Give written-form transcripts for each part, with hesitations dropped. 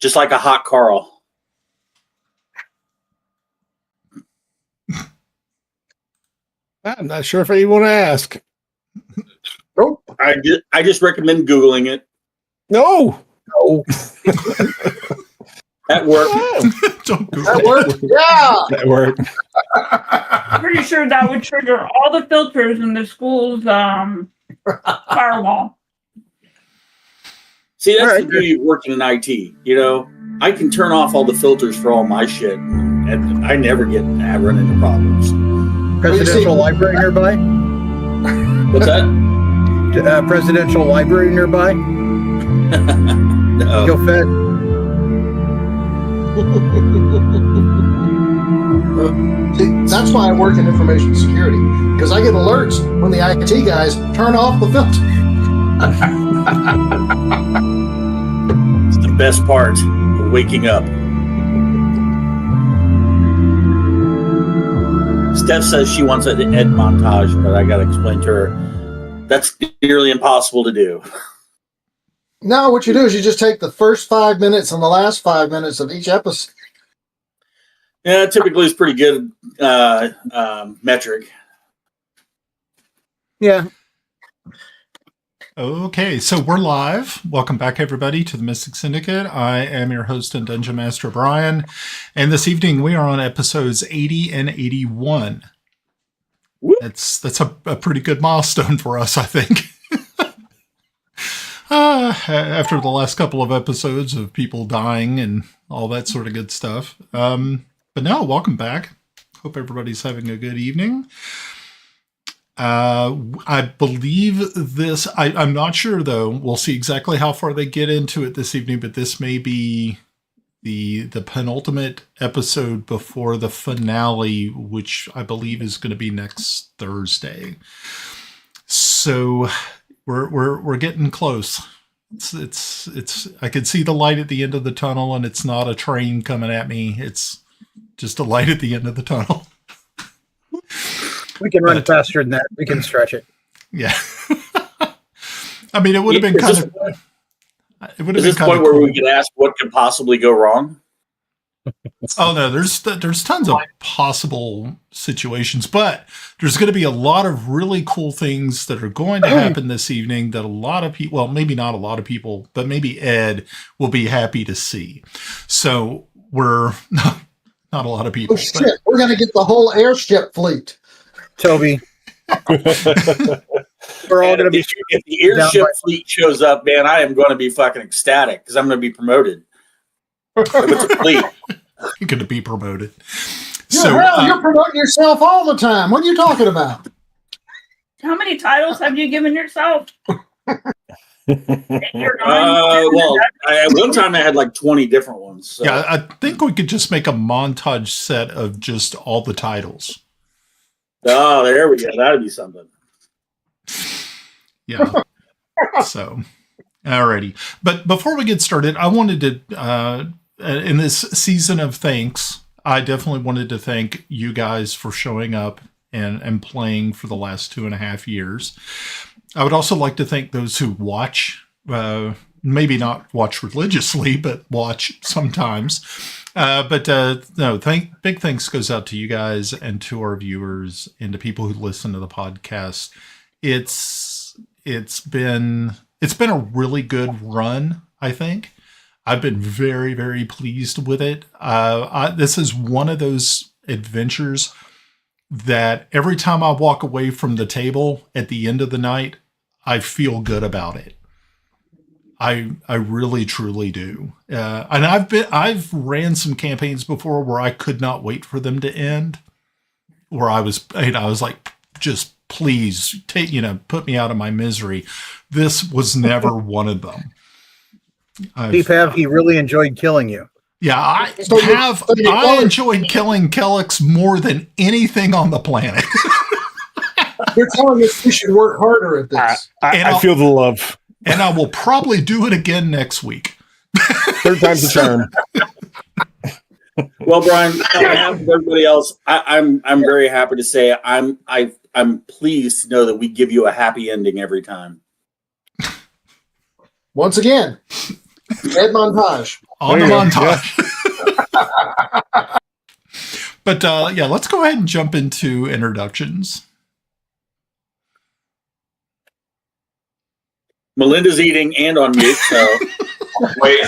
Just like a hot Carl. I'm not sure if I even want to ask. Nope. I just recommend Googling it. No. At work. Don't Google That worked? Yeah. That worked. Pretty sure that would trigger all the filters in the school's firewall. See, that's the beauty of working in IT. You know, I can turn off all the filters for all my shit, and I never run into problems. Presidential library nearby? What's that? Presidential library nearby? No. Go fed. See, that's why I work in information security, because I get alerts when the IT guys turn off the filter. It's the best part of waking up. Steph says she wants an Ed montage, but I got to explain to her that's nearly impossible to do. No, what you do is you just take the first 5 minutes and the last 5 minutes of each episode. Yeah, typically it's pretty good metric. Yeah. Okay, so we're live. Welcome back, everybody, to the Mystic Syndicate. I am your host and Dungeon Master, Brian. And this evening, we are on episodes 80 and 81. Whoop. That's a pretty good milestone for us, I think. After the last couple of episodes of people dying and all that sort of good stuff. But no, welcome back. Hope everybody's having a good evening. I believe this, I'm not sure though. We'll see exactly how far they get into it this evening, but this may be the penultimate episode before the finale, which I believe is going to be next Thursday. So we're getting close. It's I can see the light at the end of the tunnel, and it's not a train coming at me. It's just a light at the end of the tunnel. We can run faster than that. We can stretch it. Yeah. I mean, it would have been kind of... It would have been this kind point of where cool. we could ask what could possibly go wrong? Oh, no, there's tons of possible situations, but there's going to be a lot of really cool things that are going to happen this evening that a lot of people, well, maybe not a lot of people, but maybe Ed will be happy to see. So we're not a lot of people. Oh, shit. We're going to get the whole airship fleet. Toby. We're all going to be... If the airship fleet shows up, man, I am going to be fucking ecstatic because I'm going to be promoted. If it's a fleet. You're going to be promoted. You're promoting yourself all the time. What are you talking about? How many titles have you given yourself? At one time I had like 20 different ones. So. Yeah, I think we could just make a montage set of just all the titles. Oh, there we go. That'd be something. Yeah. So, alrighty. But before we get started, I wanted to, in this season of thanks, I definitely wanted to thank you guys for showing up and playing for the last 2.5 years. I would also like to thank those who watch, maybe not watch religiously, but watch sometimes. Big thanks goes out to you guys and to our viewers and to people who listen to the podcast. It's been a really good run, I think. I've been very, very pleased with it. This is one of those adventures that every time I walk away from the table at the end of the night, I feel good about it. I really, truly do. And I've ran some campaigns before where I could not wait for them to end, where I was like, just please put me out of my misery. This was never one of them. He really enjoyed killing you. Yeah, I enjoyed killing Kelex more than anything on the planet. You're telling us we should work harder at this. I feel the love. And I will probably do it again next week. Third time's a charm. Well, Brian, on behalf of everybody else, I'm very happy to say I'm pleased to know that we give you a happy ending every time. Once again, head montage. On the There you go. montage. But yeah, let's go ahead and jump into introductions. Melinda's eating and on mute, so Wait.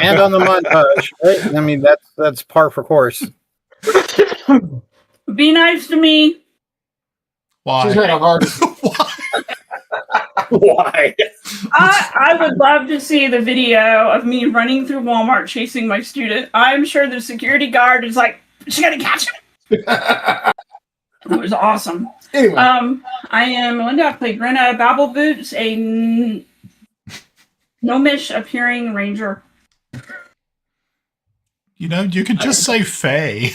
And on the montage, right? I mean, that's par for course. Be nice to me. Why? She's had a hard. Why? why? I would love to see the video of me running through Walmart chasing my student. I'm sure the security guard is like, she got to catch him. It was awesome. Anyway, I am Melinda. I play Grenna Babbleboots, a gnomish appearing ranger. You know, you could just say Faye.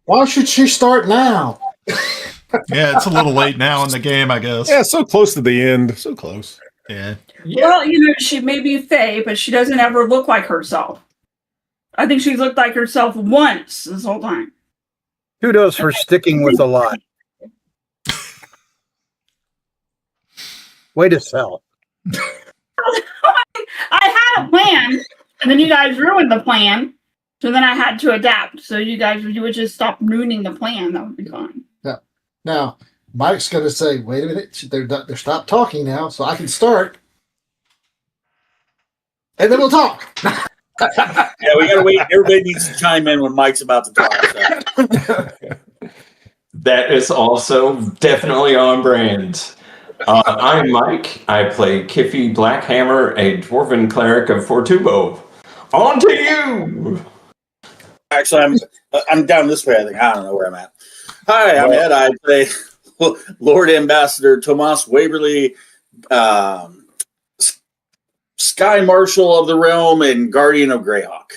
why should she start now? Yeah, it's a little late now in the game, I guess. Yeah, so close to the end. So close. Yeah. Well, you know, she may be Faye, but she doesn't ever look like herself. I think she's looked like herself once this whole time. Kudos for sticking with a lot. Way to sell. I had a plan, and then you guys ruined the plan. So then I had to adapt. So you would just stop ruining the plan. That would be fine. Now, Mike's going to say, wait a minute, they're stopped talking now, so I can start. And then we'll talk. Yeah, we gotta wait. Everybody needs to chime in when Mike's about to talk. So. That is also definitely on brand. I'm Mike. I play Kiffi Blackhammer, a dwarven cleric of Fortubo. On to you! Actually, I'm down this way. I think I don't know where I'm at. Hi, I'm Ed. I play Lord Ambassador Tomas Waverly, Sky Marshal of the Realm, and Guardian of Greyhawk.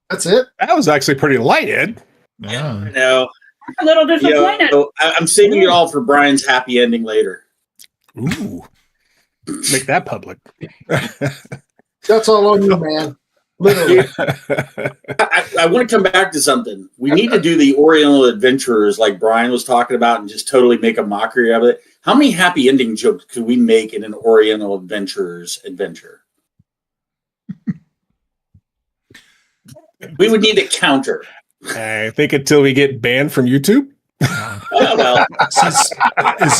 That's it. That was actually pretty light, Ed. Yeah. You know, I'm a little disappointed. so I'm saving it all for Brian's happy ending later. Ooh. Make that public. That's all on you, man. Literally. I want to come back to something. We need to do the Oriental Adventurers like Brian was talking about and just totally make a mockery of it. How many happy ending jokes could we make in an Oriental Adventurers adventure? We would need a counter. I think until we get banned from YouTube. Well,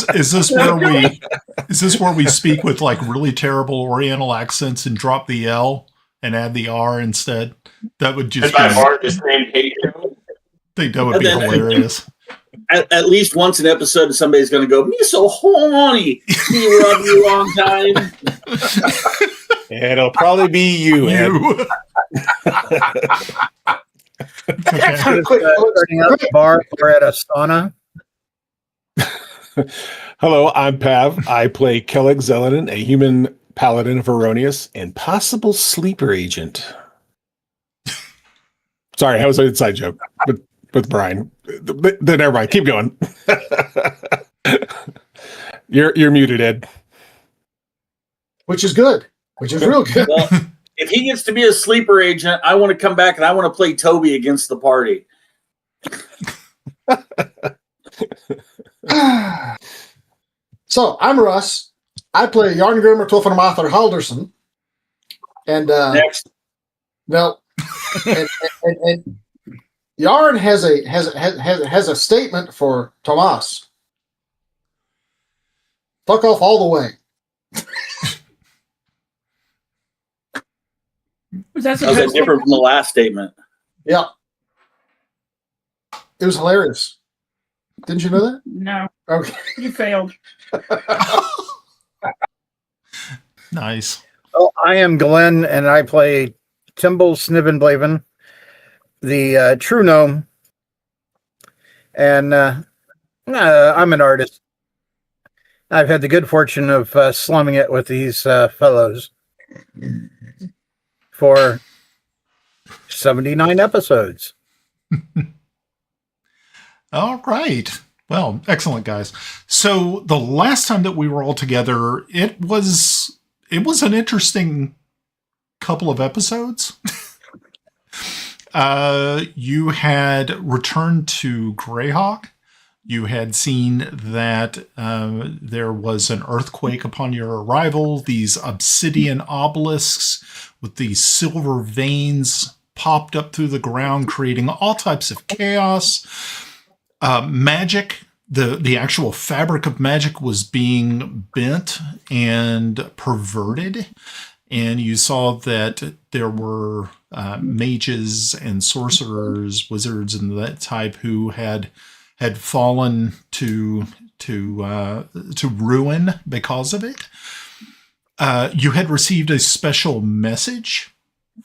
Is this where we speak with like really terrible Oriental accents and drop the L and add the R instead? That would just Is my bar just named Hey-Show? I think that would be hilarious. at least once an episode, somebody's going to go, "Me so horny, me rub you long time." It'll probably be you, Ed. Okay. Starting out at the bar or at a sauna. Hello, I'm Pav. I play Kelex Zelenen, a human paladin of Heironious and possible sleeper agent. Sorry, that was an inside joke with Brian. But never mind. Keep going. You're muted, Ed. Which is good. Which is real good. Well, if he gets to be a sleeper agent, I want to come back and I want to play Toby against the party. So, I'm Russ. I play Járngrímur töframaður Halldórsson. And Next. no, and Yarn has a statement for Tomas. Fuck off all the way. Was that How's that different from the last statement? Yeah. It was hilarious. Didn't you know that? No, Okay. you failed. Nice. Well, I am Glenn, and I play Timble Snivenblaven, the true gnome. And I'm an artist. I've had the good fortune of slumming it with these fellows for 79 episodes. All right. Well, excellent, guys. So the last time that we were all together, it was an interesting couple of episodes. You had returned to Greyhawk. You had seen that there was an earthquake upon your arrival. These obsidian obelisks with these silver veins popped up through the ground, creating all types of chaos. Magic, the actual fabric of magic was being bent and perverted. And you saw that there were mages and sorcerers, wizards, and that type who had fallen to ruin because of it. You had received a special message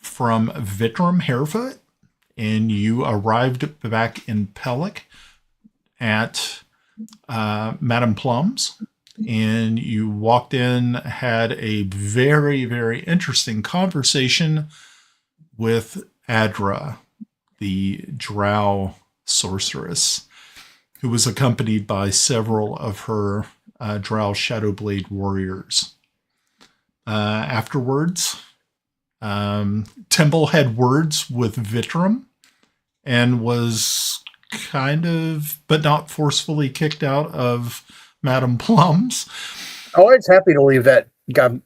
from Vitram Harefoot, and you arrived back in Pellic at Madame Plum's. And you walked in, had a very, very interesting conversation with Adra, the drow sorceress, who was accompanied by several of her drow Shadowblade warriors. Afterwards, Timble had words with Vitram and was kind of, but not forcefully, kicked out of Madame Plum's. Always happy to leave that guy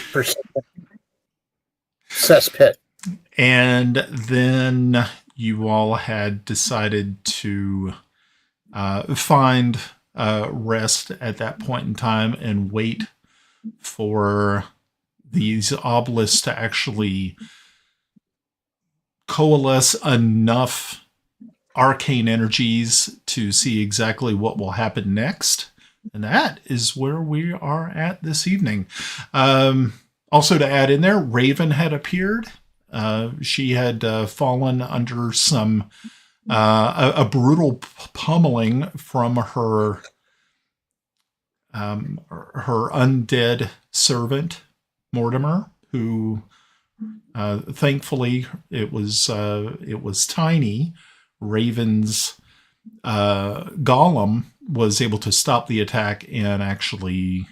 for cesspit. And then you all had decided to find rest at that point in time and wait for these obelisks to actually coalesce enough arcane energies to see exactly what will happen next. And that is where we are at this evening. Also to add in there, Raven had appeared. She had fallen under some a brutal pummeling from her undead servant Mortimer, who thankfully it was tiny. Raven's golem was able to stop the attack and actually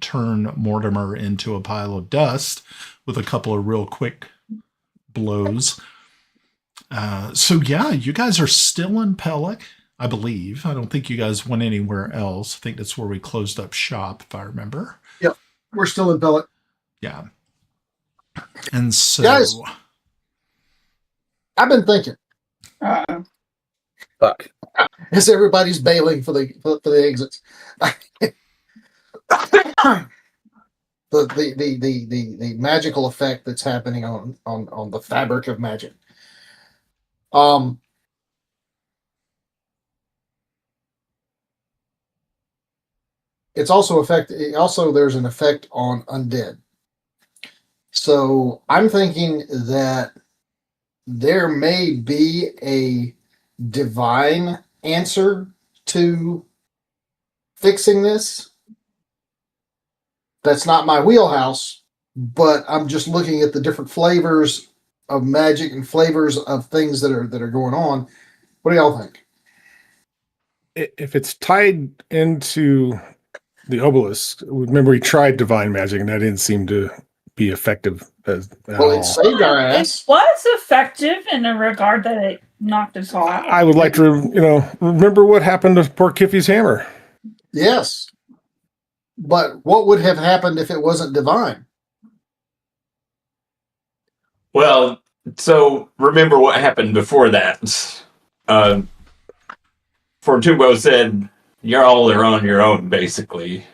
turn Mortimer into a pile of dust with a couple of real quick blows. So yeah, you guys are still in Pellic, I believe. I don't think you guys went anywhere else. I think that's where we closed up shop, if I remember. Yep, we're still in Pellic. Yeah. And so... Guys, I've been thinking. Fuck. As everybody's bailing for the exits. the magical effect that's happening on the fabric of magic. It's also there's an effect on undead. So I'm thinking that there may be a divine answer to fixing this. That's not my wheelhouse, but I'm just looking at the different flavors of magic and flavors of things that are going on. What do y'all think? If it's tied into the obelisk, remember we tried divine magic and that didn't seem to be effective at all. It saved our ass. It was effective in the regard that it knocked us all out. I would like to, remember what happened to poor Kiffi's hammer. Yes. But what would have happened if it wasn't divine? Well, so remember what happened before that. Fortubo said, "You're all are on your own, basically."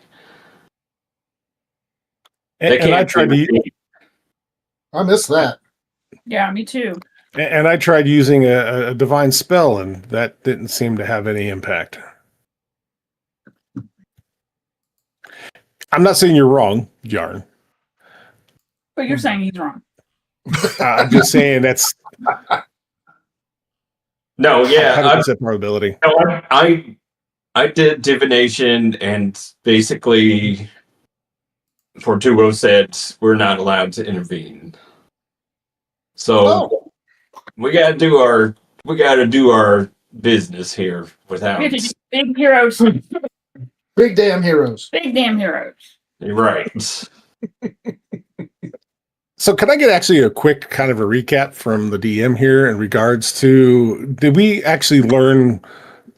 And I tried to. I missed that. Yeah, me too. And I tried using a divine spell, and that didn't seem to have any impact. I'm not saying you're wrong, Yarn. But you're saying he's wrong. I'm just saying that's No, yeah, 100% probability. no, I did divination, and basically, Fortubo said we're not allowed to intervene. So we got to do our business here without. We have to be big heroes. Big damn heroes. Big damn heroes. You're right. So can I get actually a quick kind of a recap from the DM here in regards to, did we actually learn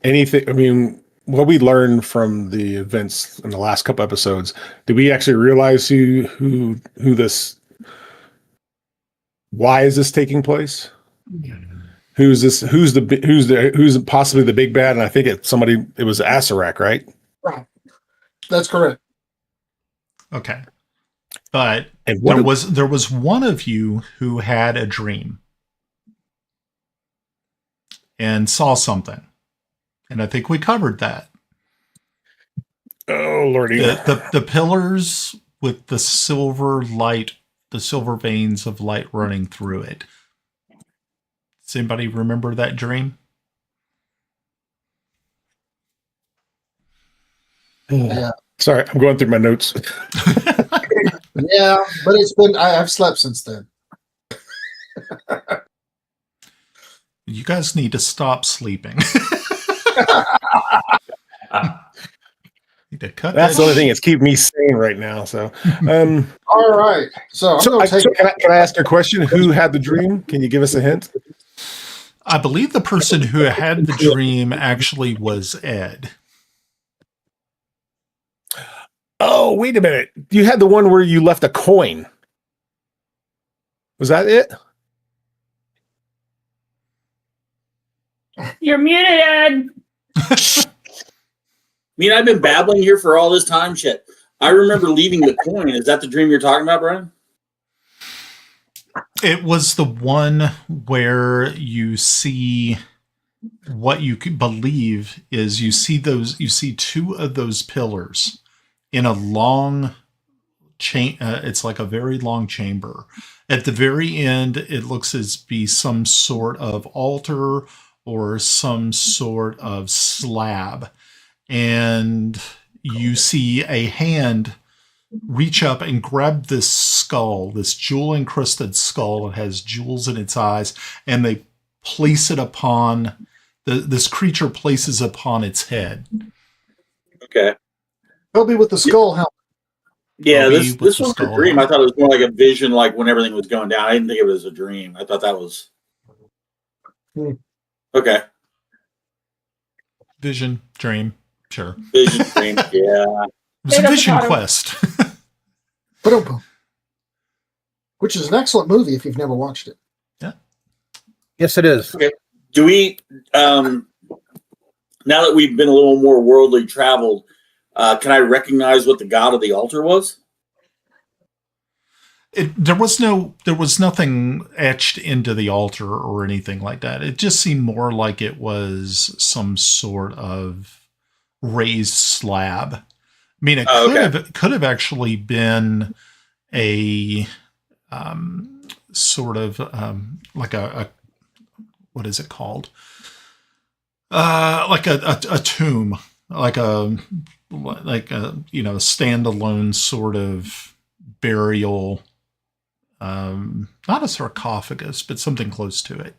anything? I mean, what we learned from the events in the last couple episodes, did we actually realize who this? Why is this taking place? Who's this? Who's possibly the big bad? And I think it was Asarak, right? Right. That's correct. Okay. But And there was one of you who had a dream and saw something. And I think we covered that. Oh, Lordy. The pillars with the silver light, the silver veins of light running through it. Does anybody remember that dream? Yeah. Sorry, I'm going through my notes. Yeah, but it's been, I've slept since then. You guys need to stop sleeping. Need to cut That's the only shit. thing that's keeping me sane right now. So, All right. So, can I ask a question? Who had the dream? Can you give us a hint? I believe the person who had the dream actually was Ed. Oh, wait a minute. You had the one where you left a coin. Was that it? You're muted, Ed. I mean, I've been babbling here for all this time. Shit. I remember leaving the coin. Is that the dream you're talking about, Brian? It was the one where you see what you could believe is you see two of those pillars in a long chain. It's like a very long chamber. At the very end, it looks as be some sort of altar or some sort of slab. And you see a hand reach up and grab this skull, this jewel-encrusted skull that has jewels in its eyes, and they place it upon, this creature places upon its head. Okay. He'll be with the skull helmet. Yeah, Toby with this the was a skull dream. helmet. I thought it was more like a vision, like when everything was going down. I didn't think it was a dream. I thought that was... Okay. Vision, dream, sure. Vision, dream, yeah. It was a vision quest. Ba-dum-bum. Which is an excellent movie if you've never watched it. Yeah. Yes, it is. Okay. Do we, now that we've been a little more worldly traveled, can I recognize what the god of the altar was? There was nothing etched into the altar or anything like that. It just seemed more like it was some sort of raised slab. I mean, it could have actually been a sort of like a what is it called? Like a tomb, like a standalone sort of burial. Not a sarcophagus, but something close to it.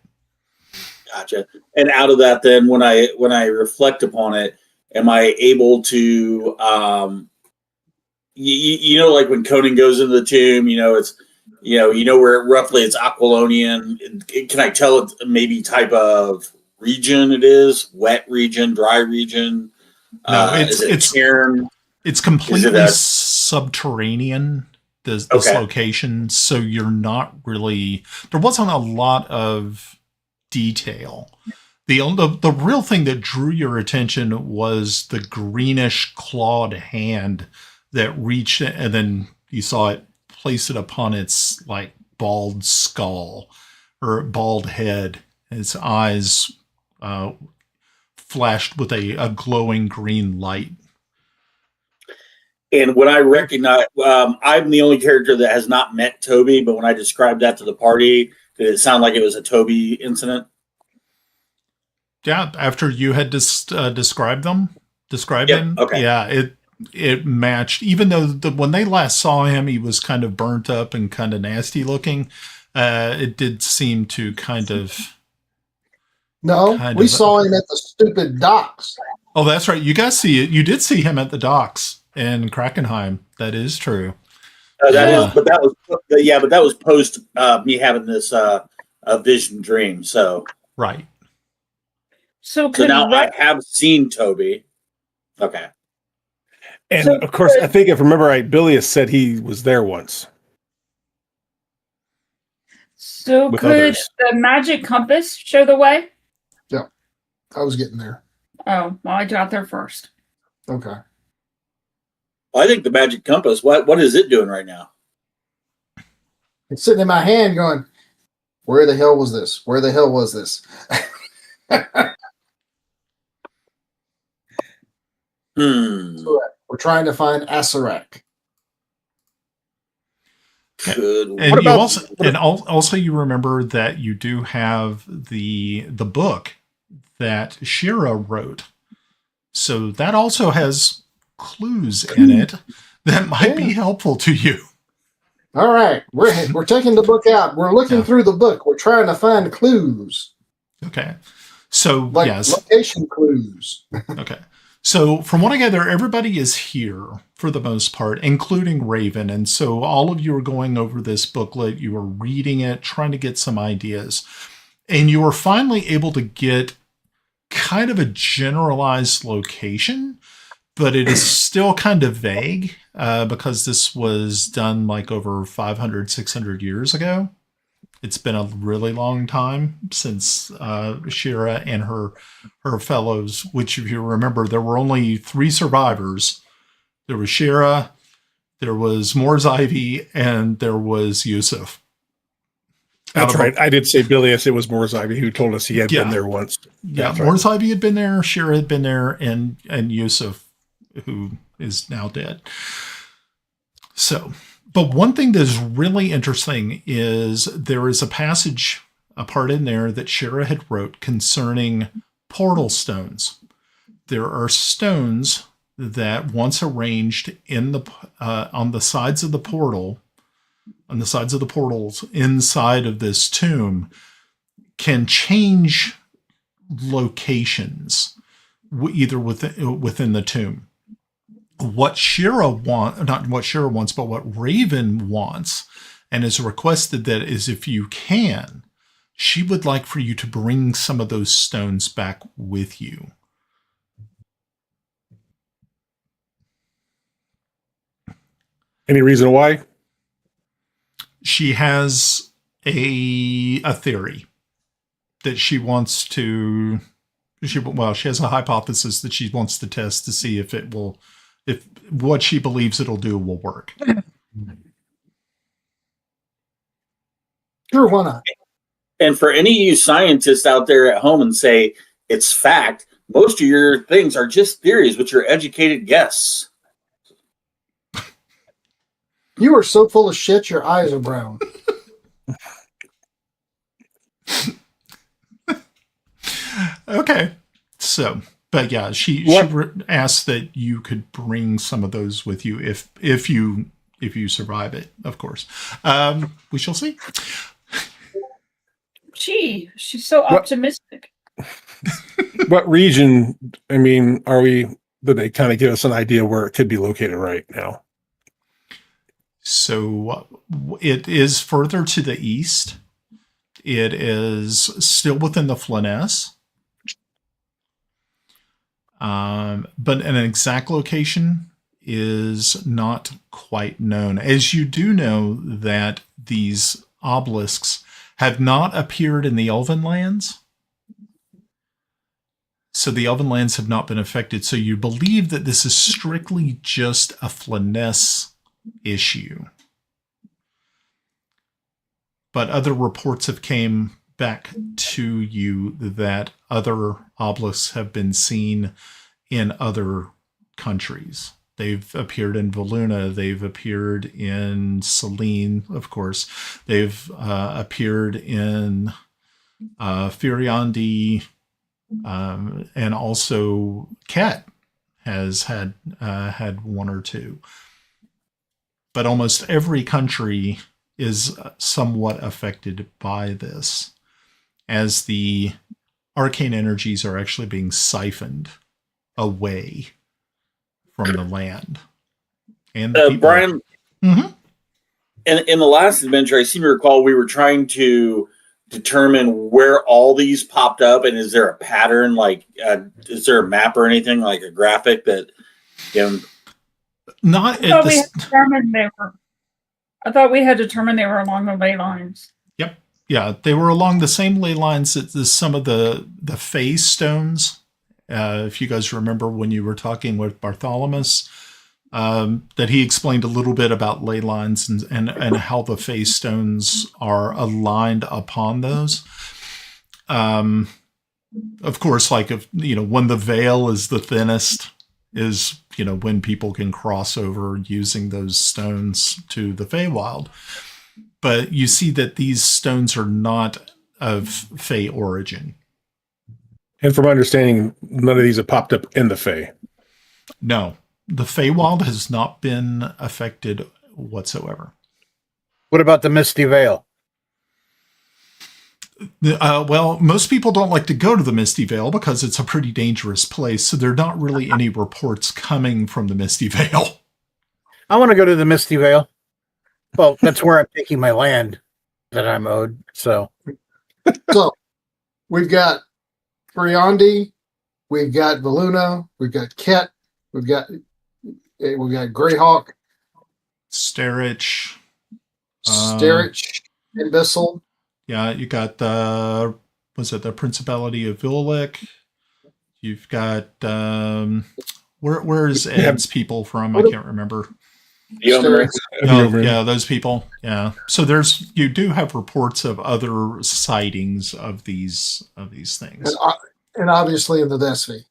Gotcha. And out of that, then, when I reflect upon it, am I able to, like when Conan goes into the tomb, it's, where roughly it's Aquilonian. Can I tell it maybe type of region it is? Wet region, dry region? No, it's completely subterranean. This location, so you're not really. There wasn't a lot of detail. The real thing that drew your attention was the greenish clawed hand that reached, and then you saw it place it upon its like bald skull or bald head. Its eyes flashed with a glowing green light. And when I recognize, I'm the only character that has not met Toby, but when I described that to the party, did it sound like it was a Toby incident? Yeah, after you had described him, okay. Yeah, it matched. Even though when they last saw him, he was kind of burnt up and kind of nasty looking. It did seem to kind of. No, we saw him at the stupid docks. Oh, that's right. You guys see it. You did see him at the docks in Krakenheim. That is true. But that was post me having this vision dream. So right. So now I have seen Toby. Okay. And of course, I think if I remember right, Bilius said he was there once. So with could others. the magic compass show the way? Yeah, I was getting there. Oh, well, I got there first. Okay. I think the magic compass. What is it doing right now? It's sitting in my hand, going, "Where the hell was this? Where the hell was this?" We're trying to find Asarak. Good. And also you remember that you do have the book that Shira wrote. So that also has clues in it that might be helpful to you. All right, we're taking the book out. We're looking through the book. We're trying to find clues. Okay. So yes. Location clues. Okay. So from what I gather, everybody is here for the most part, including Raven. And so all of you are going over this booklet. You are reading it, trying to get some ideas. And you are finally able to get kind of a generalized location, but it is still kind of vague because this was done like over 500, 600 years ago. It's been a really long time since Shira and her fellows, which if you remember, there were only 3 survivors. There was Shira, there was Mor's Ivy, and there was Yusuf. That's right. I did say Bilius. It was Mor's Ivy who told us he had been there once. Yeah, Mor's Ivy had been there, Shira had been there, and Yusuf, who is now dead. So... But one thing that is really interesting is there is a part in there that Shira had wrote concerning portal stones. There are stones that once arranged in the on the sides of the portals inside of this tomb can change locations either within the tomb. What Shira wants, not what Shira wants, but what Raven wants, and has requested that is if you can, she would like for you to bring some of those stones back with you. Any reason why? She has a theory that she wants to. She has a hypothesis that she wants to test to see if it will. If what she believes it'll do will work. Sure, why not? And for any of you scientists out there at home and say it's fact, most of your things are just theories with your educated guess. You are so full of shit, your eyes are brown. Okay. So... But yeah, she asked that you could bring some of those with you if you survive it, of course. We shall see. Gee, she's so optimistic. What region, I mean, did they kind of give us an idea where it could be located right now? So it is further to the east. It is still within the Flyness. But an exact location is not quite known. As you do know that these obelisks have not appeared in the Elven lands. So the Elven lands have not been affected. So you believe that this is strictly just a Flyness issue. But other reports have came back to you that other obelisks have been seen in other countries. They've appeared in Valuna. They've appeared in Celene, of course. They've appeared in Firiandi, and also Ket has had one or two. But almost every country is somewhat affected by this, as the arcane energies are actually being siphoned away from the land. And the Brian, in the last adventure, I seem to recall we were trying to determine where all these popped up, and is there a pattern? Like, is there a map or anything, like a graphic that? Not I at thought we this. had determined they were. I thought we had determined they were along the ley lines. Yep. Yeah, they were along the same ley lines as some of the phase stones. If you guys remember when you were talking with Bartholomew, that he explained a little bit about ley lines and how the phase stones are aligned upon those. Of course, like when the veil is the thinnest is when people can cross over using those stones to the Feywild. But you see that these stones are not of Fey origin. And from my understanding, none of these have popped up in the Fey. No, the Feywild has not been affected whatsoever. What about the Misty Veil? Well, most people don't like to go to the Misty Veil because it's a pretty dangerous place, so there are not really any reports coming from the Misty Veil. I want to go to the Misty Veil. Well, that's where I'm taking my land that I'm owed. So we've got Friandi, we've got Valuna, we've got Ket, we've got Greyhawk, Starich, and Bissell. Yeah, you got the Principality of Villic. You've got where's Ed's people from? I can't remember. Yeah, those people. Yeah. So you do have reports of other sightings of these things. And obviously in the Desvi.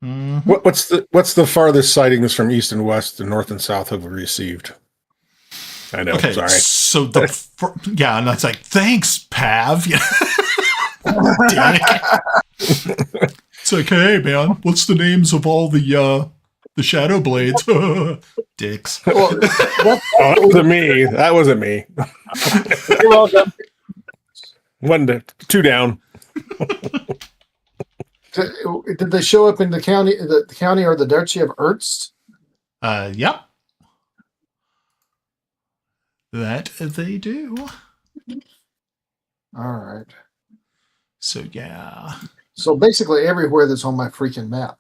Mm-hmm. What's the farthest sightings from east and west and north and south have we received? I know. Okay, sorry. So and it's like, thanks, Pav. Damn it. It's like, hey man, what's the names of all the Shadow Blades? Dicks. Well, that wasn't me. That wasn't me. You're welcome. 2 down. Did they show up in the county or the Duchy of Ernst? Yep. That they do. All right. So yeah. So basically everywhere that's on my freaking map.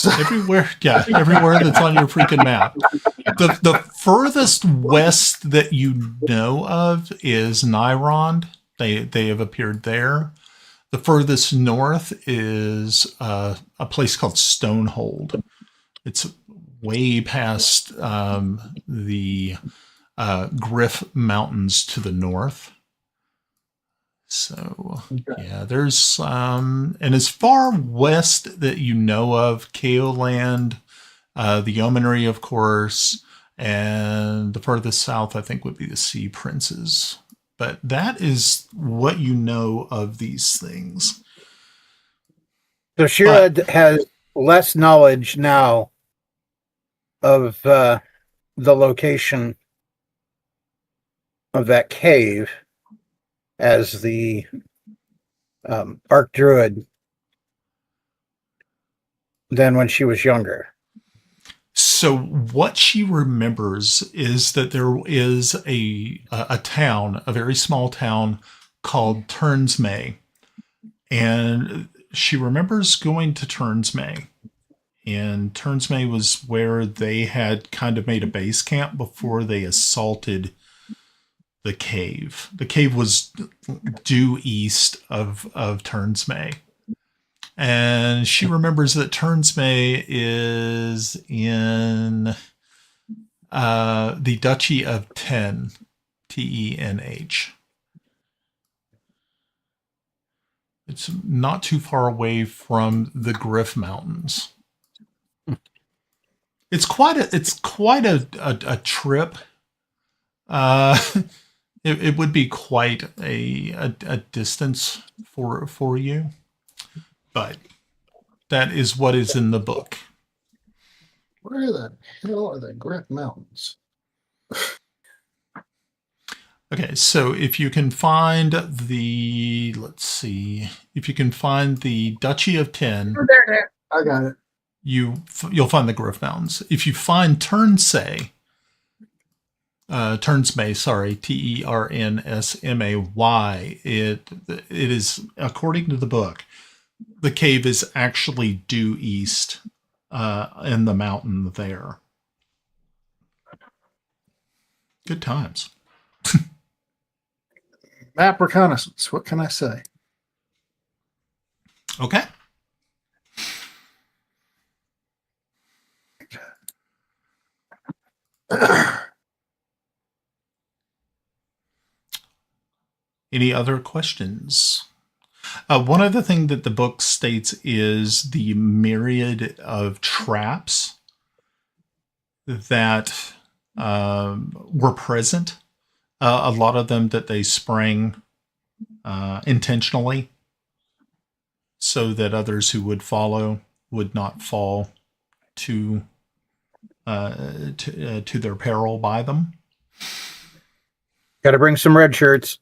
Everywhere that's on your freaking map. The furthest west that you know of is Nyrond. They have appeared there. The furthest north is a place called Stonehold. It's way past the Griff Mountains to the north. So yeah, there's and as far west that you know of, Kaoland, the Yeomanry, of course, and the furthest south I think would be the Sea Princes. But that is what you know of these things. So Shira has less knowledge now of the location of that cave as the Archdruid than when she was younger. So what she remembers is that there is a town, a very small town called Turnsmay. And she remembers going to Turnsmay. And Turnsmay was where they had kind of made a base camp before they assaulted the cave. The cave was due east of Turnsmay. And she remembers that Turnsmay is in the Duchy of Ten, Tenh. It's not too far away from the Griff Mountains. It's quite a trip. It would be quite a distance for you. But that is what is in the book. Where the hell are the Griff Mountains? Okay, so if you can find the, if you can find the Duchy of Ten, There. I got it. you'll find the Griff Mountains. If you find Turnsay, Ternsmay, sorry, Ternsmay. It is, according to the book, the cave is actually due east in the mountain there. Good times. Map reconnaissance. What can I say? Okay. Any other questions? One other thing that the book states is the myriad of traps that were present. A lot of them that they sprang intentionally so that others who would follow would not fall to their peril by them. Got to bring some red shirts.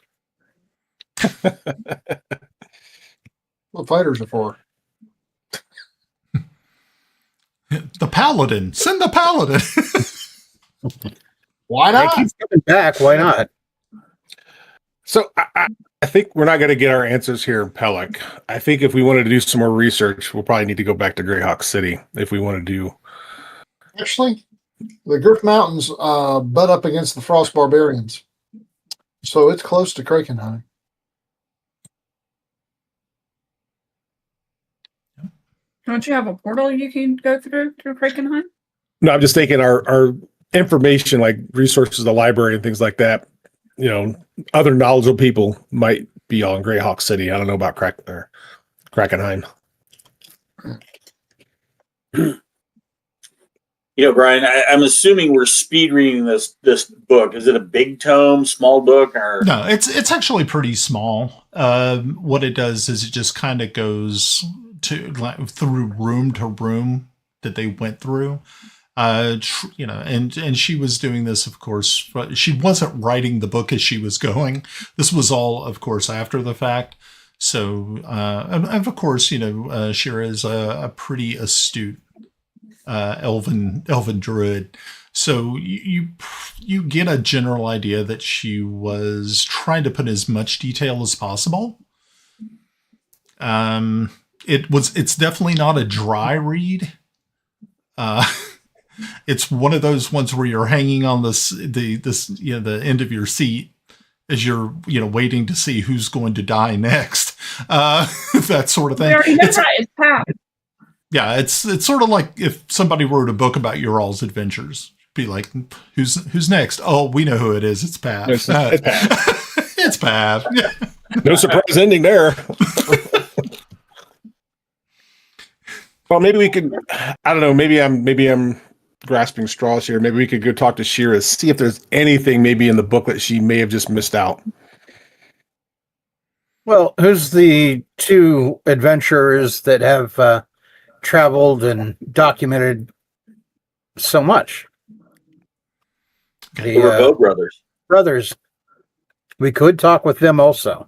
What fighters are for? The Paladin. Send the Paladin. Why not? They keep coming back. Why not? So I think we're not going to get our answers here in Pellic. I think if we wanted to do some more research, we'll probably need to go back to Greyhawk City if we want to do. Actually, the Griff Mountains butt up against the Frost Barbarians. So it's close to Krakenheim. Don't you have a portal you can go through Krakenheim? No, I'm just thinking our information, like resources, the library and things like that, you know, other knowledgeable people might be on Greyhawk City. I don't know about Krakenheim. You know, Brian, I'm assuming we're speed reading this book. Is it a big tome, small book, or no? It's actually pretty small. What it does is it just kind of goes through room to room that they went through. You know, and she was doing this, of course, but she wasn't writing the book as she was going. This was all, of course, after the fact. So, and of course, you know, Shira is a pretty astute elven druid. So you get a general idea that she was trying to put as much detail as possible. It's definitely not a dry read. It's one of those ones where you're hanging on the end of your seat as you're, you know, waiting to see who's going to die next. That sort of thing. We already know that. It's Pat. Yeah, it's sort of like if somebody wrote a book about your all's adventures. Be like, who's next? Oh, we know who it is. It's Pat. It's Pat. It's Pat. No surprise ending there. Well, maybe we could. I don't know. Maybe I'm grasping straws here. Maybe we could go talk to Shira, see if there's anything maybe in the book that she may have just missed out. Well, who's the two adventurers that have traveled and documented so much? the Revolt brothers. We could talk with them also.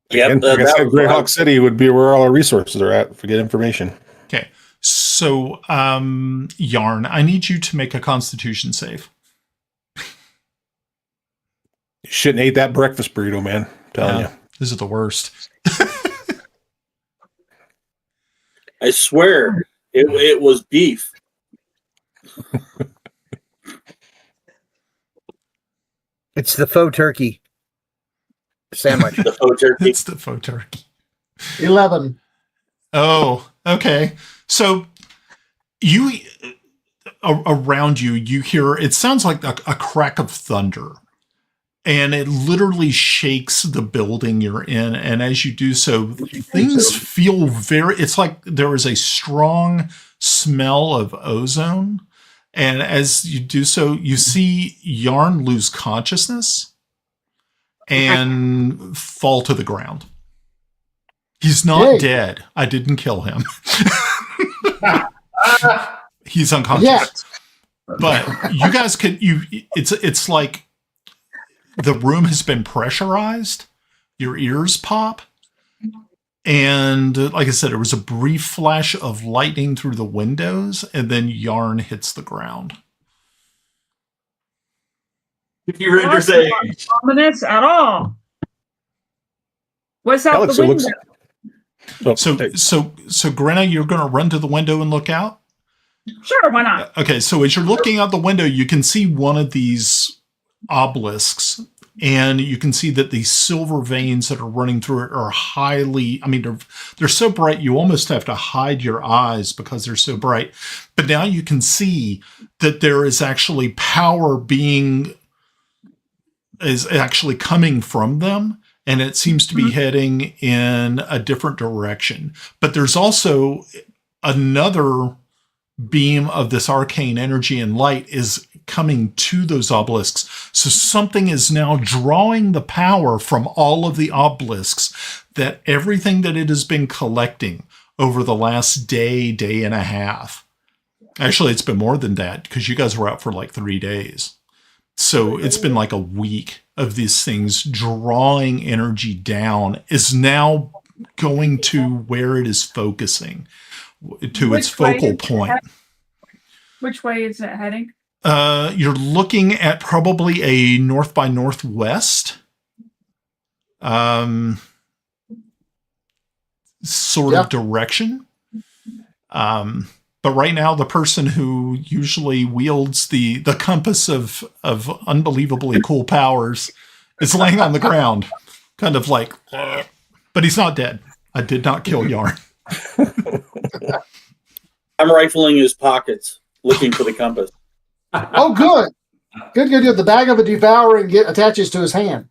Yeah, like I said, Greyhawk City would be where all our resources are at for good information. Okay. So, Yarn, I need you to make a Constitution save. You shouldn't eat that breakfast burrito, man. I'm telling you. This is the worst. I swear, it was beef. It's the faux turkey sandwich. The faux turkey. It's the faux turkey. 11. Oh, okay. So you around you hear, it sounds like a crack of thunder, and it literally shakes the building you're in. And as you do so, things feel it's like there is a strong smell of ozone. And as you do so, you see Yarn lose consciousness and fall to the ground. He's not dead. I didn't kill him. He's unconscious. Yes. But you guys it's like the room has been pressurized. Your ears pop. And like I said, there was a brief flash of lightning through the windows, and then Yarn hits the ground. If you read your That's not sage. ominous at all. What's out Alex, the it window? looks. Oh, So Grenna, you're going to run to the window and look out? Sure, why not? Okay, so as you're looking out the window, you can see one of these obelisks, and you can see that these silver veins that are running through it are highly, I mean, they're so bright you almost have to hide your eyes because they're so bright. But now you can see that there is actually power is actually coming from them, and it seems to be heading in a different direction. But there's also another beam of this arcane energy and light is coming to those obelisks. So something is now drawing the power from all of the obelisks, that everything that it has been collecting over the last day and a half. Actually, it's been more than that because you guys were out for like 3 days. So it's been like a week of these things drawing energy down is now going to where it is focusing, to its focal point. Which way is it heading? You're looking at probably a north by northwest sort of direction. But right now, the person who usually wields the compass of unbelievably cool powers is laying on the ground, kind of like, but he's not dead. I did not kill Yarn. I'm rifling his pockets, looking for the compass. Oh, good. Good. The bag of a devouring attaches to his hand.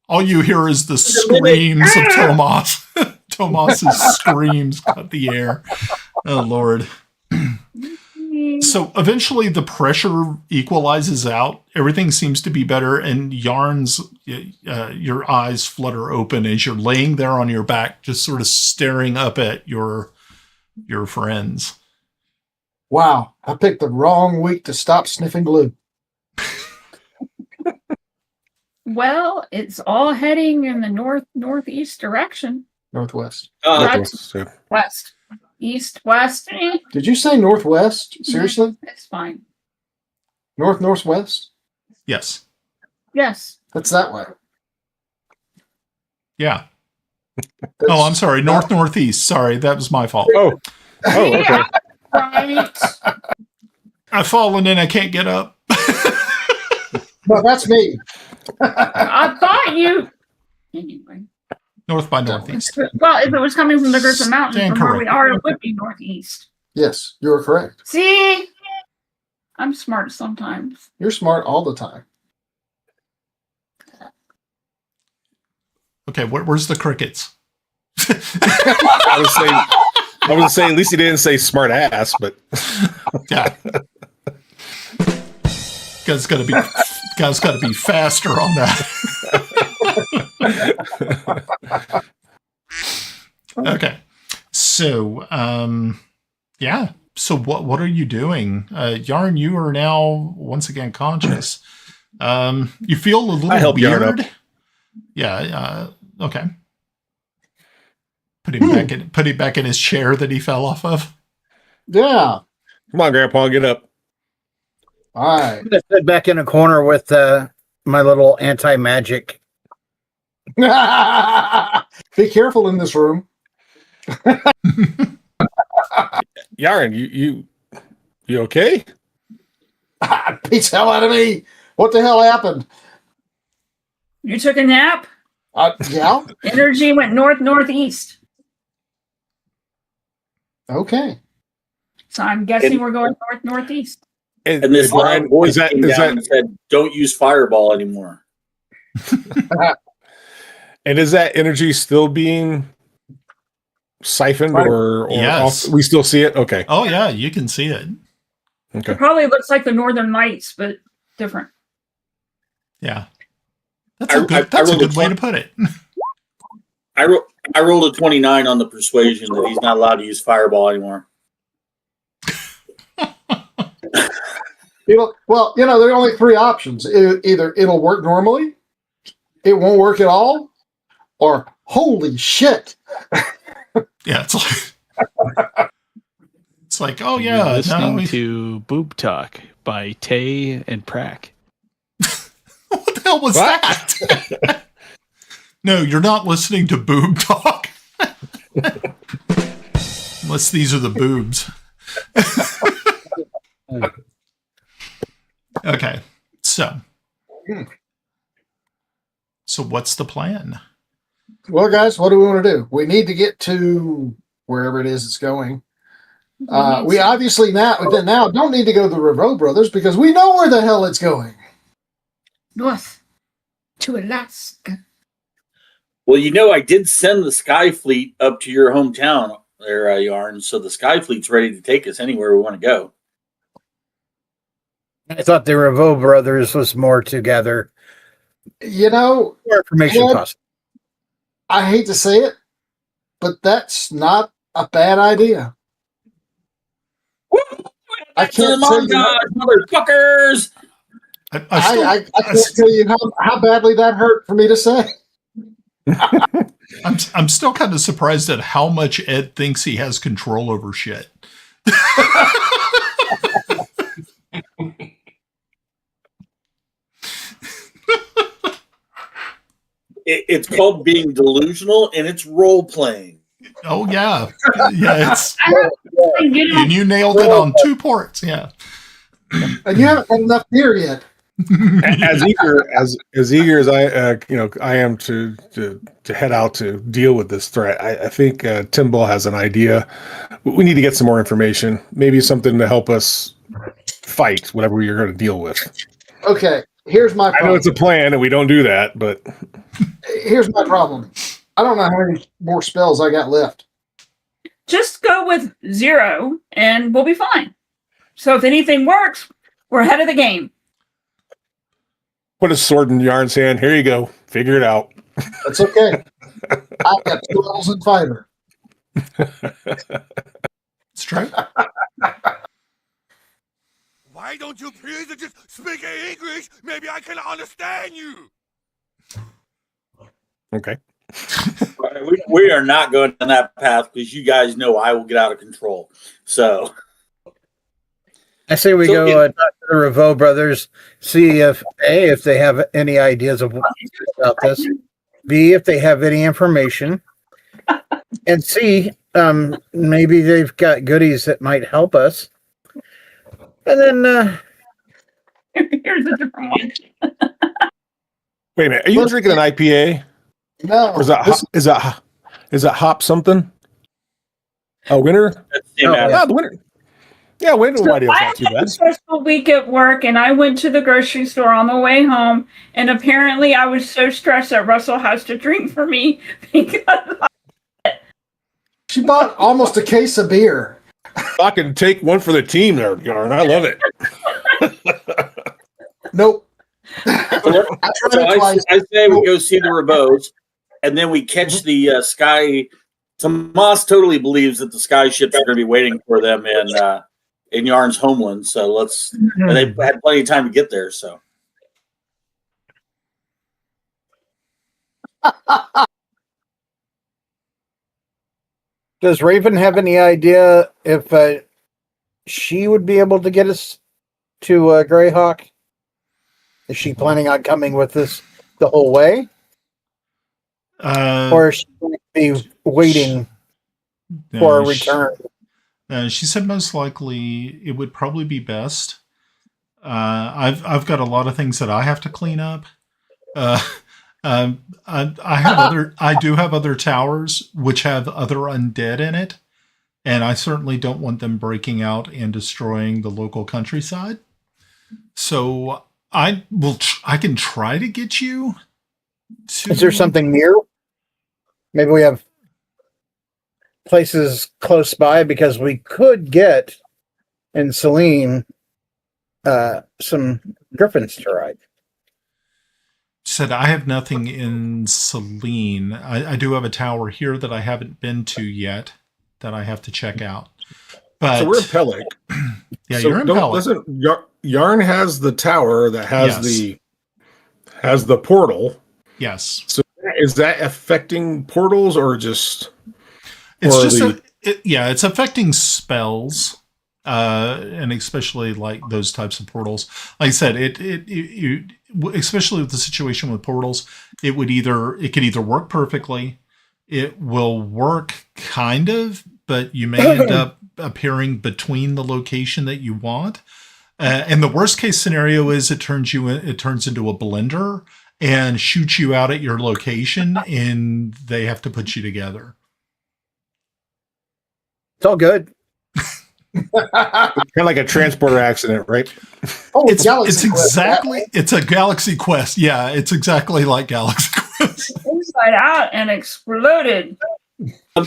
All you hear is the screams of Tomas. Tomas's screams cut the air. Oh, Lord. So eventually the pressure equalizes out. Everything seems to be better, and Yarn's, your eyes flutter open as you're laying there on your back, just sort of staring up at your friends. Wow, I picked the wrong week to stop sniffing glue. Well, it's all heading in the northeast direction. Northwest. West. East, west. Did you say northwest? Seriously? It's fine. Northwest? Yes. Yes. That's that way. Yeah. Oh, I'm sorry. Northeast. Sorry, that was my fault. Oh, okay. Right. I've fallen and I can't get up. No, that's me. I thought you. Anyway. North by northeast. Well, if it was coming from the Griffin Mountains, Stand from where we corrected. are, it would be northeast. Yes, you're correct. See? I'm smart sometimes. You're smart all the time. Okay, where's the crickets? I was saying, at least he didn't say smart ass, but Yeah. Guys got to be faster on that. Okay. So, yeah. So what are you doing? Yarn, you are now once again conscious. You feel a little I help Yarn weird. up. Yeah, okay. Put him back in his chair that he fell off of. Yeah. Come on, Grandpa, get up. All right. I'm gonna sit back in a corner with my little anti-magic. Be careful in this room. Yarn, you okay? Beats hell out of me. What the hell happened? You took a nap? Yeah. Energy went northeast. Okay. So I'm guessing we're going northeast. And this Brian, voice is that came down and said, "Don't use fireball anymore." and is that energy still being siphoned or Yes. off? We still see it? Okay. Oh yeah, you can see it. Okay. It probably looks like the Northern Lights, but different. Yeah. That's a good way to put it. I rolled a 29 on the persuasion that he's not allowed to use fireball anymore. Well, there are only three options. Either it'll work normally, it won't work at all, or holy shit. Yeah, it's It's like, oh You're yeah, listening no, to Boob Talk by Tay and Prack. what the hell was that? No, you're not listening to Boob Talk. Unless these are the boobs. Okay, so what's the plan? Well, guys, what do we want to do? We need to get to wherever it is it's going. We obviously now don't need to go to the Revo Brothers because we know where the hell it's going. North to Alaska. Well, you know, I did send the Sky Fleet up to your hometown there, Yarn. So the Sky Fleet's ready to take us anywhere we want to go. I thought the Revo Brothers was more together. You know, More information possible. I hate to say it, but that's not a bad idea. I can't tell you, motherfuckers. I can't tell you how badly that hurt for me to say. I'm still kind of surprised at how much Ed thinks he has control over shit. It's called being delusional, and it's role playing. Oh yeah, yeah. And you nailed it on 2 ports. Yeah, and you haven't had enough beer yet. As eager as I am to head out to deal with this threat, I think Timble has an idea. We need to get some more information, maybe something to help us fight whatever you're going to deal with. Okay, here's my problem. I know it's a plan, and we don't do that, but here's my problem. I don't know how many more spells I got left. Just go with 0, and we'll be fine. So if anything works, we're ahead of the game. put a sword in Yarn's hand. Here you go. Figure it out. That's okay. I've got 2 levels in fighter. It's true. Why don't you please just speak English? Maybe I can understand you. Okay. We are not going down that path because you guys know I will get out of control. So I say we go talk to the Revo brothers, see if A, if they have any ideas about this, B, if they have any information, and C, maybe they've got goodies that might help us. And then here's a different one. Wait a minute. Are you drinking an IPA? No. Or is that hop something? A winter? Yeah, the winter. Yeah, winter So idea is I not too had a bad. stressful week at work, and I went to the grocery store on the way home, and apparently I was so stressed that Russell has to drink for me because She bought almost a case of beer. I can take one for the team there, Yarn. I love it. Nope. I say we go see the Rebos, and then we catch the Sky. Tomas totally believes that the Sky ships are going to be waiting for them in Yarn's homeland. So let's. And they've had plenty of time to get there. So. does Raven have any idea if she would be able to get us to Greyhawk? Is she planning on coming with us the whole way? Or is she going to be waiting for a return? She said most likely it would probably be best. I've got a lot of things that I have to clean up. I do have other towers which have other undead in it, and I certainly don't want them breaking out and destroying the local countryside. So I can try to get you to... Is there something near? Maybe we have places close by, because we could get in Celene some griffins to ride. Said I have nothing in Celene. I do have a tower here that I haven't been to yet that I have to check out. But so we're in Pellic. Yeah, so you're in Pellic. Yarn has the tower that has the portal. Yes. So is that affecting portals or just? It's just it's affecting spells. and especially like those types of portals. Like I said, especially with the situation with portals, it could either work perfectly, it will work kind of, but you may end up appearing between the location that you want. And the worst case scenario is it turns into a blender and shoots you out at your location, and they have to put you together. It's all good. Kind of like a transporter accident, right? Oh, It's Galaxy Quest. exactly it's a Galaxy Quest. Yeah, it's exactly like Galaxy Quest. Inside out and exploded.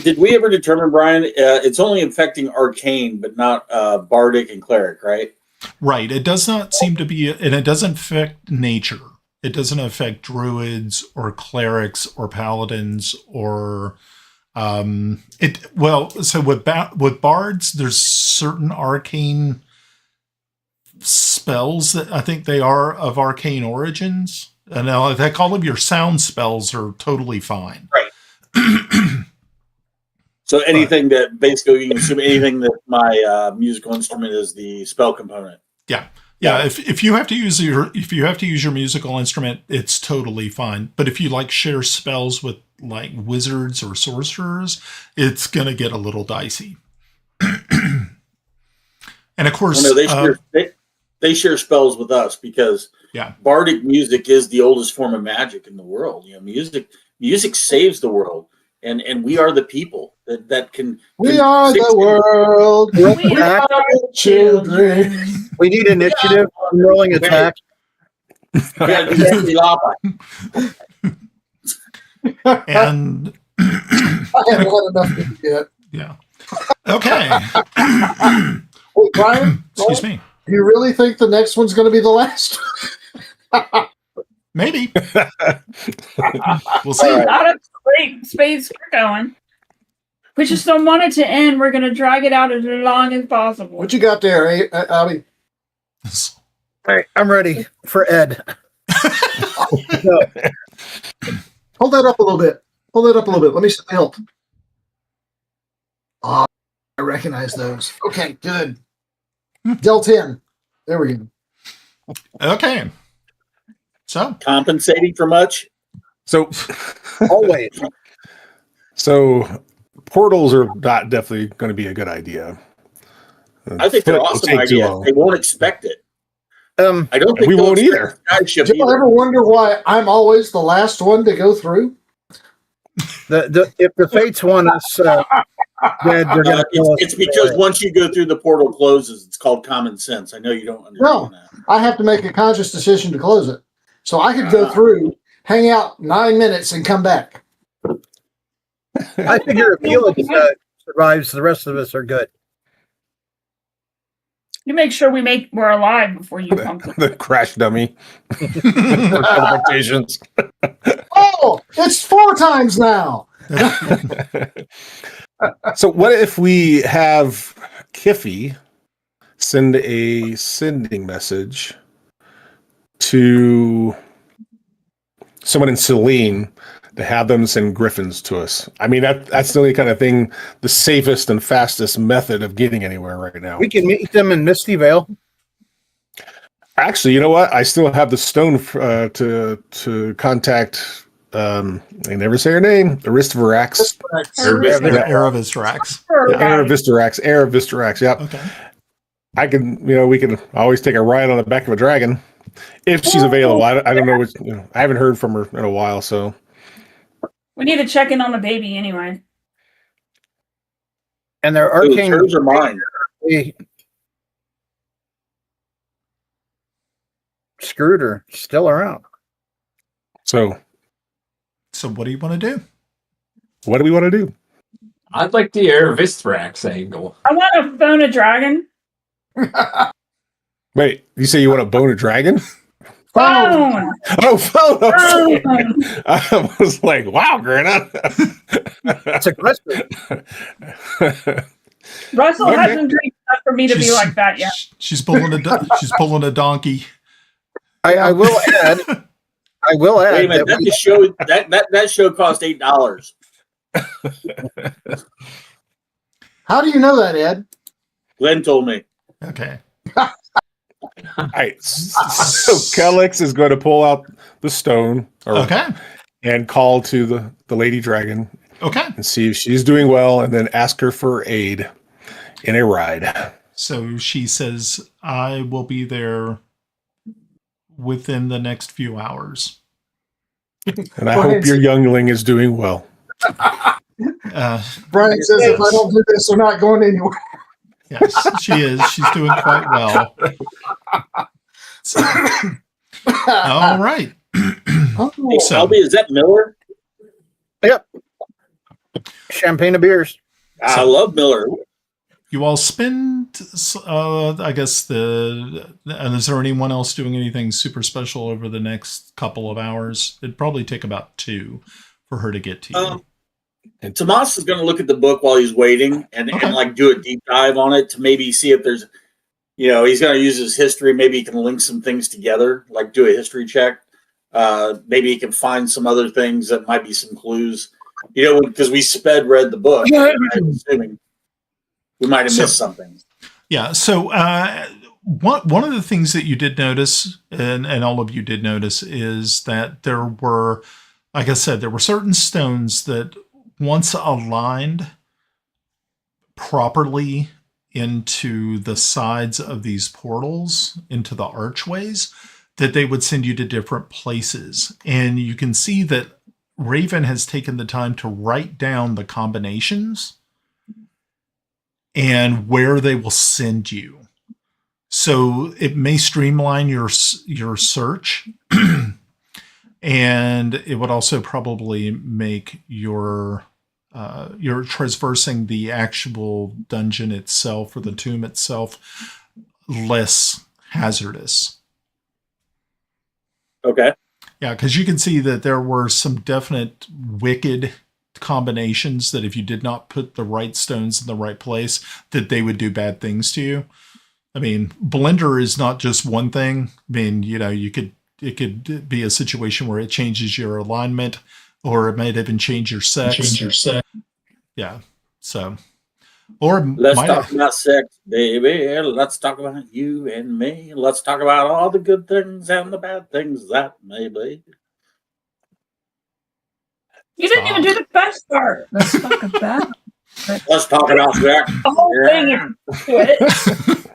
Did we ever determine, Brian? It's only affecting arcane, but not bardic and cleric, right? Right. It does not seem to be, and it doesn't affect nature. It doesn't affect druids or clerics or paladins or So with bards, there's certain arcane spells that I think they are of arcane origins, and if I call them your sound spells, are totally fine. Right. So anything that basically, you can assume anything that my musical instrument is the spell component. Yeah. Yeah, if you have to use your musical instrument, it's totally fine. But if you like share spells with like wizards or sorcerers, it's gonna get a little dicey. And of course, they share spells with us because bardic music is the oldest form of magic in the world. You know, music saves the world, and we are the people that can. We are the world. We are the children. We need initiative. I'm rolling attack. And I haven't had enough yet. Yeah. Okay. Hey, Brian, Excuse me. Do you really think the next one's going to be the last? Maybe. We'll see. A lot of great space we're going. We just don't want it to end. We're going to drag it out as long as possible. What you got there, Abby? All right, I'm ready for Ed. Hold that up a little bit. Let me see the help. Oh, I recognize those. Okay, good. Del 10. There we go. Okay. So compensating for much. So always. So portals are not definitely going to be a good idea. I think they're awesome idea. They won't expect it. I don't think we won't either. Do you ever wonder why I'm always the last one to go through? If the fates want us dead, they're going to kill us. It's because once you go through, the portal closes. It's called common sense. I know you don't understand that. I have to make a conscious decision to close it. So I could go through, hang out 9 minutes, and come back. I figure if Felix survives, the rest of us are good. You make sure we're alive before you come. The crash dummy. Expectations. Oh, it's 4 times now. So what if we have Kiffi send a sending message to someone in Celene to have them send griffins to us? I mean, that's the only kind of thing, the safest and fastest method of getting anywhere right now. We can meet them in Misty Vale. Actually, you know what? I still have the stone to contact. I never say her name. Aristarax. Aravistarax. Yep. Okay. I can. We can always take a ride on the back of a dragon if she's available. I don't know. I haven't heard from her in a while, so. We need to check in on the baby anyway. And their arcane. Hers or mine? Screwed her. Still around. So what do you want to do? What do we want to do? I'd like the Aravistarax angle. I want to phone a dragon. Wait, you say you want to bone a dragon? Phone. Oh, phone. I was like, wow, Grenna. That's aggressive. Russell hasn't drank enough for me to be like that yet. She's pulling a donkey. I will add. Wait a minute, that show cost $8. How do you know that, Ed? Glenn told me. Okay. All right. So Kelex is going to pull out the stone and call to the lady dragon. Okay. And see if she's doing well and then ask her for aid in a ride. So she says, I will be there within the next few hours. And I hope your youngling is doing well. Brian says if I don't do this, we're not going anywhere. Yes, she is. She's doing quite well. So, all right. Hey, Shelby, is that Miller? Yep. Champagne of beers. I love Miller. You all spend, I guess, and is there anyone else doing anything super special over the next couple of hours? It'd probably take about 2 for her to get to you. And Tomas is going to look at the book while he's waiting and like do a deep dive on it to maybe see if there's, he's going to use his history. Maybe he can link some things together, like do a history check. Maybe he can find some other things that might be some clues, because we read the book. I'm assuming we might have missed something. Yeah. So one of the things that you did notice, and all of you did notice, is that there were, like I said, there were certain stones that once aligned properly into the sides of these portals, into the archways, that they would send you to different places. And you can see that Raven has taken the time to write down the combinations and where they will send you. So it may streamline your search, and it would also probably make your traversing the actual dungeon itself or the tomb itself less hazardous. Okay. Yeah, because you can see that there were some definite wicked combinations that if you did not put the right stones in the right place, that they would do bad things to you. I mean, blender is not just one thing. I mean, it could be a situation where it changes your alignment, or it might even change your sex. Yeah. So, or let's talk about sex, baby. Let's talk about you and me. Let's talk about all the good things and the bad things that may be. You didn't even do the best part. Let's talk about it. Let's talk about that. The whole thing is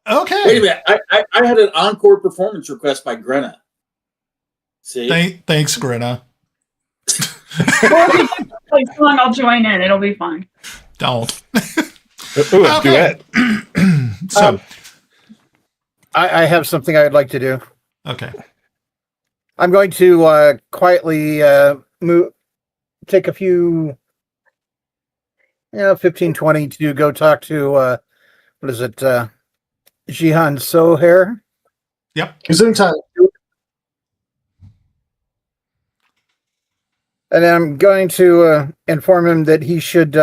Okay. Wait a minute. I had an encore performance request by Grenna. See? Thanks, Grenna. I'll join in. It'll be fine. Don't. Ooh, okay. So, I have something I'd like to do. Okay. I'm going to quietly take a few, 15, 20 to go talk to, what is it, Jihan Sohair? Yep. Gesundheit. And I'm going to inform him that he should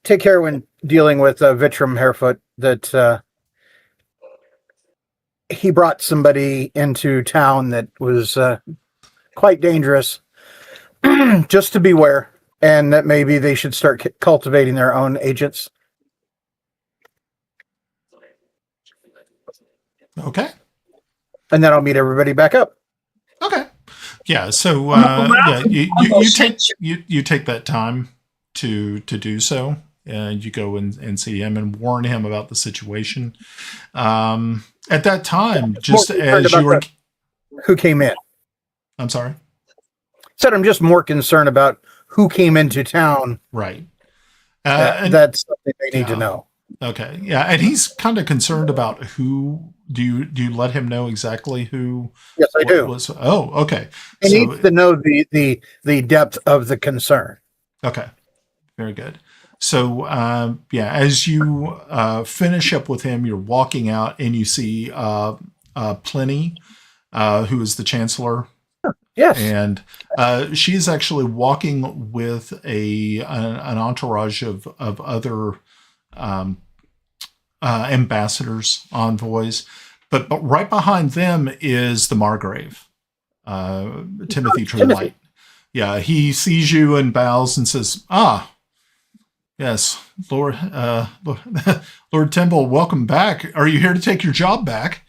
take care when dealing with Vitram Harefoot, that he brought somebody into town that was quite dangerous, just to beware, and that maybe they should start cultivating their own agents. Okay. And then I'll meet everybody back up. Okay. Yeah. So you take that time to do so, and you go and see him and warn him about the situation. At that time, just as you were, who came in? I'm sorry. Said I'm just more concerned about who came into town. Right. That's something they need to know. Okay. Yeah, and he's kind of concerned about who. Do you let him know exactly who? Yes, I do. Okay. He needs to know the depth of the concern. Okay. Very good. So, as you finish up with him, you're walking out and you see Pliny, who is the Chancellor. Yes. And she's actually walking with an entourage of other ambassadors, envoys. But right behind them is the Margrave, Timothy Truelight. Yeah, he sees you and bows and says, Yes, Lord, Lord Timble, welcome back. Are you here to take your job back?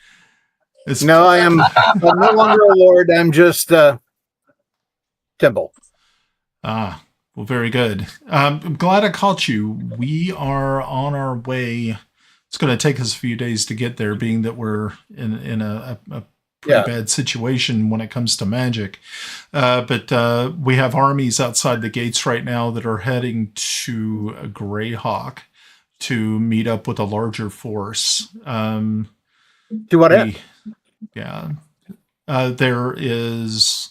No, I'm no longer a lord. I'm just Timble. Ah, well, very good. I'm glad I caught you. We are on our way. It's going to take us a few days to get there, being that we're in a pretty bad situation when it comes to magic. But we have armies outside the gates right now that are heading to Greyhawk to meet up with a larger force. To what end? Yeah. There is...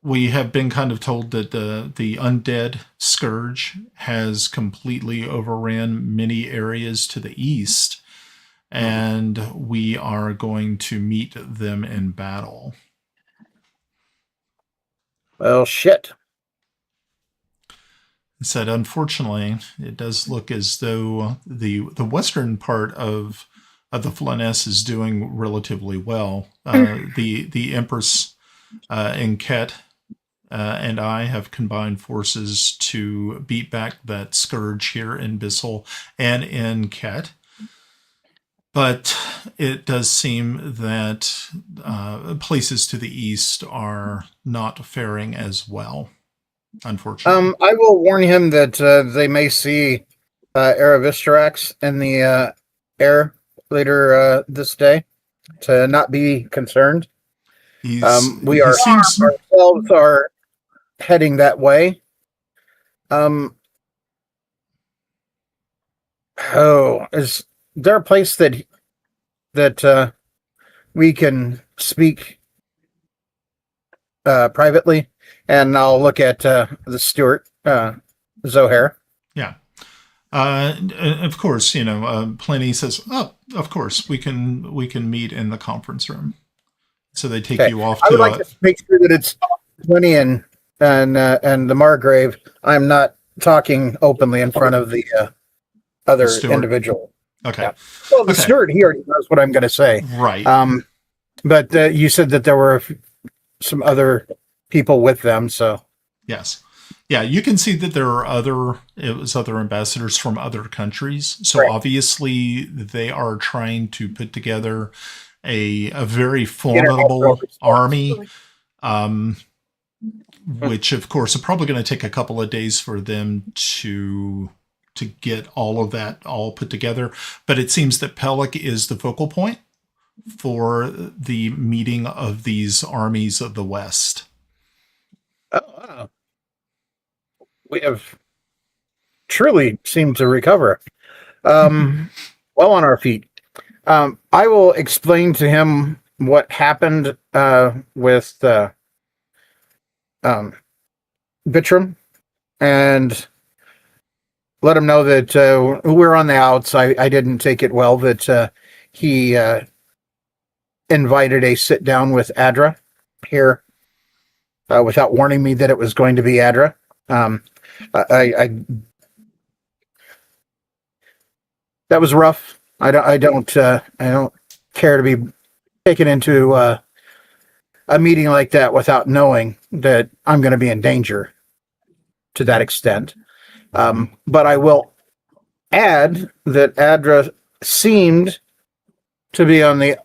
We have been kind of told that the undead scourge has completely overran many areas to the east, and we are going to meet them in battle. Well, shit. He said, unfortunately, it does look as though the western part of the Flanness is doing relatively well. The Empress and Ket and I have combined forces to beat back that scourge here in Bissell and in Ket. But it does seem that places to the east are not faring as well, unfortunately. I will warn him that they may see Aravistarax in the air later this day, to not be concerned. We ourselves are heading that way. Is there a place that we can speak privately? And I'll look at the steward, Zohair. Yeah. Of course, Pliny says, "Oh, of course, we can meet in the conference room." So they take you off to. I would like to make sure that it's Pliny and the Margrave. I'm not talking openly in front of the other individual. Okay. Yeah. Well, the steward, he already knows what I'm going to say. Right. But you said that there were some other people with them, so. Yes. Yeah, you can see that there are other ambassadors from other countries. So right. Obviously they are trying to put together a very formidable army, which of course are probably going to take a couple of days for them to get all of that all put together. But it seems that Pelik is the focal point for the meeting of these armies of the West. Oh, wow. We have truly seemed to recover. Well on our feet. I will explain to him what happened with Vitram and let him know that we're on the outs. I didn't take it well that he invited a sit down with Adra here without warning me that it was going to be Adra. I that was rough. I don't care to be taken into a meeting like that without knowing that I'm going to be in danger to that extent. But I will add that Adra seemed to be on the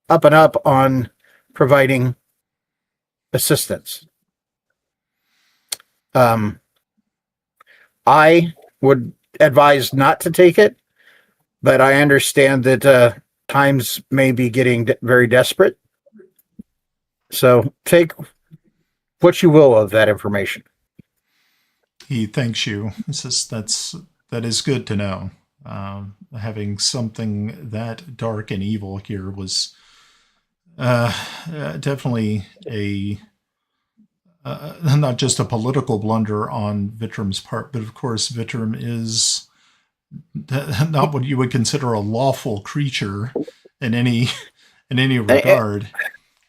up and up on providing assistance. I would advise not to take it, but I understand that times may be getting very desperate. So take what you will of that information. He thanks you. He says that is good to know. Having something that dark and evil here was definitely not just a political blunder on Vitram's part, but of course Vitram is not what you would consider a lawful creature in any regard.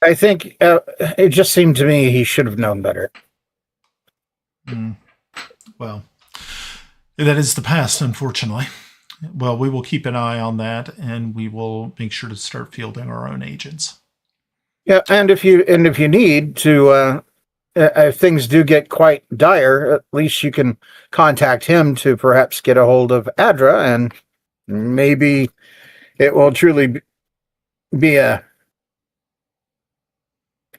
I think it just seemed to me he should have known better. Well, that is the past, unfortunately. Well, we will keep an eye on that, and we will make sure to start fielding our own agents. Yeah, and if you need to if things do get quite dire, at least you can contact him to perhaps get a hold of Adra, and maybe it will truly be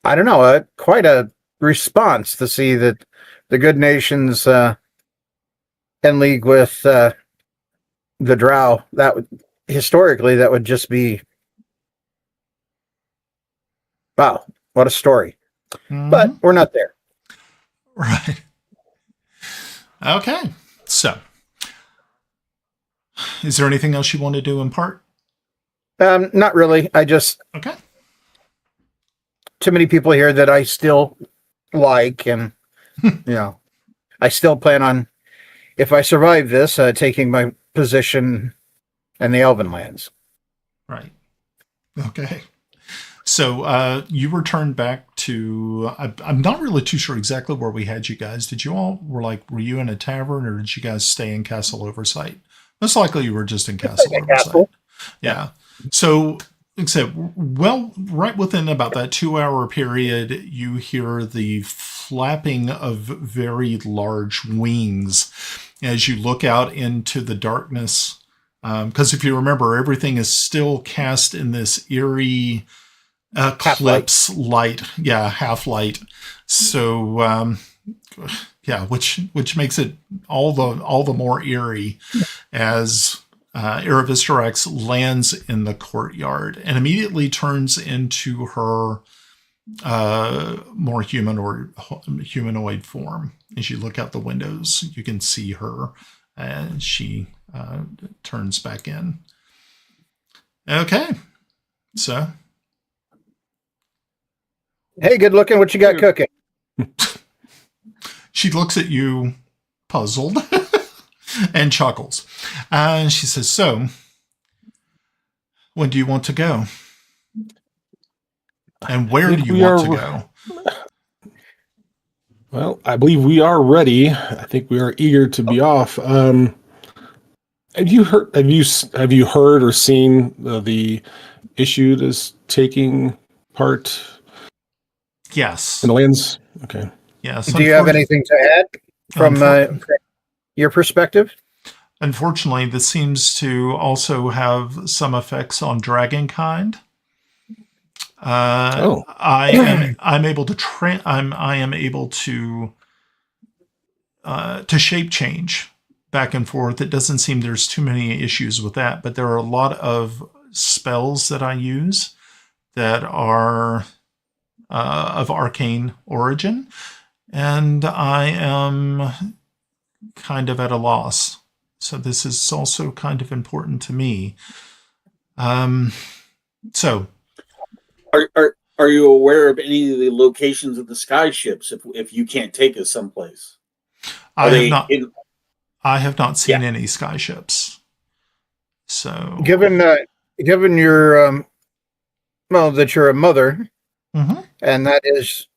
quite a response to see that the good nations in league with the Drow. That would historically that would just be wow, what a story. But we're not there. Right. Okay. So, is there anything else you want to do in part? Not really. I just okay. Too many people here that I still like, and I still plan on, if I survive this, taking my position in the Elven lands. Right. Okay. So you returned back to. I'm not really too sure exactly where we had you guys. Did you all were you in a tavern, or did you guys stay in Castle Oversight? Most likely, you were just in Castle Oversight. Castle. Yeah. So, except right within about that 2-hour period, you hear the flapping of very large wings as you look out into the darkness. Because if you remember, everything is still cast in this eerie eclipse light. Half light. So, which makes it all the more eerie as Aravistorex lands in the courtyard and immediately turns into her more humanoid form. As you look out the windows, you can see her as she turns back in. Okay, so. Hey, good looking. What you got cooking? She looks at you, puzzled, and chuckles. And she says, "So, when do you want to go? And where do you want to go?" Well, I believe we are ready. I think we are eager to be off. Have you heard or seen the issue that's taking part? Yes. In the lands? Okay. Yes. Do you have anything to add from your perspective? Unfortunately, this seems to also have some effects on dragonkind. I'm able to I am able to shape change back and forth. It doesn't seem there's too many issues with that, but there are a lot of spells that I use that are of arcane origin, and I am kind of at a loss. So this is also kind of important to me. So, are you aware of any of the locations of the sky ships if you can't take us someplace? I have not seen any sky ships. So, given your that you're a mother, and that is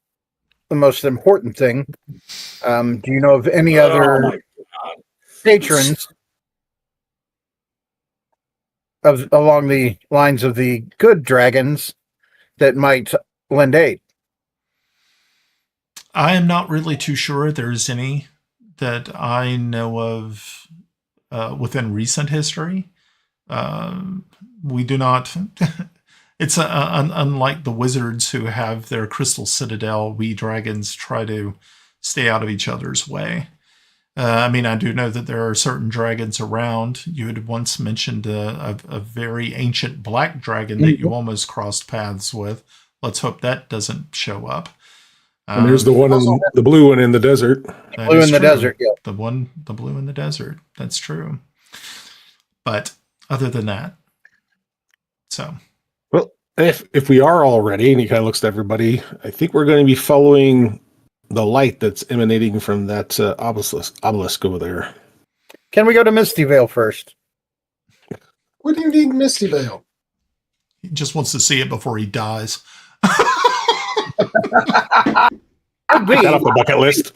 the most important thing. Do you know of any other patrons along the lines of the good dragons that might lend aid? I am not really too sure there's any that I know of within recent history. We do not. It's unlike the wizards who have their crystal citadel. We dragons try to stay out of each other's way. I mean, I do know that there are certain dragons around. You had once mentioned a very ancient black dragon that you almost crossed paths with. Let's hope that doesn't show up. And there's the one in the blue one in the desert. Blue in the desert, yeah. The blue in the desert. That's true. But other than that, so. Well, if we are all ready, and he kind of looks at everybody, I think we're going to be following the light that's emanating from that obelisk over there. Can we go to Misty Vale first? What do you need Misty Vale? He just wants to see it before he dies. That off the bucket list.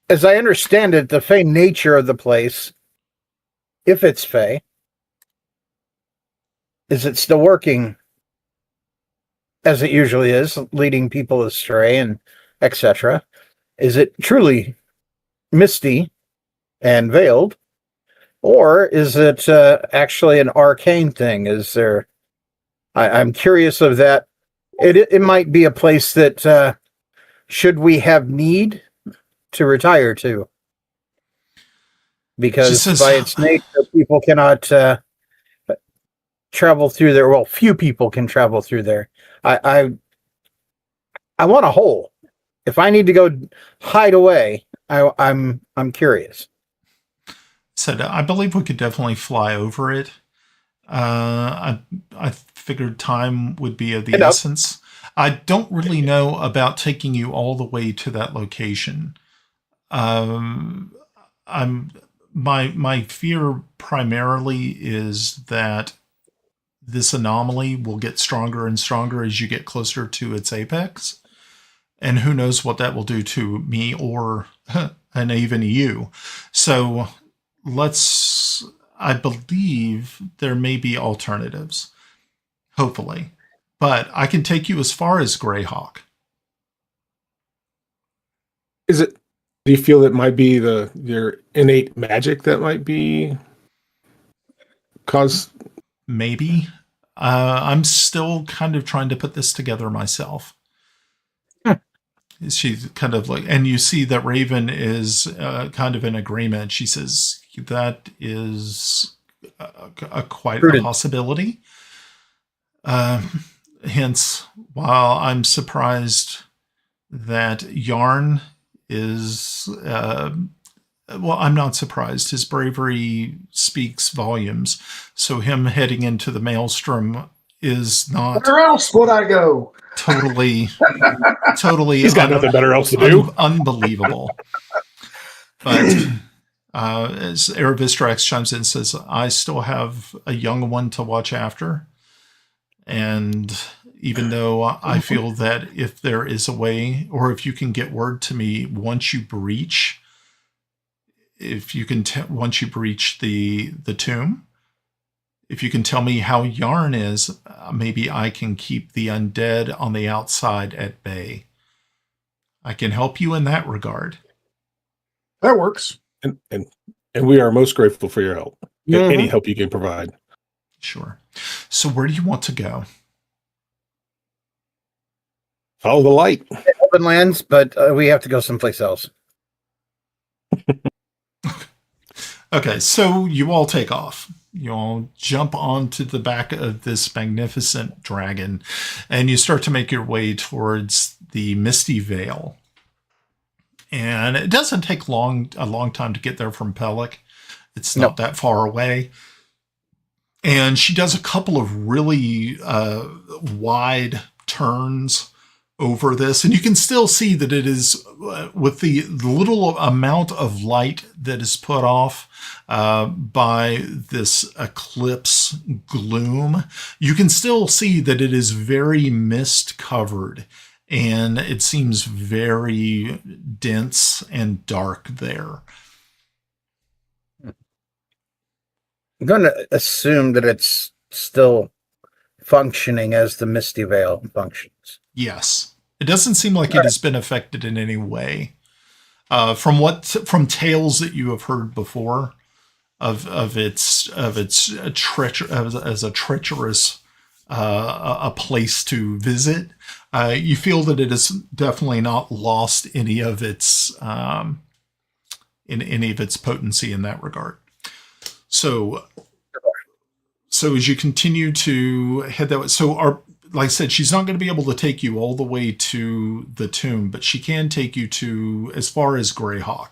As I understand it, the fey nature of the place, if it's fey, is it still working as it usually is, leading people astray and etc. Is it truly misty and veiled, or is it actually an arcane thing? Is there? I'm curious of that. It might be a place that should we have need to retire to, because by its nature, people cannot travel through there. Well, few people can travel through there. I want a hole. If I need to go hide away, I'm curious. Said I believe we could definitely fly over it. I figured time would be of the essence. I don't really know about taking you all the way to that location. My fear primarily is that this anomaly will get stronger and stronger as you get closer to its apex. And who knows what that will do to me or and even you. So I believe there may be alternatives. Hopefully. But I can take you as far as Greyhawk. Do you feel that might be your innate magic that might be cause? Maybe. I'm still kind of trying to put this together myself. She's kind of like, and you see that Raven is kind of in agreement. She says that is quite a possibility. Hence, while I'm surprised that Yarn is, I'm not surprised. His bravery speaks volumes. So him heading into the maelstrom is not. Where else would I go? Totally. He's got nothing better else to do. Unbelievable. But as Aravistrax chimes in and says, I still have a young one to watch after. And even though I feel that if there is a way, or if you can get word to me once you breach, once you breach the tomb, if you can tell me how Yarn is, maybe I can keep the undead on the outside at bay. I can help you in that regard. That works. And we are most grateful for your help. Any help you can provide. Sure. So where do you want to go? Follow the light. Open lands, but we have to go someplace else. Okay, so you all take off. You all jump onto the back of this magnificent dragon, and you start to make your way towards the Misty Vale. And it doesn't take a long time to get there from Pelic. It's not that far away. And she does a couple of really wide turns over this. And you can still see that it is, with the little amount of light that is put off by this eclipse gloom, you can still see that it is very mist covered. And it seems very dense and dark there. I'm going to assume that it's still functioning as the Misty Vale functions. Yes. It doesn't seem like it has been affected in any way. From tales that you have heard before of its as a treacherous a place to visit, you feel that it has definitely not lost any of its potency in that regard. So as you continue to head that way, like I said, she's not going to be able to take you all the way to the tomb, but she can take you to as far as Greyhawk.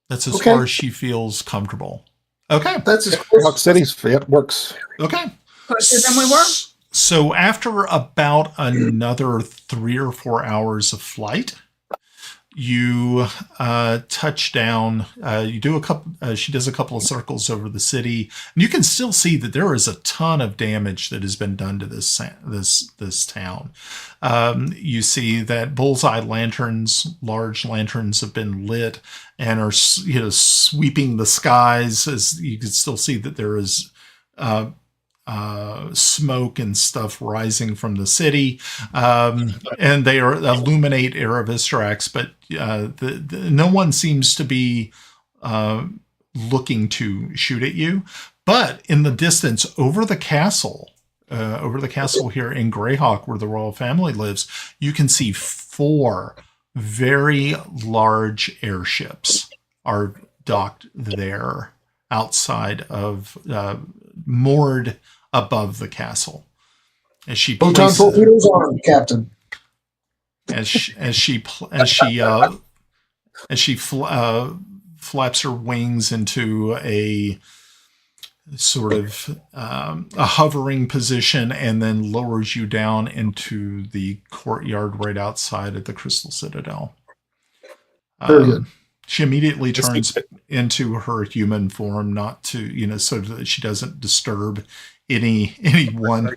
That's as far as she feels comfortable. Okay. That's as Greyhawk City's works. Okay. Closer than we were. So after about another 3 or 4 hours of flight, you touch down. You do a couple. She does a couple of circles over the city, and you can still see that there is a ton of damage that has been done to this town. You see that bullseye lanterns, large lanterns, have been lit and are sweeping the skies. As you can still see that there is smoke and stuff rising from the city, and they illuminate Aravistrax, but no one seems to be looking to shoot at you. But in the distance, over the castle here in Greyhawk, where the royal family lives, you can see 4 very large airships are docked there outside of moored above the castle. As she Photon torpedoes on, Captain. As she flaps her wings into a sort of a hovering position, and then lowers you down into the courtyard right outside of the Crystal Citadel. Very good. She immediately turns into her human form, not to, so that she doesn't disturb anyone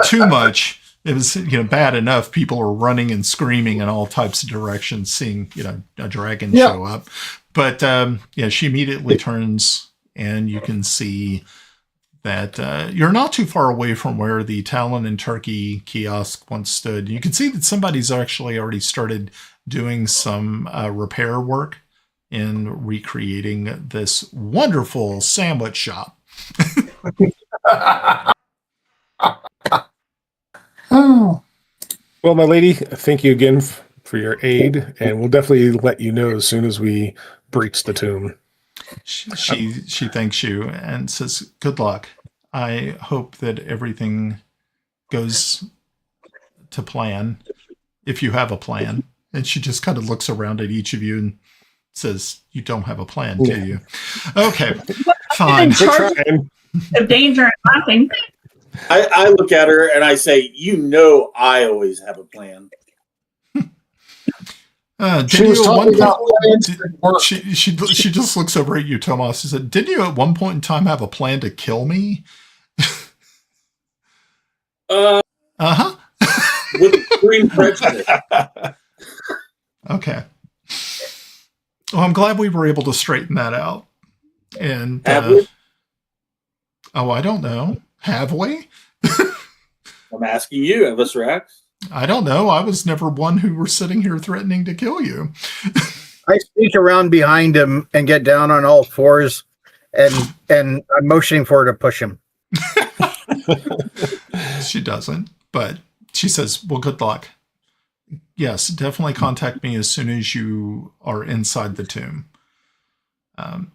too much. It was, bad enough. People are running and screaming in all types of directions, seeing, a dragon show up. But she immediately turns, and you can see that you're not too far away from where the Talon and Turkey kiosk once stood. You can see that somebody's actually already started doing some repair work in recreating this wonderful sandwich shop. Oh. Well, my lady, thank you again for your aid, and we'll definitely let you know as soon as we breach the tomb. She thanks you and says, "Good luck. I hope that everything goes to plan, if you have a plan." And she just kind of looks around at each of you and says, "You don't have a plan, do you?" Okay, fine. Of danger and laughing. I look at her and I say, I always have a plan. She was talking about plans. She just looks over at you, Tomas, and said, "Didn't you at one point in time have a plan to kill me?" Uh-huh. With extreme prejudice. Okay. Well, I'm glad we were able to straighten that out. And have we? I don't know. Have we? I'm asking you, Elvis Rex. I don't know. I was never one who were sitting here threatening to kill you. I sneak around behind him and get down on all fours, and I'm motioning for her to push him. She doesn't, but she says, "Well, good luck. Yes, definitely contact me as soon as you are inside the tomb.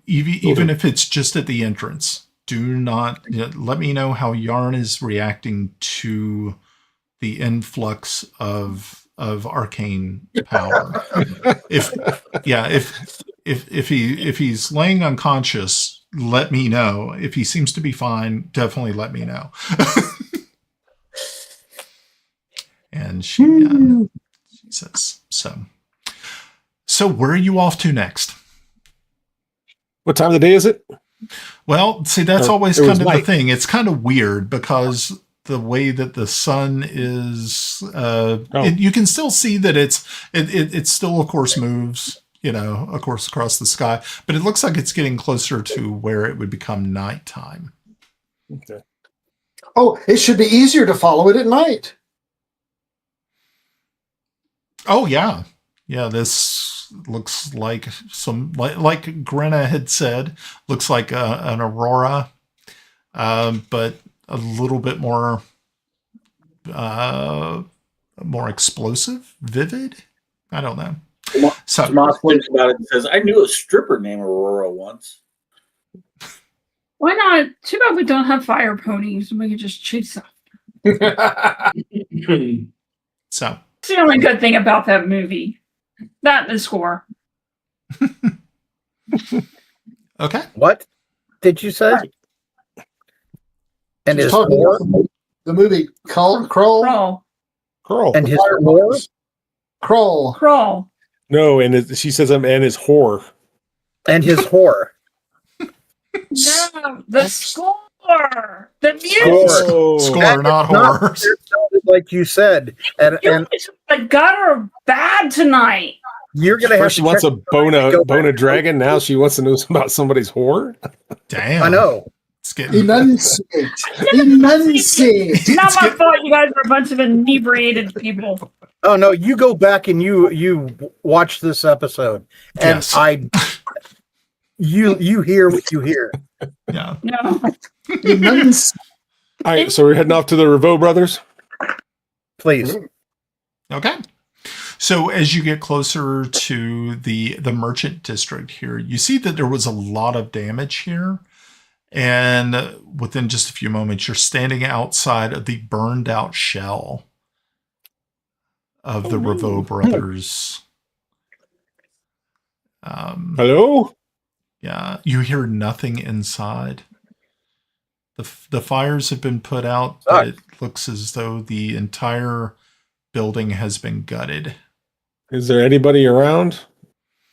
Even if it's just at the entrance. Do not let me know how Yarn is reacting to the influx of arcane power. If he's laying unconscious, let me know. If he seems to be fine, definitely let me know." And she says, so where are you off to next? What time of the day is it? Well, see, that's always kind of the thing. It's kind of weird because the way that the sun is, you can still see that it still, of course, moves, of course, across the sky, but it looks like it's getting closer to where it would become nighttime. Okay. Oh, it should be easier to follow it at night. Oh, yeah. Yeah, this looks like like Grenna had said, looks like an aurora, but a little bit more explosive, vivid. I don't know. Tomas thinks about it and says, "I knew a stripper named Aurora once." Why not? Too bad we don't have fire ponies and we could just chase them. So it's the only good thing about that movie. That and the score. Okay. What did you say? And his talking whore? about the movie Kroll. And his whore? Kroll. No, and she says, "And his whore." And his whore. No, the score. The music. Score, not horror. Like you said. And the gutter are bad tonight. You're gonna have First to she wants check a bone a dragon. Now she wants to know about somebody's whore. Damn. I know. It's getting Enunciate. Enunciate. Not my fault. You guys are a bunch of inebriated people. Oh no, you go back and you watch this episode, and Yes. you hear what you hear. yeah. No. Enunciate. All right, so we're heading off to the Revo brothers. Please. Okay. So as you get closer to the merchant district here, you see that there was a lot of damage here. And within just a few moments, you're standing outside of the burned out shell of the Revo brothers. Hello? Yeah, you hear nothing inside. The fires have been put out, but it looks as though the entire building has been gutted. Is there anybody around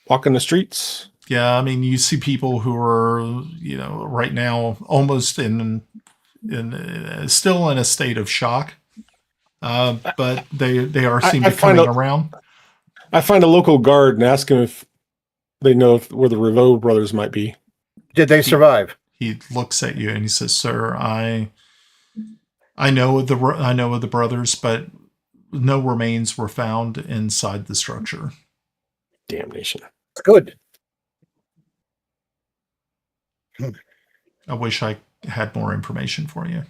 walking the streets? Yeah, I mean, you see people who are, right now almost in still in a state of shock, but they are seem to be coming around. I find a local guard and ask him if they know where the Revo brothers might be. Did they survive? He looks at you and he says, "Sir, I know of the brothers, but no remains were found inside the structure." Damnation. Good. I wish I had more information for you.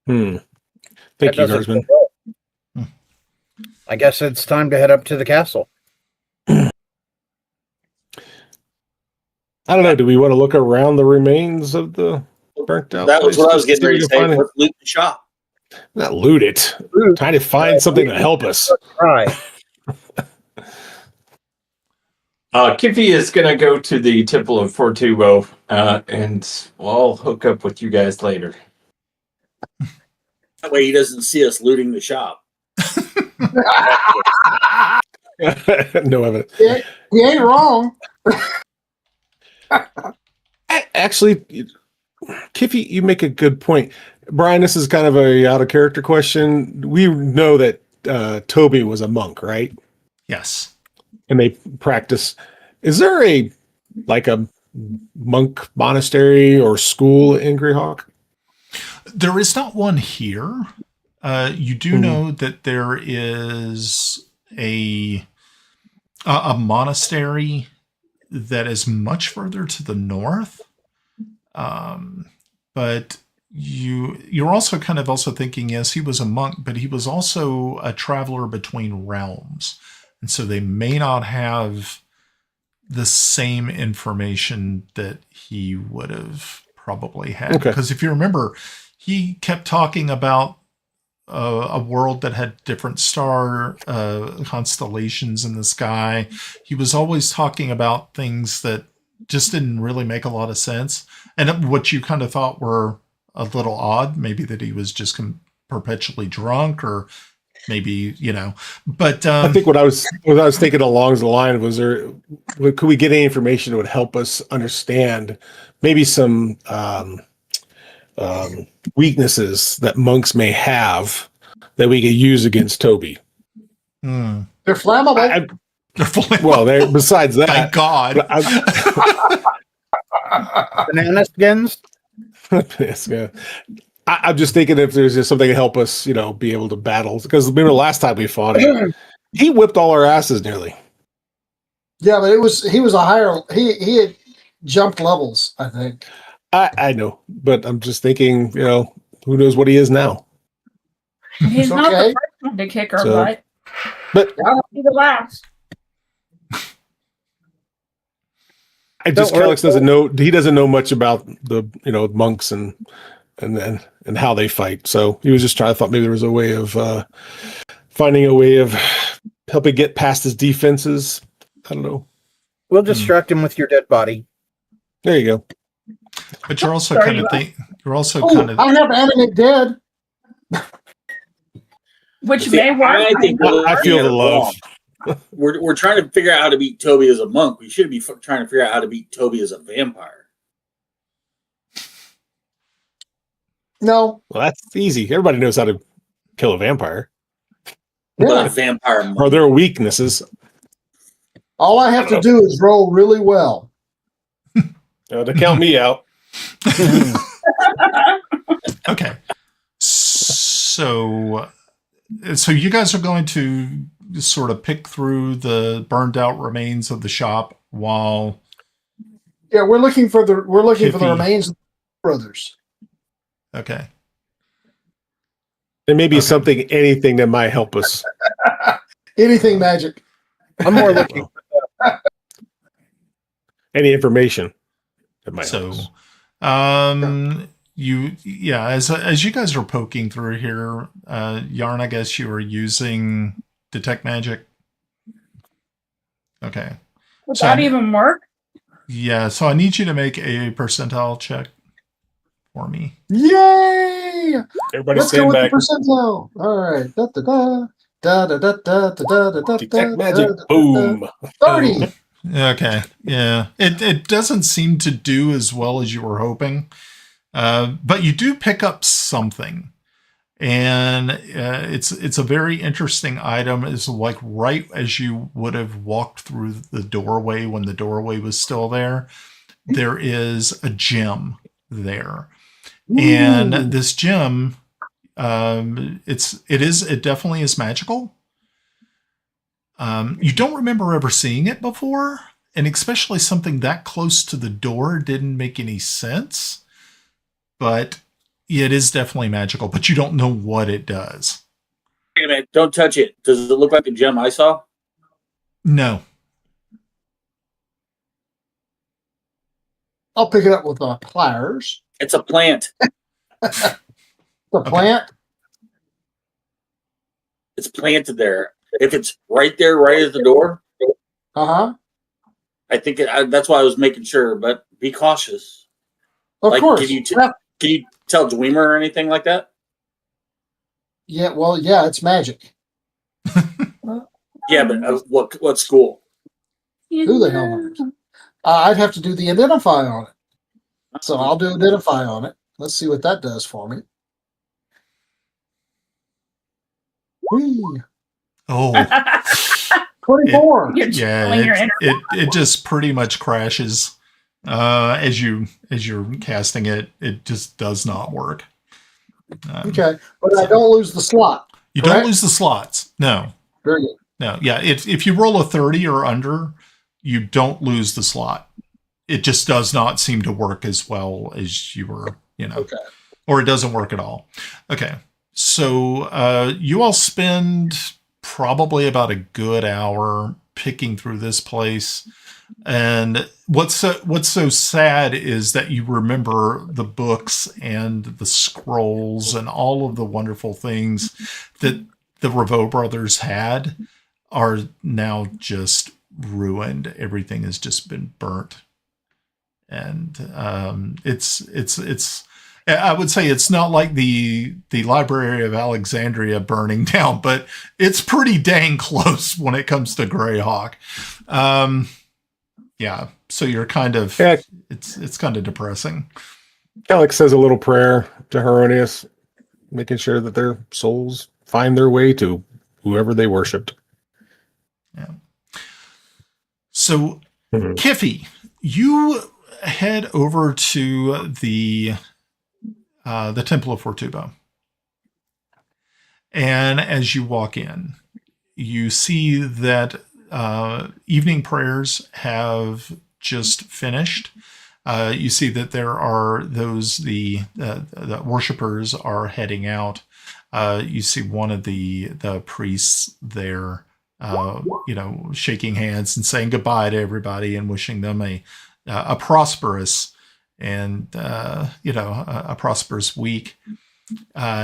Thank you, Guardsman. I guess it's time to head up to the castle. I don't know. Do we want to look around the remains of the burnt out? That was place what I was to see getting ready to if we say. can find Let's loot the shop. Not loot it. Trying to find something to help us. Right. Kiffi is going to go to the Temple of Fortubo, and I'll hook up with you guys later. That way he doesn't see us looting the shop. No evidence. He ain't wrong. Actually, Kiffi, you make a good point. Brian, this is kind of a out of character question. We know that Toby was a monk, right? Yes. And they practice. Is there a monk monastery or school in Greyhawk? There is not one here. You do know that there is a monastery that is much further to the north. But you're also kind of also thinking, yes, he was a monk, but he was also a traveler between realms. And so they may not have the same information that he would have probably had. Okay. Because if you remember, he kept talking about a world that had different star constellations in the sky. He was always talking about things that just didn't really make a lot of sense. And what you kind of thought were a little odd, maybe that he was just perpetually drunk, or maybe, but I think what I was thinking along the line was could we get any information that would help us understand maybe some weaknesses that monks may have that we could use against Toby? They're flammable. Well, besides that, thank God. Banana skins. Yeah. I'm just thinking if there's just something to help us, be able to battle. Because remember last time we fought him, he whipped all our asses nearly. Yeah, but he was a higher. He had jumped levels, I think. I know, but I'm just thinking, who knows what he is now? He's not the first one to kick our butt. But I'll be the last. Kelex doesn't know. He doesn't know much about the monks and how they fight. So he was just trying. I thought maybe there was a way of finding a way of helping get past his defenses. I don't know. We'll distract him with your dead body. There you go. But you're also kind of I have animate dead. Which may work. I feel the love. We're trying to figure out how to beat Toby as a monk. We should be trying to figure out how to beat Toby as a vampire. No. Well, that's easy. Everybody knows how to kill a vampire. But a vampire monk. Are there weaknesses? All I have to do is roll really well. To count me out. Okay. So you guys are going to sort of pick through the burned out remains of the shop while. Yeah, we're looking for the Kiffi. remains of the brothers. Okay. There may be anything that might help us. Anything magic. I'm more looking. Any information that might help us. As you guys are poking through here, Yarn, I guess you were using detect magic. Okay. Would that even work? Yeah, so I need you to make a percentile check for me. Yay! Everybody Let's go stand with back. the percentile. All right. Detect magic. Boom. 30. Okay, yeah. It doesn't seem to do as well as you were hoping, but you do pick up something. And it's a very interesting item. It's like right as you would have walked through the doorway when the doorway was still there, there is a gem there. Ooh. And this gem, it definitely is magical. You don't remember ever seeing it before, and especially something that close to the door didn't make any sense. But it is definitely magical, but you don't know what it does. Wait a minute, don't touch it. Does it look like the gem I saw? No. I'll pick it up with my pliers. It's a plant. The plant? It's planted there. If it's right there, right at the door, Uh-huh. I think that's why I was making sure. But be cautious. Of course. Can you tell Dwemer or anything like that? Yeah, well, yeah, it's magic. Yeah, but what school? Who the hell knows? I'd have to do the identify on it. So I'll do identify on it. Let's see what that does for me. Whee. Oh. 24. It just pretty much crashes as you're casting it. It just does not work. Okay, but I don't lose the slot. You correct? don't lose the slots. No. Very good. No. Yeah. If you roll a 30 or under, you don't lose the slot. It just does not seem to work as well as you were, Okay. or it doesn't work at all. Okay. So you all spend probably about a good hour picking through this place. And what's so sad is that you remember the books and the scrolls and all of the wonderful things that the Revo brothers had are now just ruined. Everything has just been burnt. And it's I would say it's not like the Library of Alexandria burning down, but it's pretty dang close when it comes to Greyhawk. Yeah, so you're kind of it's kind of depressing. Kelex says a little prayer to Heironious, making sure that their souls find their way to whoever they worshipped. Yeah. So, Kiffi, you head over to the Temple of Fortubo. And as you walk in, you see that evening prayers have just finished. You see that there are the worshipers are heading out. You see one of the priests there, shaking hands and saying goodbye to everybody and wishing them a prosperous and a prosperous week.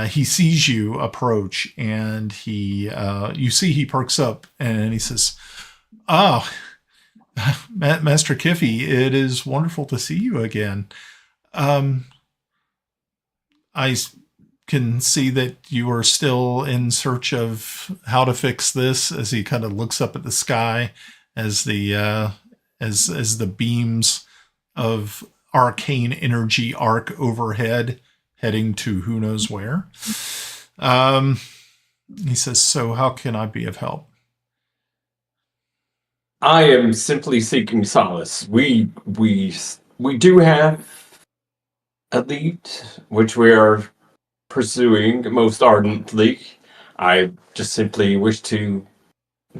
He sees you approach, and you see he perks up and he says, "Oh, Master Kiffi, it is wonderful to see you again. I can see that you are still in search of how to fix this." As he kind of looks up at the sky, as the beams of arcane energy arc overhead, heading to who knows where. He says, "So how can I be of help?" I am simply seeking solace. We we do have a lead, which we are pursuing most ardently. I just simply wish to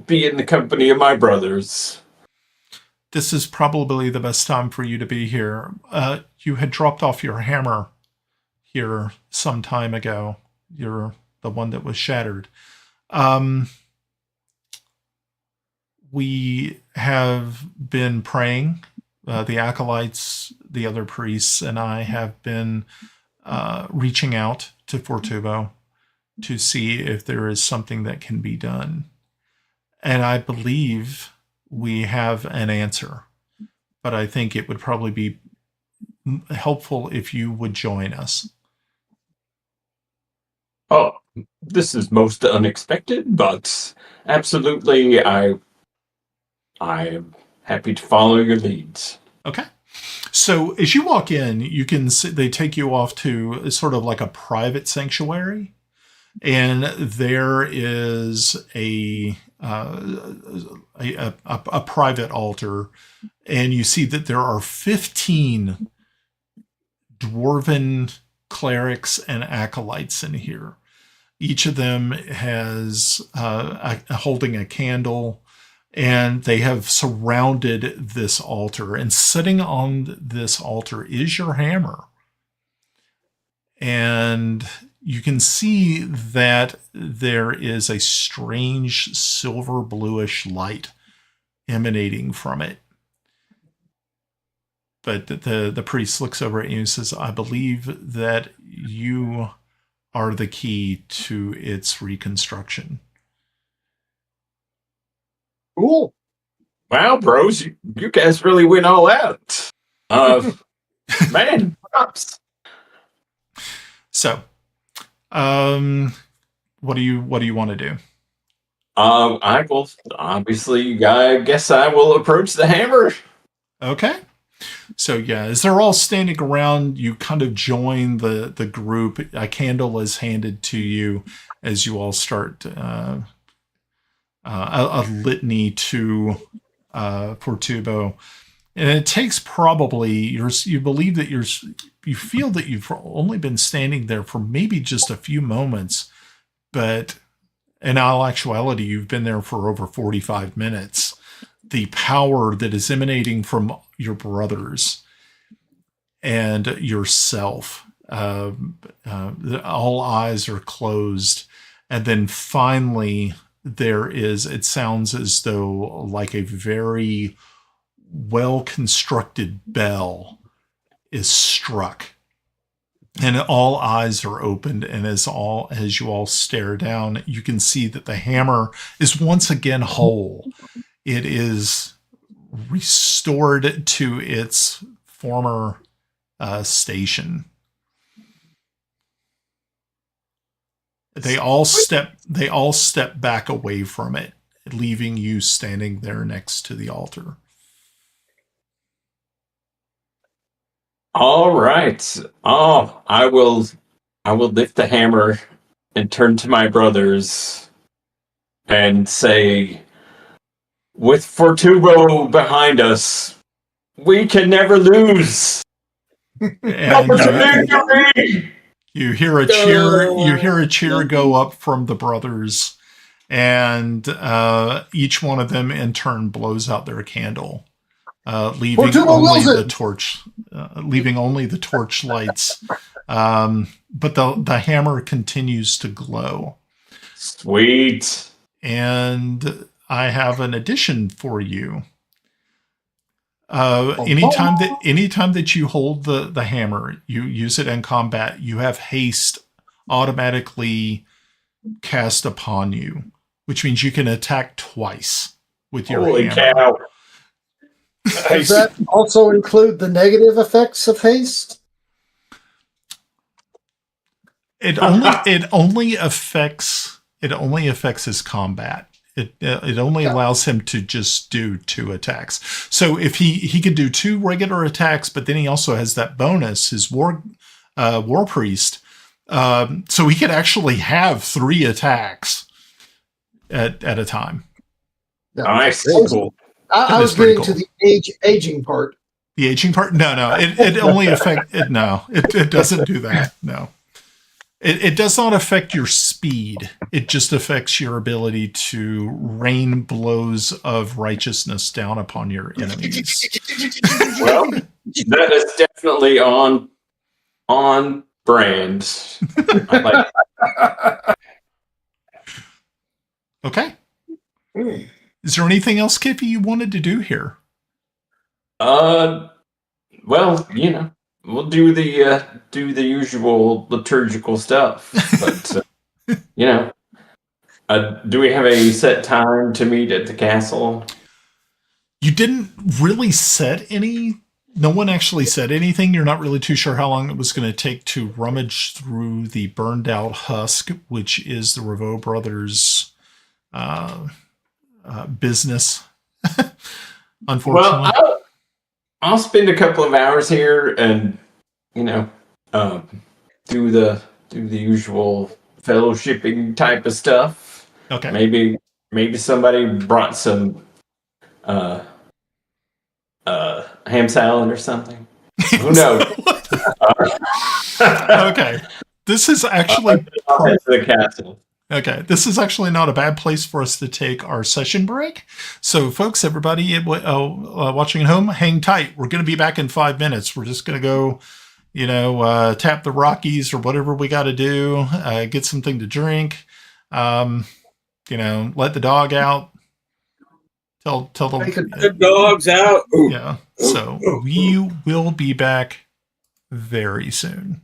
be in the company of my brothers. This is probably the best time for you to be here. You had dropped off your hammer here some time ago. You're the one that was shattered. We have been praying. The acolytes, the other priests, and I have been reaching out to Fortubo to see if there is something that can be done. And I believe we have an answer. But I think it would probably be helpful if you would join us. Oh, this is most unexpected, but absolutely, I am happy to follow your leads. Okay. So as you walk in, you can see they take you off to sort of like a private sanctuary. And there is a private altar. And you see that there are 15 dwarven clerics and acolytes in here. Each of them has holding a candle, and they have surrounded this altar. And sitting on this altar is your hammer. And you can see that there is a strange silver bluish light emanating from it. But the priest looks over at you and says, I believe that you are the key to its reconstruction. Cool. Wow, bros, you guys really went all out. Man, props. So, what do you want to do? I will obviously. I guess I will approach the hammer. Okay. So yeah, as they're all standing around, you kind of join the group. A candle is handed to you as you all start a litany to Fortubo, and it takes probably you believe that you feel that you've only been standing there for maybe just a few moments, but in all actuality, you've been there for over 45 minutes. The power that is emanating from your brothers and yourself, all eyes are closed. And then finally, it sounds as though like a very well-constructed bell is struck. And all eyes are opened, and as you all stare down, you can see that the hammer is once again whole. It is restored to its former station. They all step back away from it, leaving you standing there next to the altar. All right. Oh, I will lift the hammer and turn to my brothers and say, with Fortubo behind us, we can never lose. And you hear a cheer. You hear a cheer go up from the brothers, and each one of them in turn blows out their candle, leaving only the torch lights. But the hammer continues to glow. Sweet. And I have an addition for you. Anytime that you hold the hammer, you use it in combat, you have haste automatically cast upon you, which means you can attack twice with your Holy hammer. Cow. Does that also include the negative effects of haste? It only affects his combat. It only allows him to just do 2 attacks. So if he could do 2 regular attacks, but then he also has that bonus, his war priest. So he could actually have 3 attacks at a time. Nice. Cool. I was getting to the aging part. The aging part? No. It only affect it. No, it doesn't do that. No, it does not affect your speed. It just affects your ability to rain blows of righteousness down upon your enemies. Well, that is definitely on brand. I like Okay. Is there anything else, Kiffi, you wanted to do here? Well, we'll do the usual liturgical stuff, but do we have a set time to meet at the castle? You didn't really set any. No one actually said anything. You're not really too sure how long it was going to take to rummage through the burned out husk, which is the Revo brothers' business. Unfortunately, Well, I'll spend a couple of hours here and do the usual fellowshipping type of stuff. Okay. Maybe somebody brought some ham salad or something. Who knows? Okay. This is actually I'll head to the castle. Okay, this is actually not a bad place for us to take our session break. So, folks, everybody watching at home, hang tight. We're going to be back in 5 minutes. We're just going to go, tap the Rockies or whatever we got to do, get something to drink, let the dog out. Tell the dogs out. Ooh. Yeah. So we will be back very soon.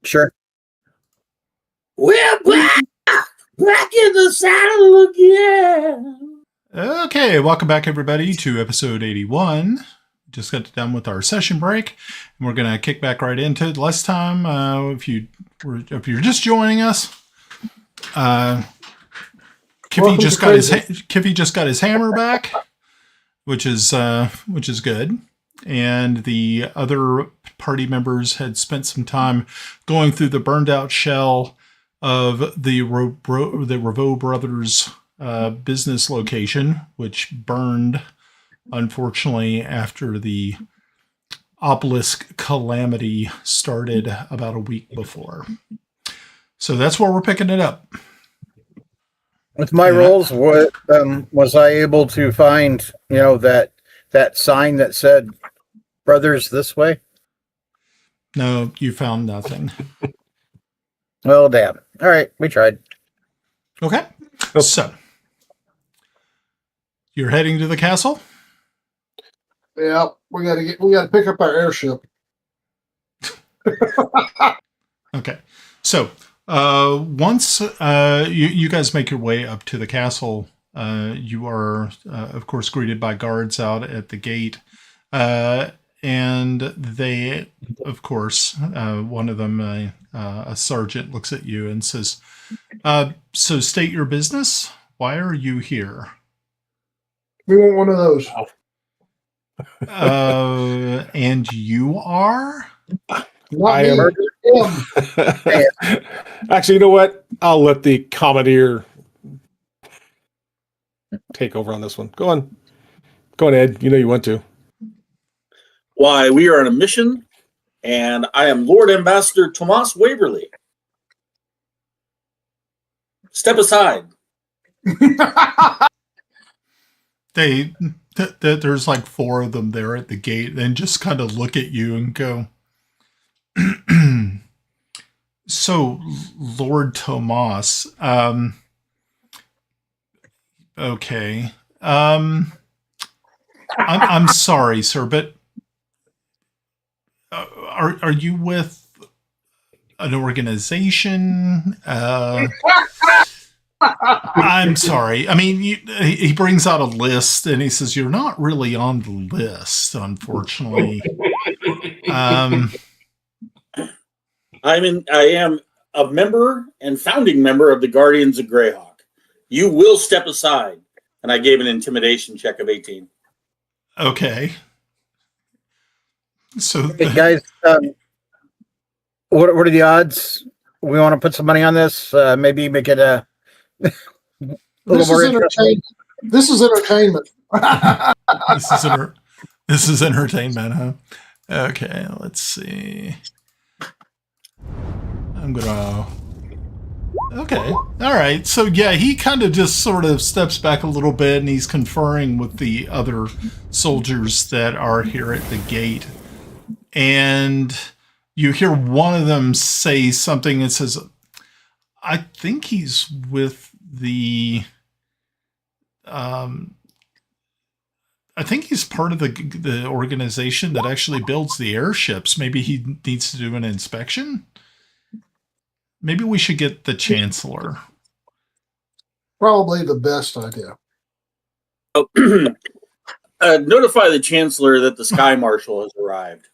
Sure. We're back in the saddle again. Okay, welcome back, everybody, to episode 81. Just got done with our session break, and we're going to kick back right into it. Last time, if you're just joining us, Kiffi just got his hammer back, which is good. And the other party members had spent some time going through the burned out shell of the Revo brothers' business location, which burned, unfortunately, after the obelisk calamity started about a week before. So that's where we're picking it up. With my rolls, what was I able to find? That sign that said "Brothers this way"? No, you found nothing. Well, damn. All right, we tried. Okay, so you're heading to the castle. Yeah, we got to pick up our airship. Okay, so once you guys make your way up to the castle, you are of course greeted by guards out at the gate, and they, of course, one of them, a sergeant, looks at you and says, "So state your business. Why are you here?" We want one of those. And you are? Not me. Actually, you know what? I'll let the commandeer take over on this one. Go on, Ed. You know you want to. Why, we are on a mission, and I am Lord Ambassador Tomas Waverly. Step aside. There's like four of them there at the gate, and just kind of look at you and go, "So, Lord Tomas, okay. I'm sorry, sir, but are you with an organization?" I'm sorry. I mean, he brings out a list and he says, "You're not really on the list, unfortunately." I am a member and founding member of the Guardians of Greyhawk. You will step aside. And I gave an intimidation check of 18. Okay. So, hey guys, what are the odds? We want to put some money on this. Maybe make it a little more interesting. This is entertainment. This is entertainment, huh? Okay, let's see. Okay, all right. So yeah, he kind of just sort of steps back a little bit, and he's conferring with the other soldiers that are here at the gate, and you hear one of them say something that says, "I think he's with the I think he's part of the organization that actually builds the airships. Maybe he needs to do an inspection. Maybe we should get the Chancellor." Probably the best idea. Notify the Chancellor that the Sky Marshal has arrived.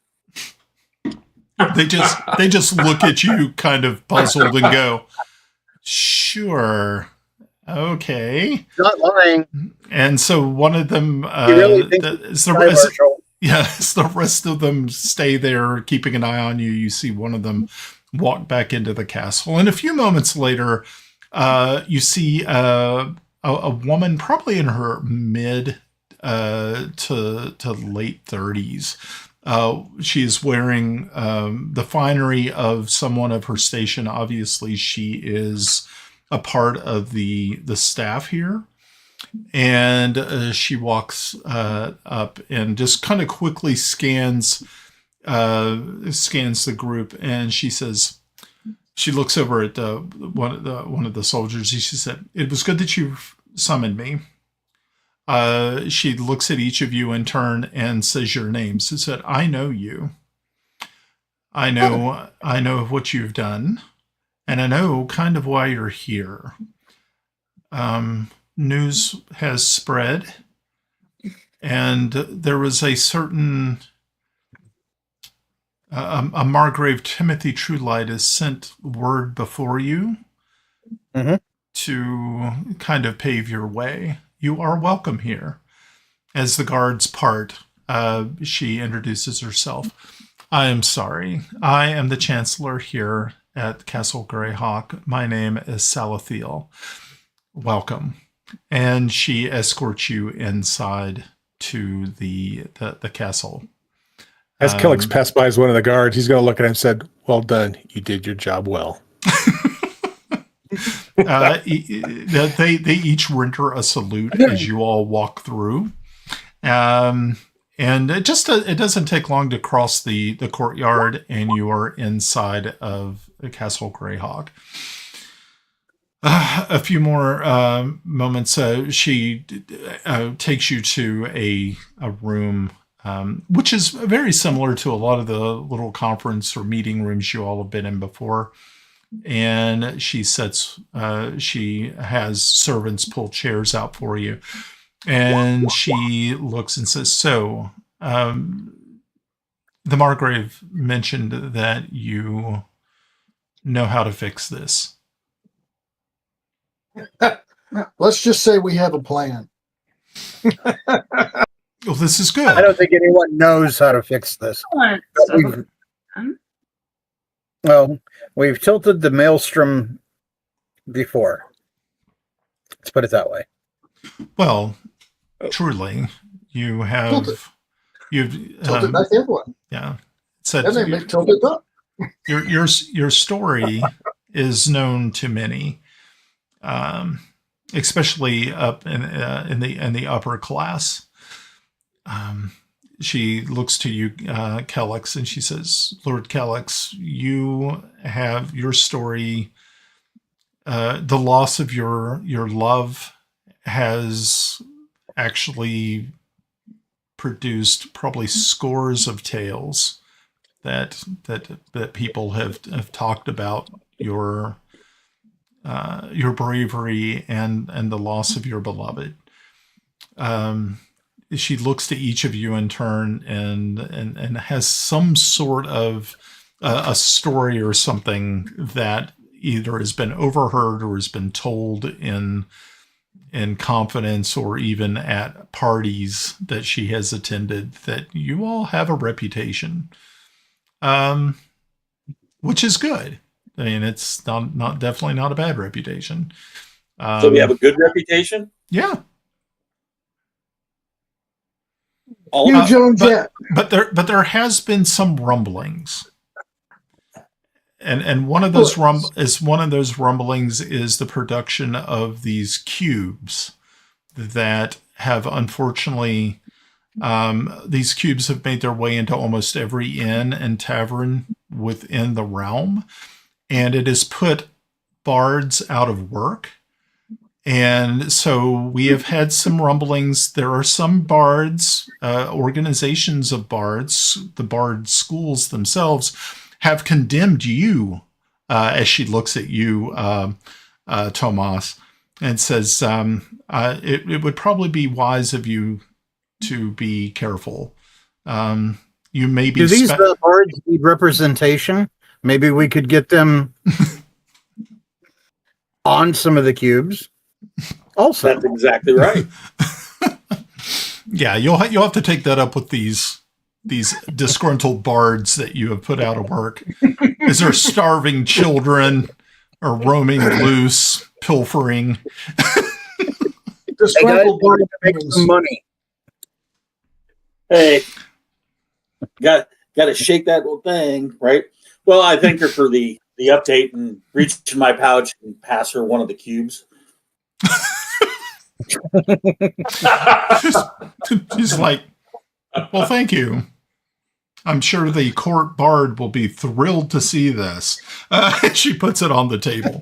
They just look at you kind of puzzled and go, "Sure. Okay." Not lying. And so one of them, the rest of them stay there keeping an eye on you. You see one of them walk back into the castle. And a few moments later, you see a woman probably in her mid to late 30s. She's wearing the finery of someone of her station. Obviously, she is a part of the staff here. And she walks up and just kind of quickly scans the group, and she says, she looks over at one of the soldiers. She said, "It was good that you summoned me." She looks at each of you in turn and says your names. She said, "I know you." I know what you've done, and I know kind of why you're here. News has spread, and there was a certain a Margrave Timothy Truelight has sent word before you to kind of pave your way. You are welcome here. As the guards part, she introduces herself. I am sorry. I am the Chancellor here at Castle Greyhawk. My name is Salathiel. Welcome. And she escorts you inside to the castle. As Kelex passed by as one of the guards, he's going to look at him and said, "Well done. You did your job well." They each render a salute as you all walk through. And it doesn't take long to cross the courtyard, and you are inside of Castle Greyhawk. A few more moments. She takes you to a room, which is very similar to a lot of the little conference or meeting rooms you all have been in before. And she has servants pull chairs out for you. And she looks and says, "So, the Margrave mentioned that you know how to fix this." Let's just say we have a plan. Well, this is good. I don't think anyone knows how to fix this. We've tilted the maelstrom before. Let's put it that way. Well, truly, you have. You've tilted back the other one. Yeah, said Then they make tilted up. Your story is known to many, especially up in the upper class. She looks to you, Kelex, and she says, "Lord Kelex, you have your story. The loss of your love has actually produced probably scores of tales that people have talked about your bravery and the loss of your beloved." She looks to each of you in turn and has some sort of a story or something that either has been overheard or has been told in confidence or even at parties that she has attended, that you all have a reputation, which is good. I mean, it's not definitely not a bad reputation. So we have a good reputation? Yeah. But there has been some rumblings, and one of those rumblings is the production of these cubes that have unfortunately these cubes have made their way into almost every inn and tavern within the realm, and it has put bards out of work. And so we have had some rumblings. There are some bards, organizations of bards, the bard schools themselves have condemned you, as she looks at you, Tomas, and says, it would probably be wise of you to be careful. You may be. Do these bards need representation? Maybe we could get them on some of the cubes. Also, that's exactly right. Yeah, you'll have to take that up with these disgruntled bards that you have put out of work. Is there starving children or roaming loose, pilfering? Disgruntled bards make some money. Hey, got to shake that little thing, right? Well, I thank her for the update and reach in my pouch and pass her one of the cubes. She's like, "Well, thank you. I'm sure the court bard will be thrilled to see this." She puts it on the table.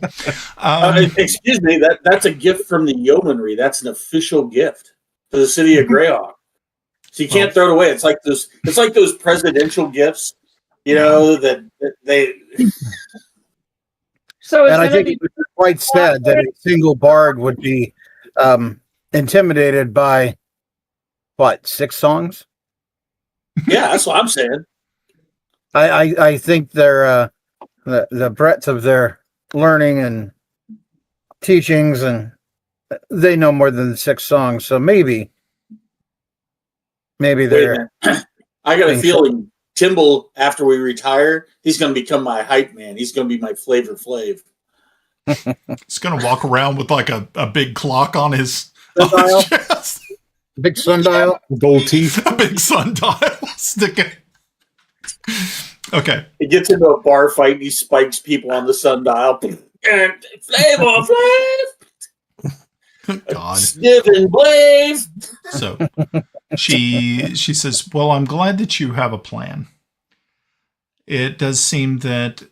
Excuse me, that's a gift from the yeomanry. That's an official gift to the city of Greyhawk. So you can't throw it away. It's like those presidential gifts You know, that they. So it's And I gonna think be it was quite sad that a single bard would be intimidated by, what, 6 songs? Yeah, that's what I'm saying. I think their the breadth of their learning and teachings, and they know more than 6 songs. So maybe Wait a they're minute. I got a being feeling Timble, after we retire, he's going to become my hype man. He's going to be my Flavor Flav. He's going to walk around with like a big clock on his Sundial? chest. big sundial. Gold teeth. A big sundial sticking. Okay. He gets into a bar fight and he spikes people on the sundial. And Flavor Flav! God. Snivenblaven! So she says, well, I'm glad that you have a plan. It does seem that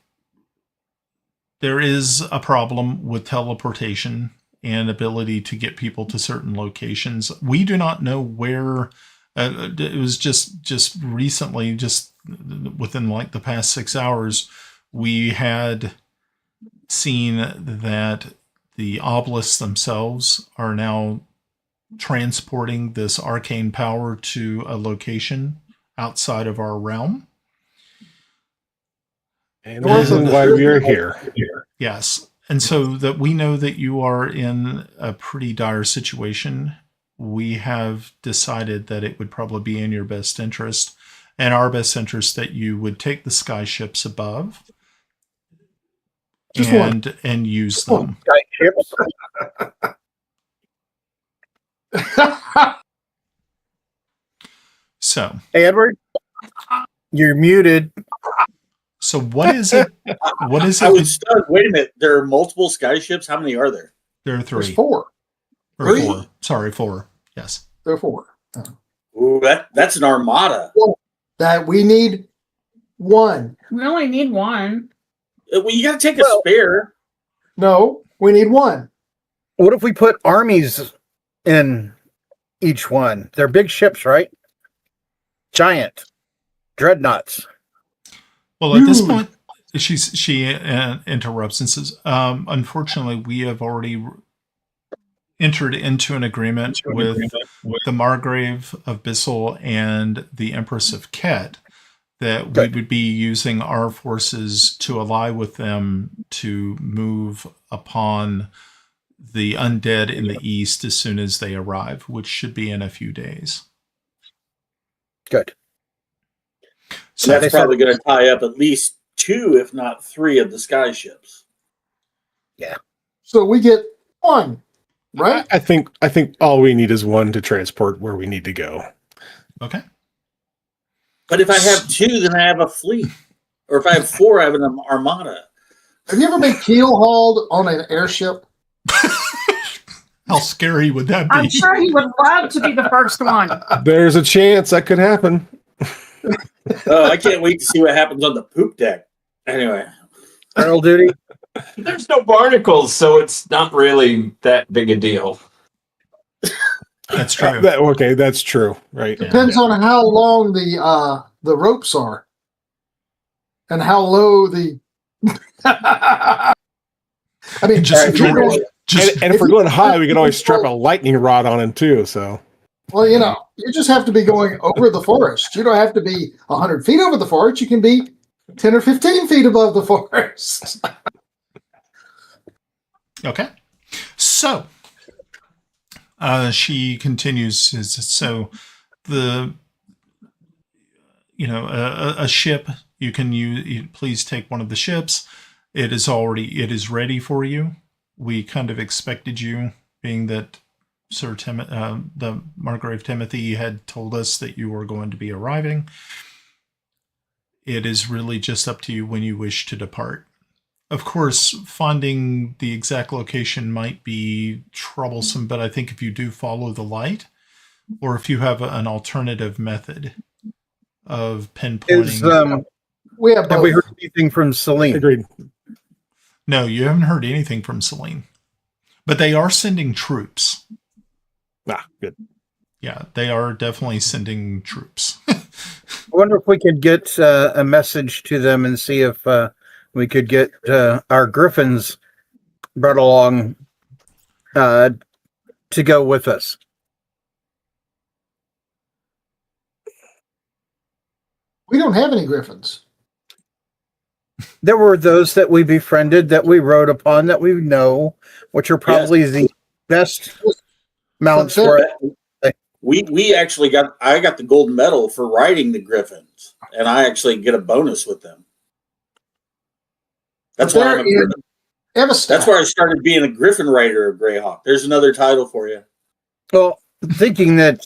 there is a problem with teleportation and ability to get people to certain locations. We do not know where. It was just recently, just within like the past 6 hours, we had seen that the obelisks themselves are now transporting this arcane power to a location outside of our realm. And the reason why we are here. Yes. And so that we know that you are in a pretty dire situation, we have decided that it would probably be in your best interest and our best interest that you would take the sky ships above and use them. Sky ships. So, Hey, Edward, you're muted. so what is it? What is I it? was stunned. Wait a minute. There are multiple sky ships. How many are there? There are There's 3 4. or 3? 4. Sorry, 4. Yes. There are 4. Ooh, that's an armada. That we need 1. we only need 1. Well, you got to take a spare. No, we need 1. What if we put armies in each one? They're big ships, right? Giant dreadnoughts. Well, at this point, she interrupts and says, unfortunately, we have already entered into an agreement with the Margrave of Bissell and the Empress of Ket that we would be using our forces to ally with them to move upon the undead in the east as soon as they arrive, which should be in a few days. Good. So that's probably going to tie up at least 2, if not 3, of the sky ships. Yeah. So we get 1, right? I think all we need is 1 to transport where we need to go. Okay. But if I have 2, then I have a fleet. Or if I have 4, I have an armada. Have you ever been keel hauled on an airship? How scary would that be? I'm sure he would love to be the first one. There's a chance that could happen. Oh, I can't wait to see what happens on the poop deck. Anyway. Colonel duty. There's no barnacles, so it's not really that big a deal. That's true. Okay, that's true. Right. Depends on how long the ropes are, and how low the. I mean, And if we're going high, we can always strap a lightning rod on him too. So. Well, you just have to be going over the forest. You don't have to be 100 feet over the forest. You can be 10 or 15 feet above the forest. Okay. So, she continues. So, a ship, you can use, please take one of the ships. It is ready for you. We kind of expected you, being that the Margrave Timothy had told us that you were going to be arriving. It is really just up to you when you wish to depart. Of course, finding the exact location might be troublesome, but I think if you do follow the light, or if you have an alternative method of pinpointing. Have we heard anything from Celene? Agreed. No, you haven't heard anything from Celene. But they are sending troops. Ah, good. Yeah, they are definitely sending troops. wonder if we could get a message to them and see if we could get our griffins brought along to go with us. We don't have any griffins. There were those that we befriended, that we rode upon, that we know, which are probably the best mounts for it. We actually I got the gold medal for riding the griffins, and I actually get a bonus with them. That's why that's why I started being a griffin rider of Greyhawk. There's another title for you. Well, thinking that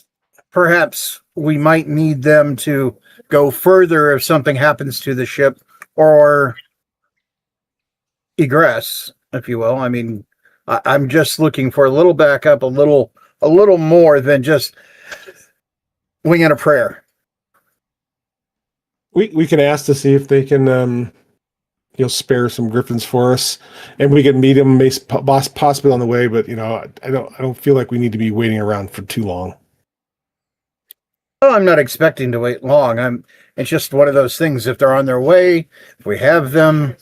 perhaps we might need them to go further if something happens to the ship, or egress, if you will. I mean, I'm just looking for a little backup, a little more than just winging a prayer. We can ask to see if they can spare some griffins for us, and we can meet them possibly on the way. But I don't feel like we need to be waiting around for too long. Well, I'm not expecting to wait long. It's just one of those things. If they're on their way, if we have them,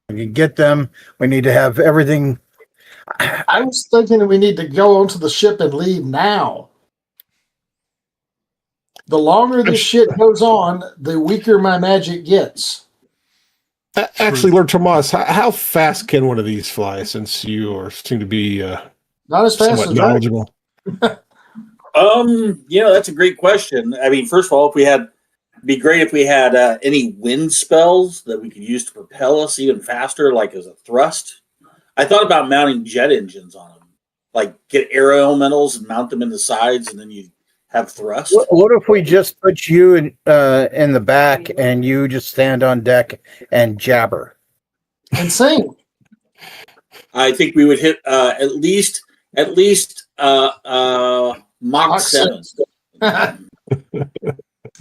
we can get them. We need to have everything. I was thinking that we need to go onto the ship and leave now. The longer this shit goes on, the weaker my magic gets. Actually, Lord Tomas, how fast can one of these fly? Since you seem to be not as fast as knowledgeable. That's a great question. I mean, first of all, it'd be great if we had any wind spells that we could use to propel us even faster, like as a thrust. I thought about mounting jet engines on them, like get aero elementals and mount them in the sides, and then you have thrust. What if we just put you in the back and you just stand on deck and jabber and sing? I think we would hit at least Mach 7.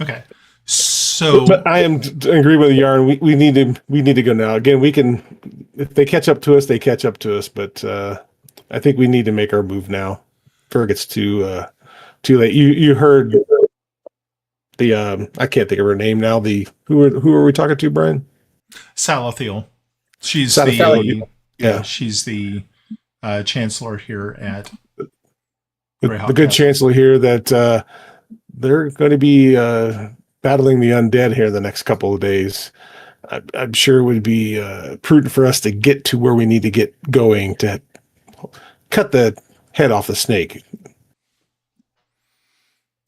Okay. So, but I agree with Yarn. We need to go now. Again, we can, if they catch up to us, they catch up to us. But I think we need to make our move now before it gets too late. You heard the I can't think of her name now. Who are we talking to, Brian? Salathiel. She's she's the chancellor here at Greyhawk. The good chancellor here that they're going to be battling the undead here the next couple of days. I'm sure it would be prudent for us to get to where we need to get going to cut the head off the snake.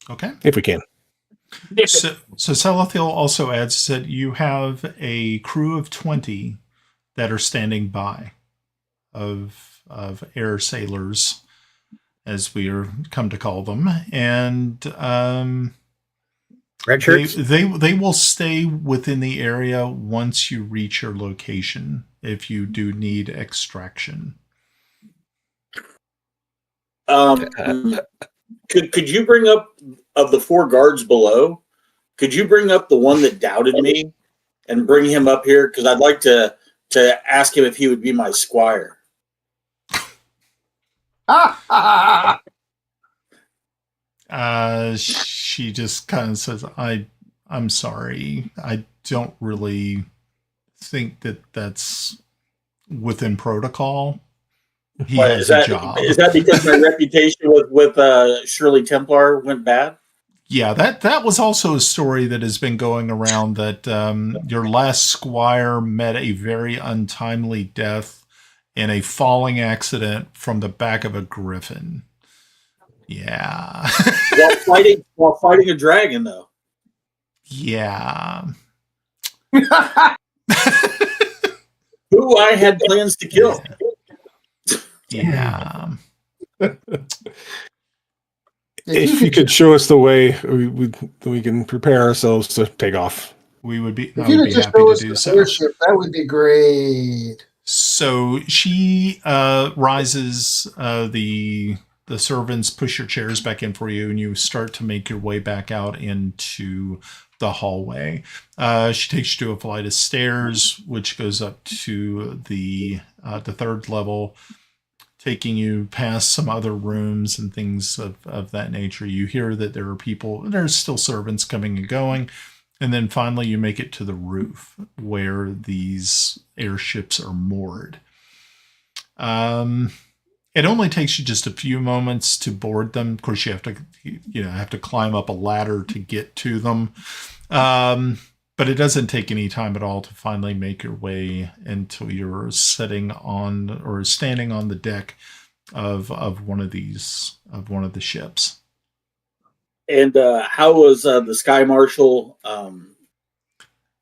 Okay. If we can. So Salathiel also adds that you have a crew of 20 that are standing by of air sailors, as we are come to call them, and red shirts. They will stay within the area once you reach your location if you do need extraction. Could you bring up, of the 4 guards below, could you bring up the one that doubted me and bring him up here? Because I'd like to ask him if he would be my squire. She just kind of says, I'm sorry. I don't really think that's within protocol. He has a job. Is that because my reputation with Shirley Templar went bad? Yeah, that was also a story that has been going around, that your last squire met a very untimely death in a falling accident from the back of a griffin. Yeah. while fighting a dragon, though. Yeah. Who I had plans to kill. Yeah. If you could show us the way, we can prepare ourselves to take off. We would be. If you could just show us the airship, that would be great. So she rises. The servants push your chairs back in for you, and you start to make your way back out into the hallway. She takes you to a flight of stairs, which goes up to the 3rd level, taking you past some other rooms and things of that nature. You hear that there are people, there's still servants coming and going. And then finally you make it to the roof where these airships are moored. It only takes you just a few moments to board them. Of course, you have to climb up a ladder to get to them. But it doesn't take any time at all to finally make your way until you're standing on the deck of one of the ships. And how was the Sky Marshal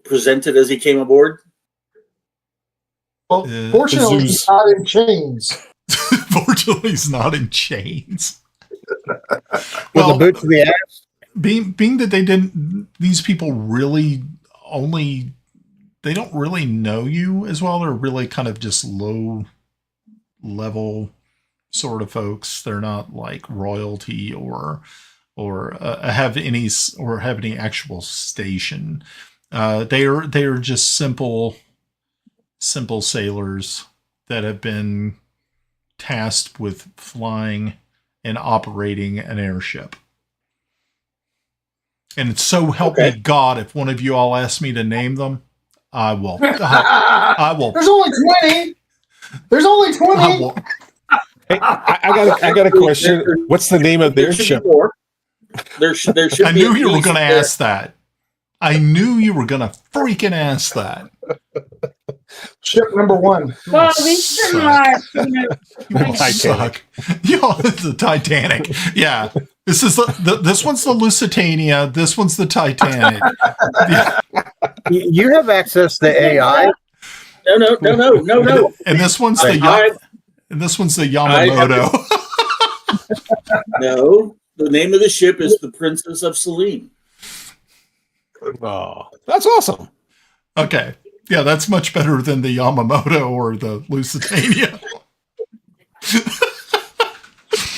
presented as he came aboard? Well, fortunately, he's not in chains. Fortunately, he's not in chains. With the boot to the ass? Being that these people really they don't really know you as well. They're really kind of just low level sort of folks. They're not like royalty or have any actual station. They are just simple sailors that have been tasked with flying and operating an airship. And so help me God, if one of you all ask me to name them, I will. I will. There's only 20. There's only 20. Hey, I got a question. What's the name of their ship? There should I knew you were going to ask that. I knew you were going to freaking ask that. Ship number 1. Well, at least they're not. Suck. It's the Titanic. Yeah. This one's the Lusitania. This one's the Titanic. Yeah. You have access to AI. No. And this one's the Yamamoto. No, the name of the ship is the Princess of Celene. Oh, that's awesome. Okay. Yeah, that's much better than the Yamamoto or the Lusitania.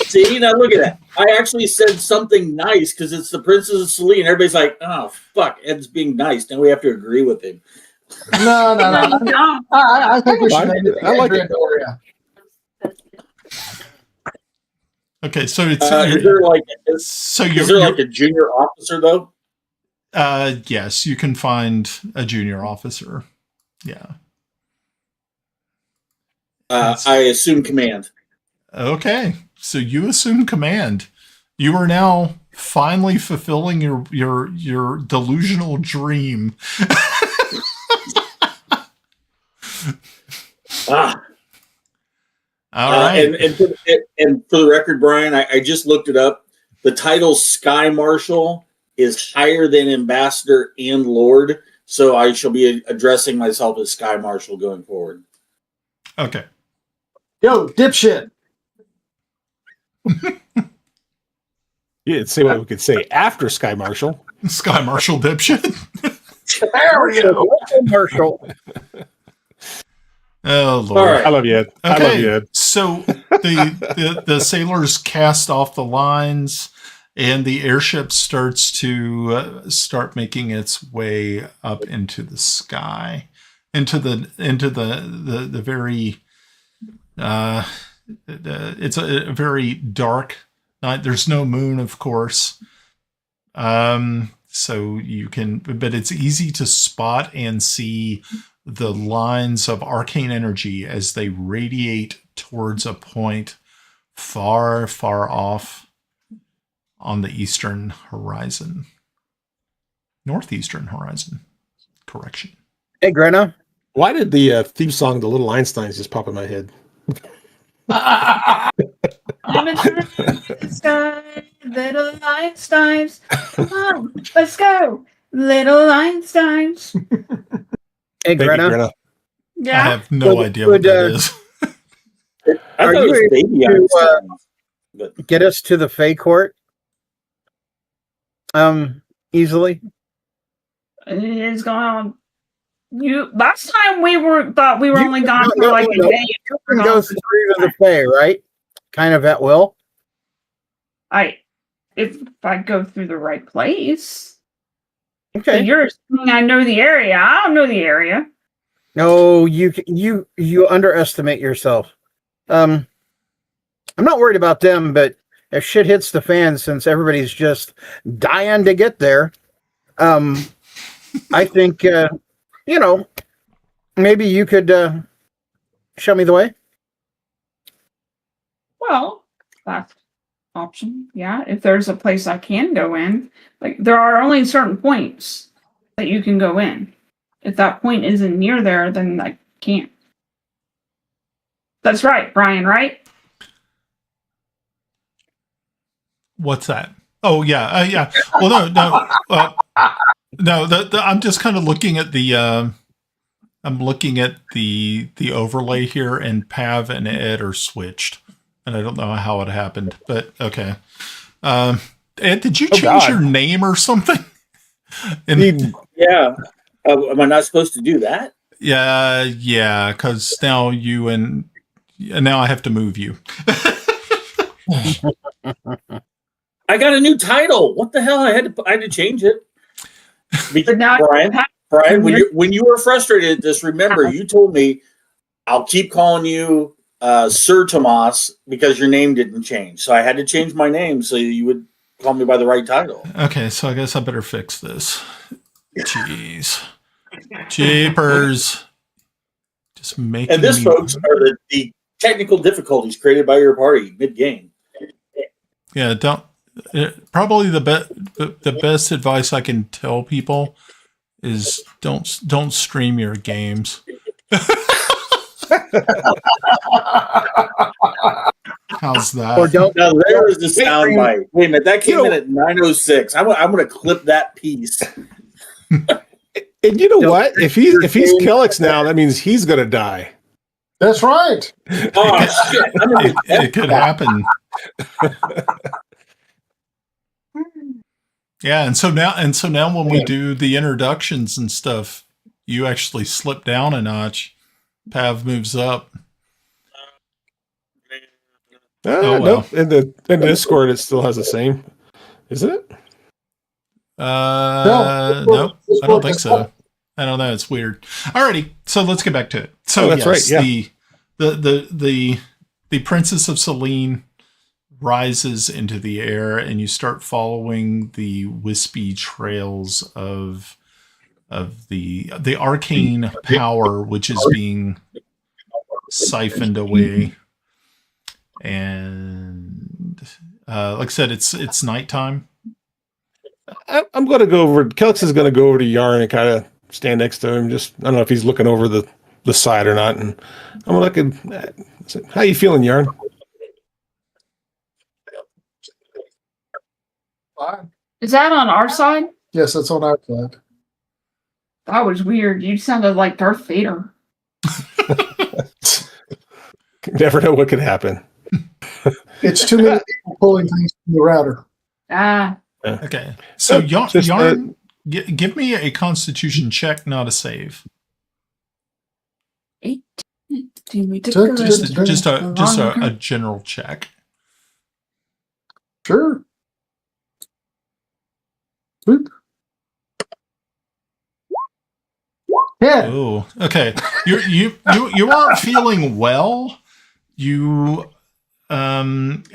See, now look at that. I actually said something nice because it's the Princess of Celene. Everybody's like, oh, fuck, Ed's being nice. Now we have to agree with him. No. I think we should name it Andrea. Okay, so it's is there like a junior officer though? Yes, you can find a junior officer. Yeah. I assume command. Okay, so you assume command. You are now finally fulfilling your delusional dream. All right. And for the record, Brian, I just looked it up. The title Sky Marshal is higher than Ambassador and Lord, so I shall be addressing myself as Sky Marshal going forward. Okay. Yo, dipshit. You didn't say what we could say after Sky Marshal. Sky Marshal dipshit. There we go. Marshal. Oh Lord! Right. I love you, Ed. Okay. I love you, Ed. So the sailors cast off the lines, and the airship starts to start making its way up into the sky, into the very. It's a very dark night. There's no moon, of course. So you can, but it's easy to spot and see the lines of arcane energy as they radiate towards a point far, far off on the eastern horizon. Northeastern horizon. Correction. Hey, Grenna. Why did the theme song, The Little Einsteins, just pop in my head? I'm in the sky, little Einsteins. Come on, let's go, little Einsteins. Hey, Grenna. Yeah. I have no idea what that is. Are you able to get us to the Fae Court? Easily. It's going on. Last time thought we were only gone for like a day. You can go through to the Fae, right? Kind of at will. If I go through the right place. Okay. So you're assuming I know the area. I don't know the area. No, you underestimate yourself. I'm not worried about them, but if shit hits the fan, since everybody's just dying to get there, I think, maybe you could show me the way. Well, that's option. Yeah, if there's a place I can go in, like there are only certain points that you can go in. If that point isn't near there, then I can't. That's right, Brian, right? What's that? Oh, yeah. Yeah. Well, no. I'm just kind of looking at the overlay here, and Pav and Ed are switched. And I don't know how it happened, but okay. Ed, did you change your name or something? Yeah. Am I not supposed to do that? Yeah, because now now I have to move you. I got a new title. What the hell? I had to change it. Because, Brian, when you were frustrated at this, remember you told me I'll keep calling you Sir Tomas because your name didn't change. So I had to change my name so you would call me by the right title. Okay, so I guess I better fix this. Jeez. Jeepers. Just making And this, folks, are the technical difficulties created by your party mid-game. Yeah, probably the best advice I can tell people is don't stream your games. How's that? Or don't. Now there is the sound bite. Wait a minute, that came in at 9:06. I'm going to clip that piece. And you know what? If he's Kelex now, that means he's going to die. That's right. Oh shit! It could happen. Yeah, and so now when we do the introductions and stuff, you actually slip down a notch. Pav moves up. Well. Nope. In the Discord, it still has the same, isn't it? Nope. I don't think so. I don't know. It's weird. Alrighty, so let's get back to it. So that's right. Yeah. The Princess of Celene rises into the air, and you start following the wispy trails of the arcane power, which is being siphoned away. And like I said, it's nighttime. I'm going to go over. Kelex is going to go over to Yarn and kind of stand next to him. Just, I don't know if he's looking over the side or not. And I'm looking. How you feeling, Yarn? Fine. Is that on our side? Yes, that's on our side. That was weird. You sounded like Darth Vader. Never know what could happen. It's too many people pulling things from the router. Okay. So Yarn, give me a Constitution check, not a save. 8. Just a general check. Sure. Boop. Yeah. Oh, okay. You aren't feeling well. You and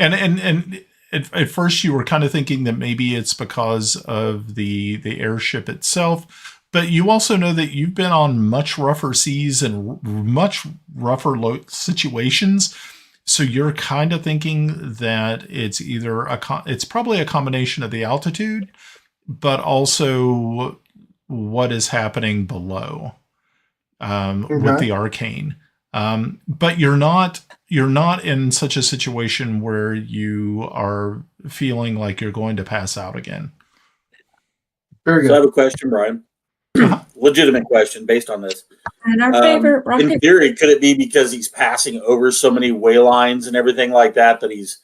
at first you were kind of thinking that maybe it's because of the airship itself, but you also know that you've been on much rougher seas and much rougher situations. So you're kind of thinking that it's either it's probably a combination of the altitude, but also what is happening below with the arcane. But you're not in such a situation where you are feeling like you're going to pass out again. Very good. So I have a question, Brian. Legitimate question based on this. And our favorite rocket. In theory, could it be because he's passing over so many way lines and everything like that he's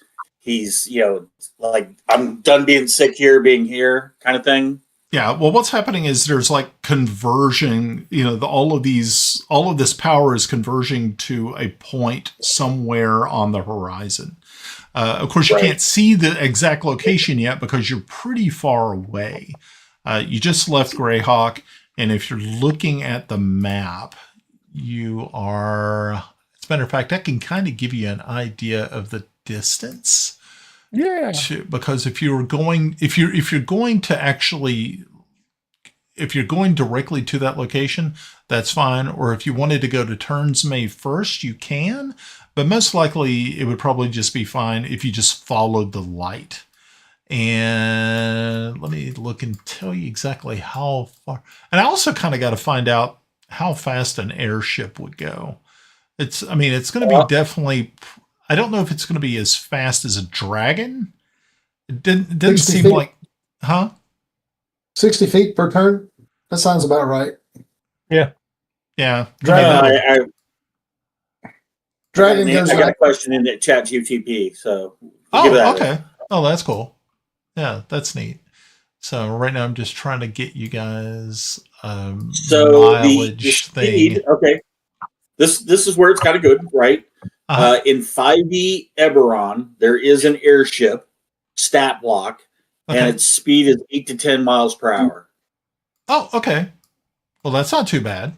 like, I'm done being sick here, being here kind of thing? Yeah, well, what's happening is there's like conversion, all of this power is converging to a point somewhere on the horizon. Of course, you can't see the exact location yet because you're pretty far away. You just left Greyhawk, and if you're looking at the map, you are, as a matter of fact, I can kind of give you an idea of the distance. Yeah. Because if you're going to actually, if you're going directly to that location, that's fine. Or if you wanted to go to Turnsmay first, you can. But most likely, it would probably just be fine if you just followed the light. And let me look and tell you exactly how far. And I also kind of got to find out how fast an airship would go. It's going to be definitely. I don't know if it's going to be as fast as a dragon. It didn't seem feet? like, huh? 60 feet per turn? That sounds about right. Yeah. Yeah. Dragon goes I got a like, question in the chat GTP, so Oh, that okay. Oh, that's cool. Yeah, that's neat. So right now I'm just trying to get you guys so mileage the thing. speed, okay. This is where it's kind of good, right? In 5e Eberron, there is an airship stat block, and its speed is 8 to 10 miles per hour. Oh, okay. Well, that's not too bad.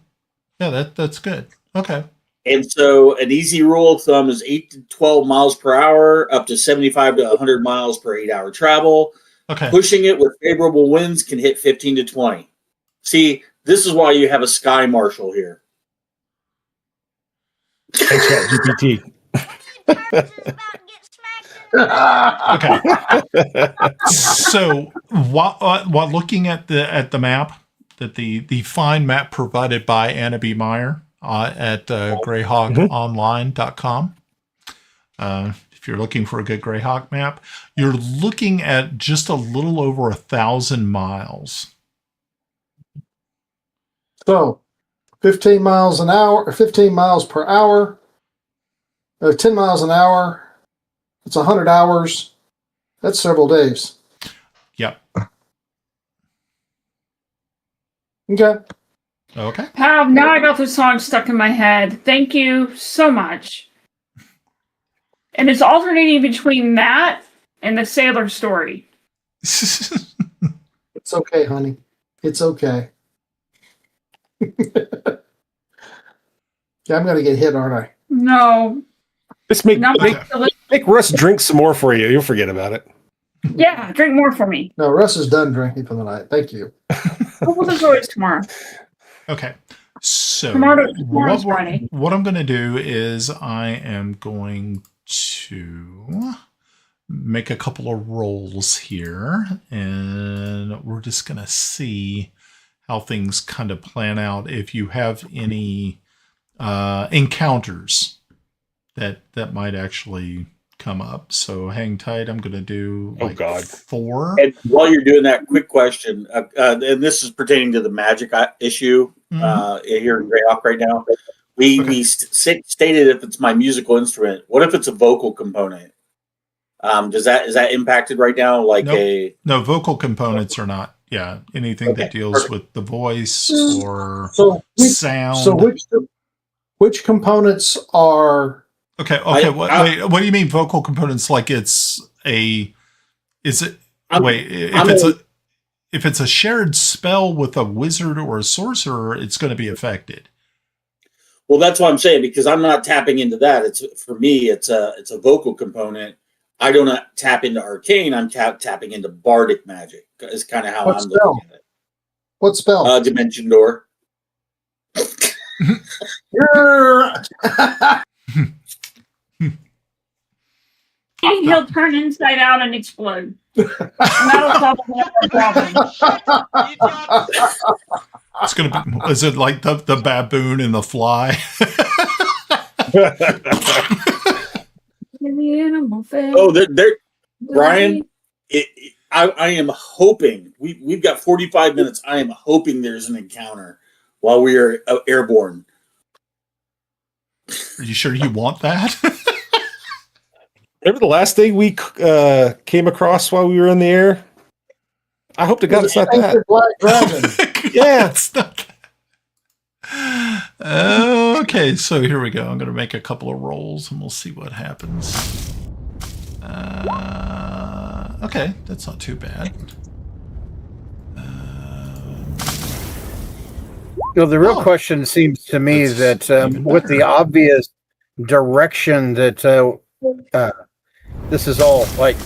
Yeah, that's good. Okay. And so an easy rule of thumb is 8 to 12 miles per hour, up to 75 to 100 miles per 8-hour travel. Okay. Pushing it with favorable winds can hit 15 to 20. See, this is why you have a sky marshal here. Hey, chat GPT. Okay. So while looking at the map, that the fine map provided by Anna B. Meyer at greyhawkonline.com. If you're looking for a good Greyhawk map, you're looking at just a little over 1,000 miles. so 15 miles an hour, or 15 miles per hour, 10 miles an hour. It's 100 hours. That's several days. Yep. Okay. Okay. Pav, now I got the song stuck in my head. Thank you so much. And it's alternating between that and the sailor story. It's okay, honey. It's okay. Yeah, I'm going to get hit, aren't I? No. Just make Russ drink some more for you. You'll forget about it. Yeah, drink more for me. No, Russ is done drinking for the night. Thank you. We'll enjoy it tomorrow. Okay. So Tomorrow's Friday. What I'm going to do is I am going to make a couple of rolls here, and we're just going to see how things kind of plan out. If you have any encounters that might actually come up. So hang tight. I'm going to do 4. And while you're doing that, quick question, and this is pertaining to the magic issue here in Greyhawk right now. We stated if it's my musical instrument. What if it's a vocal component? Is that impacted right now? No, vocal components are not. Yeah, anything that deals with the voice or sound. So which components are? Okay. Wait, what do you mean vocal components? Like if it's a shared spell with a wizard or a sorcerer, it's going to be affected. Well, that's what I'm saying, because I'm not tapping into that. For me, it's a vocal component. I do not tap into arcane. I'm tapping into bardic magic. Is kind of how I'm looking at it. What spell? Dimension Door. He'll turn inside out and explode. And that'll solve the problem. It's going to be. Is it like the baboon and the fly? Oh, they're Brian. I am hoping we've got 45 minutes. I am hoping there's an encounter while we are airborne. Are you sure you want that? Remember the last thing we came across while we were in the air? I hope to God it's not that. Black dragon. Yeah, it's not that. Okay, so here we go. I'm going to make a couple of rolls and we'll see what happens. Okay, that's not too bad. The real question seems to me that with the obvious direction that this is all like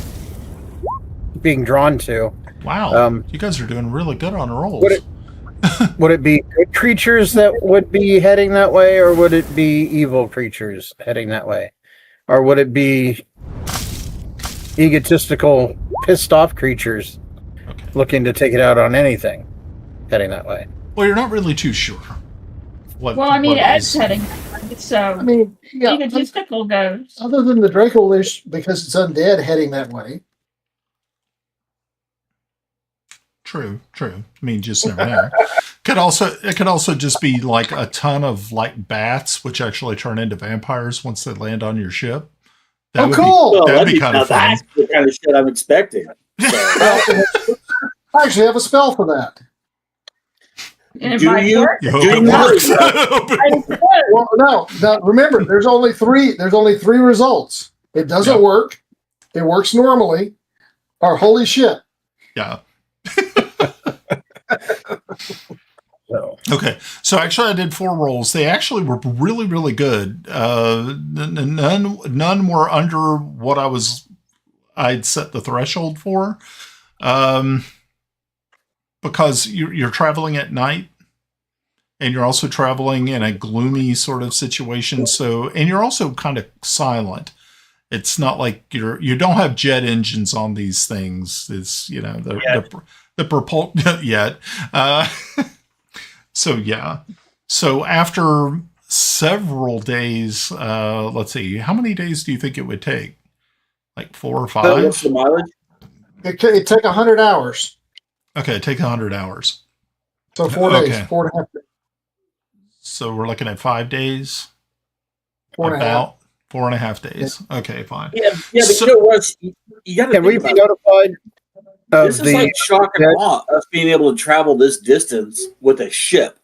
being drawn to. Wow, you guys are doing really good on rolls. Would it be good creatures that would be heading that way, or would it be evil creatures heading that way? Or would it be egotistical, pissed off creatures looking to take it out on anything heading that way? Well, you're not really too sure. What Ed's heading that way, so I mean, yeah, egotistical goes. other than the Dracolish, because it's undead heading that way. True. I mean, just never know. It could also just be like a ton of like bats, which actually turn into vampires once they land on your ship. That would cool! That'd be kind of fun. That's the kind of shit I'm expecting. So. I actually have a spell for that. And Do you? work. Do you Well, no. Now, remember, there's only three results. It doesn't work. It works normally. Or holy shit. Yeah. Okay, so actually I did 4 rolls. They actually were really, really good. None were under what I'd set the threshold for, because you're traveling at night, and you're also traveling in a gloomy sort of situation. So, and you're also kind of silent. It's not like you don't have jet engines on these things. It's the propulsion yet. So yeah. So after several days, let's see, how many days do you think it would take? Like 4 or 5? What's the mileage? It take 100 hours. Okay, take 100 hours. So 4 days, 4.5 days. So we're looking at 5 days. 4.5. 4.5 days. Yeah. Okay, fine. Yeah, but so, you know what? You got to. Can we be notified? This is like shock and awe, us being able to travel this distance with a ship,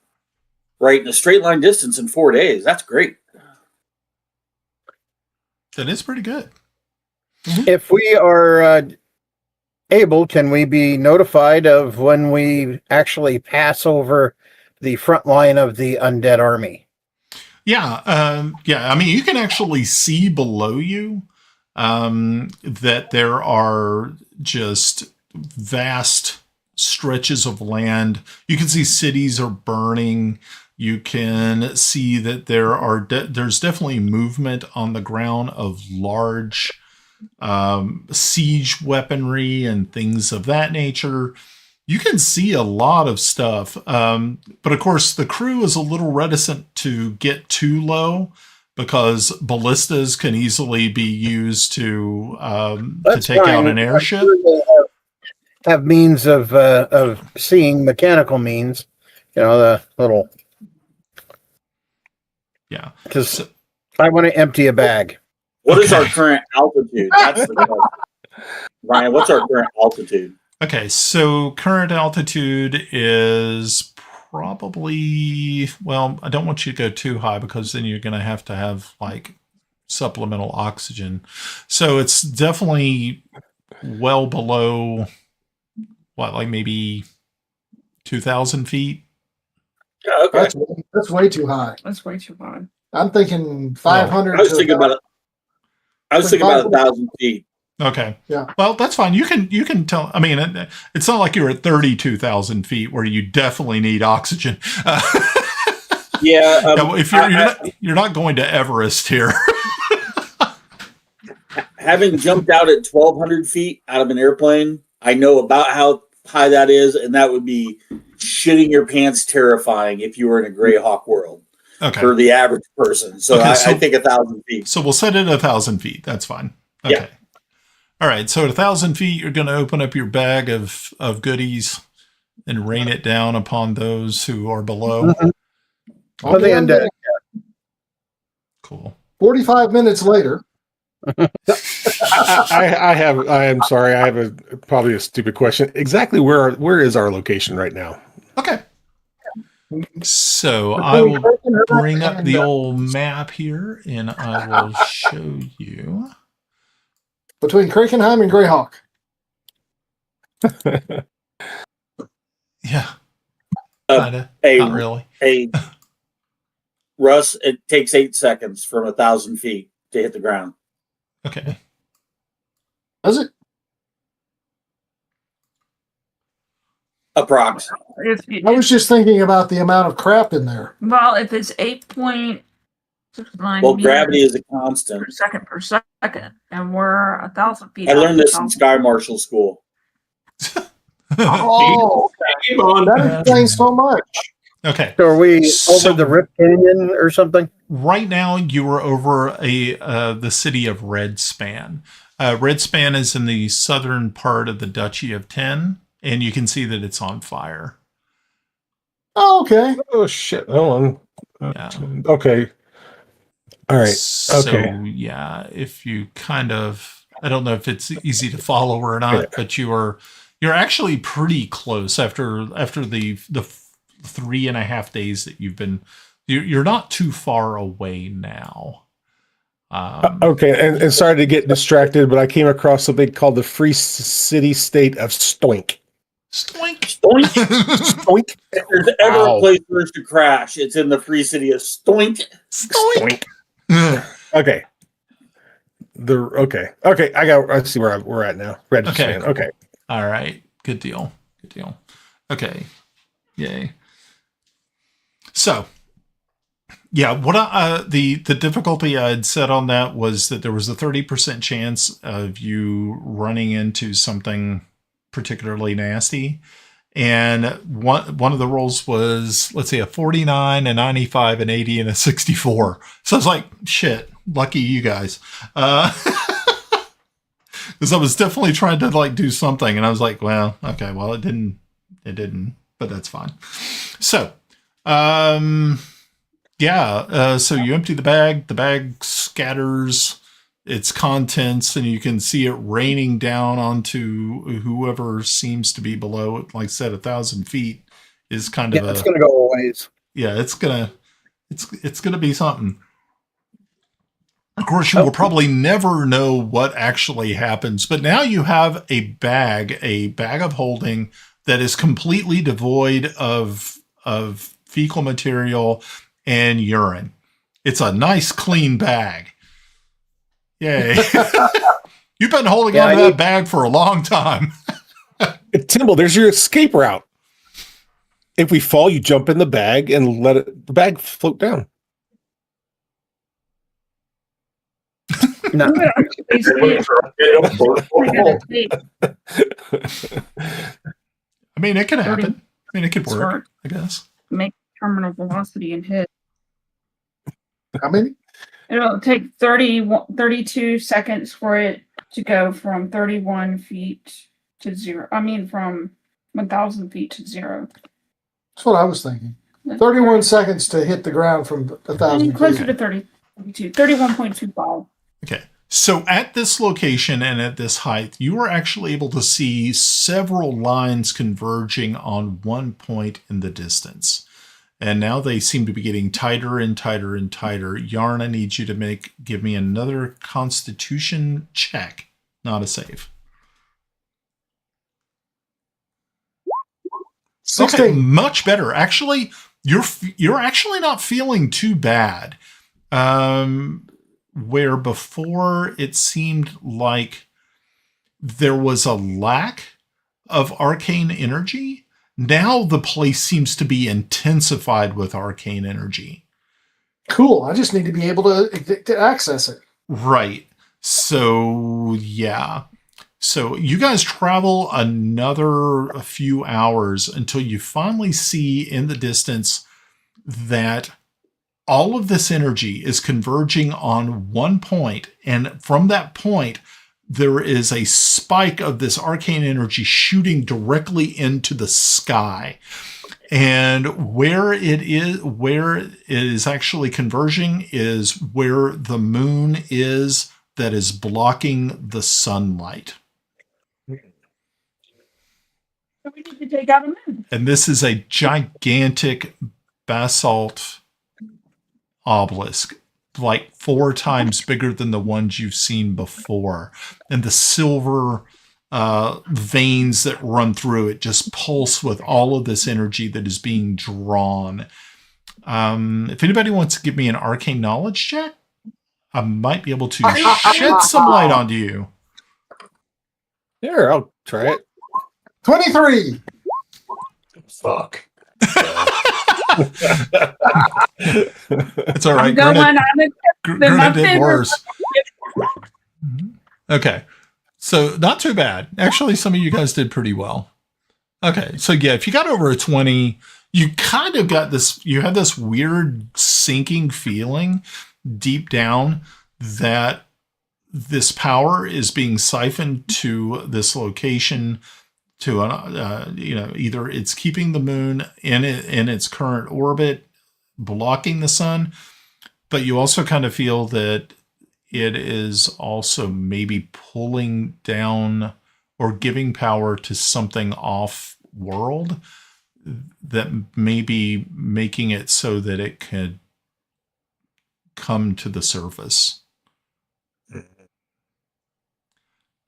right, in a straight line distance in 4 days. That's great. That is pretty good. If we are able, can we be notified of when we actually pass over the front line of the undead army? Yeah. I mean, you can actually see below you that there are just vast stretches of land. You can see cities are burning. You can see that there's definitely movement on the ground of large siege weaponry and things of that nature. You can see a lot of stuff. But of course, the crew is a little reticent to get too low because ballistas can easily be used to take out an airship. Have means of seeing mechanical means, the little. Yeah. Because I want to empty a bag. What is our current altitude? That's the question. Ryan, what's our current altitude? Okay, so current altitude is probably, well, I don't want you to go too high because then you're going to have like supplemental oxygen. So it's definitely well below, like maybe 2,000 feet? Yeah, okay. That's way too high. That's way too high. I'm thinking 500. I was thinking about 1,000 feet. Okay. Yeah. Well, that's fine. You can tell. I mean, it's not like you're at 32,000 feet where you definitely need oxygen. Yeah. If you're not going to Everest here. Having jumped out at 1,200 feet out of an airplane, I know about how high that is, and that would be shitting your pants terrifying if you were in a Greyhawk world. Okay. For the average person. So, I think 1,000 feet. So we'll set it at 1,000 feet. That's fine. Okay. Yeah. All right. So at 1,000 feet, you're going to open up your bag of goodies and rain it down upon those who are below. On the undead. Cool. 45 minutes later. I am sorry. I have probably a stupid question. Exactly where is our location right now? Okay. So I will bring up the old map here and I will show you. Between Krakenheim and Greyhawk. Yeah. Kinda. Not really. Russ, it takes 8 seconds from 1,000 feet to hit the ground. Okay. Does it? Approx. I was just thinking about the amount of crap in there. Well, if it's 8.69 Well, gravity meters is a constant. per second, and we're 1,000 feet. I learned this in 1,000. Sky Marshal School. Oh, that explains so much. Okay. So are we So- over the Rip Canyon or something? Right now, you are over the city of Redspan. Redspan is in the southern part of the Duchy of Ten, and you can see that it's on fire. Oh, okay. Oh shit! Hold on. Yeah. Okay. All right. So, Okay. yeah, if you kind of, I don't know if it's easy to follow or not, Yeah. but you're actually pretty close after the 3.5 days that you've been. You're not too far away now. Okay, and sorry to get distracted, but I came across something called the Free City State of Stoink. Stoink. Stoink. Stoink. If there's ever Wow. a place for us to crash, it's in the free city of Stoink. Stoink. Okay. Okay. I see where we're at now. Okay. Okay. All right. Good deal. Okay. Yay. So, yeah, what the difficulty I had set on that was that there was a 30% chance of you running into something particularly nasty. And one of the rolls was, let's say, a 49, a 95, an 80, and a 64. So I was like, shit, lucky you guys. Because I was definitely trying to like do something, and I was like, well, okay, well, it didn't, but that's fine. So, so you empty the bag scatters its contents, and you can see it raining down onto whoever seems to be below. Like I said, 1,000 feet is kind of it's gonna go a ways. Yeah, it's gonna be something. Of course, you will probably never know what actually happens, but now you have a bag of holding that is completely devoid of fecal material and urine. It's a nice, clean bag. Yay. You've been holding on to that bag for a long time. Timble, there's your escape route. If we fall, you jump in the bag and let the bag float down. No. I mean, it could happen. I mean, it could work, I guess. Make terminal velocity and hit. How many? It'll take 32 seconds for it to go from 31 feet to 0. I mean, from 1,000 feet to 0. That's what I was thinking. 31 seconds to hit the ground from 1,000 Closer feet. to 32. 31.25. Okay. So at this location and at this height, you are actually able to see several lines converging on one point in the distance. And now they seem to be getting tighter and tighter and tighter. Yarn, I need you to give me another Constitution check, not a save. 16. Okay, much better. Actually, you're actually not feeling too bad. Where before it seemed like there was a lack of arcane energy, now the place seems to be intensified with arcane energy. Cool. I just need to be able to access it. Right. So, yeah. So you guys travel a few hours until you finally see in the distance that all of this energy is converging on one point. And from that point, there is a spike of this arcane energy shooting directly into the sky. And where it is actually converging is where the moon is that is blocking the sunlight. So we need to take out a moon. And this is a gigantic basalt obelisk, like 4 times bigger than the ones you've seen before. And the silver veins that run through it just pulse with all of this energy that is being drawn. If anybody wants to give me an arcane knowledge check, I might be able to shed some light onto you. Here, I'll try it. 23. fuck. It's all right. I'm going on a Grenna did worse. Okay. So not too bad. Actually, some of you guys did pretty well. Okay. So yeah, if you got over a 20, you kind of got this, you had this weird sinking feeling deep down that this power is being siphoned to this location to, either it's keeping the moon in its current orbit, blocking the sun, but you also kind of feel that it is also maybe pulling down or giving power to something off world that may be making it so that it could come to the surface.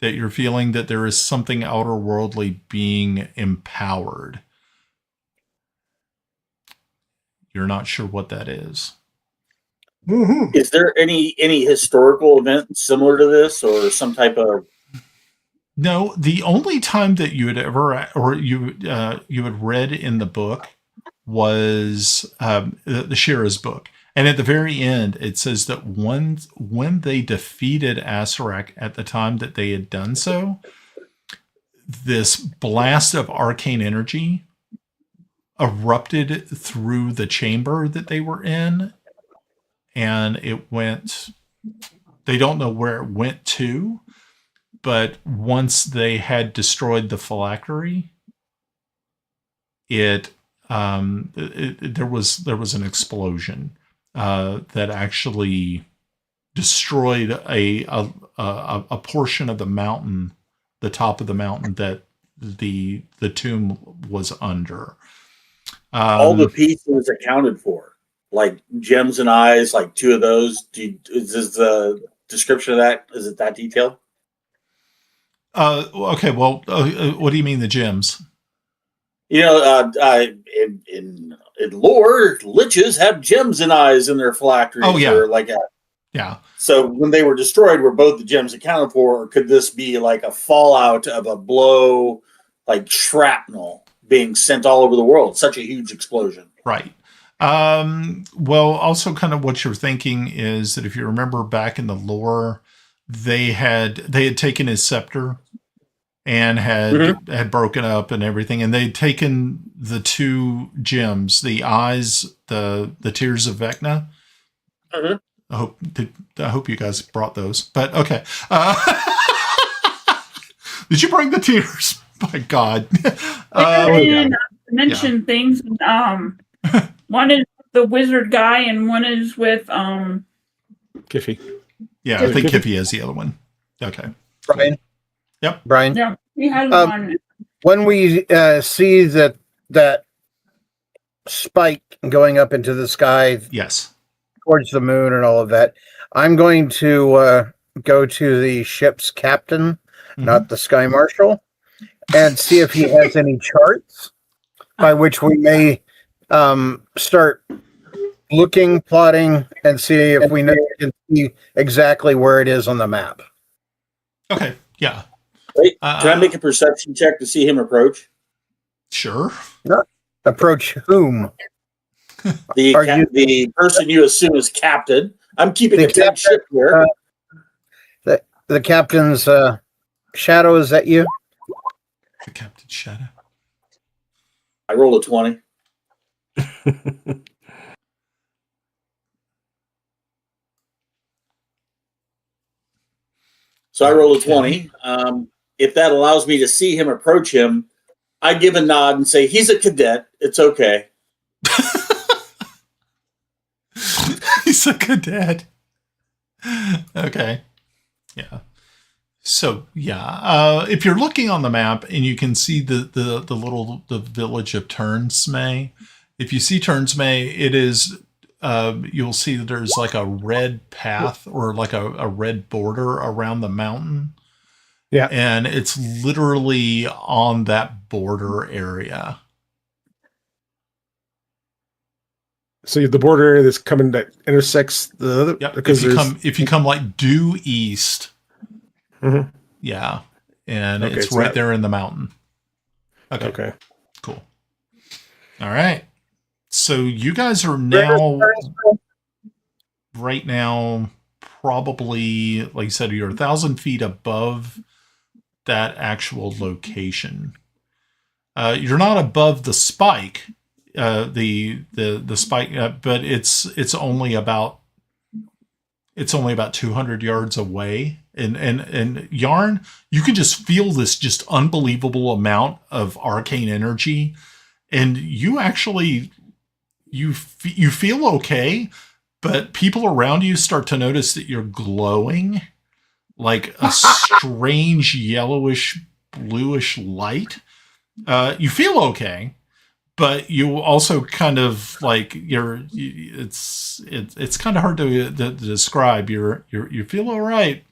That you're feeling that there is something outer worldly being empowered. You're not sure what that is. Mm-hmm. Is there any historical event similar to this, or some type of? No, the only time that you had ever, or you had read in the book was the Shira's book. And at the very end, it says that when they defeated Asarak at the time that they had done so, this blast of arcane energy erupted through the chamber that they were in. And it went, they don't know where it went to, but once they had destroyed the phylactery, there was an explosion that actually destroyed a portion of the mountain, the top of the mountain that the tomb was under. All the pieces accounted for, like gems and eyes, like 2 of those. Is this the description of that? Is it that detailed? Okay. Well, what do you mean the gems? In lore, liches have gems and eyes in their phylacteries. Oh, yeah. Or like that. Yeah. So when they were destroyed, were both the gems accounted for, or could this be like a fallout of a blow, like shrapnel being sent all over the world? Such a huge explosion. Right. Well, also kind of what you're thinking is that if you remember back in the lore, they had taken his scepter and had broken up and everything, and they'd taken the 2 gems, the eyes, the tears of Vecna. Mm-hmm. I hope you guys brought those, but okay. Did you bring the tears? My God. Mention things. One is the wizard guy, and one is with Kiffi. Yeah, I think Kiffi is the other one. Okay. Brian. Yep. Brian. Yeah, he has one. When we see that spike going up into the sky, yes, towards the moon and all of that, I'm going to go to the ship's captain, not the sky marshal, and see if he has any charts by which we may start looking, plotting, and see if we can see exactly where it is on the map. Okay. Yeah. Wait, can I make a perception check to see him approach? Sure. Approach whom? The person you assume is captain. I'm keeping a tight ship here. The captain's shadow, is that you? The captain's shadow. I roll a 20. So I roll a 20. If that allows me to see him approach him, I give a nod and say, he's a cadet. It's okay. He's a cadet. Okay. Yeah. So, yeah. If you're looking on the map and you can see the village of Turnsmay, if you see Turnsmay, it is, you'll see that there's like a red path or like a red border around the mountain. Yeah. And it's literally on that border area. So the border area that's coming that intersects the other. Yep. Because if you come like due east. Mm-hmm. Yeah. And it's right there in the mountain. Okay. Okay. Cool. All right. So you guys are now, right now, probably, like you said, you're 1,000 feet above that actual location. You're not above the spike, the spike, but it's only about 200 yards away. And Yarn, you can just feel this just unbelievable amount of arcane energy, and you actually you feel okay, but people around you start to notice that you're glowing like a strange yellowish bluish light. You feel okay, but you also kind of like it's kind of hard to describe. You feel all right,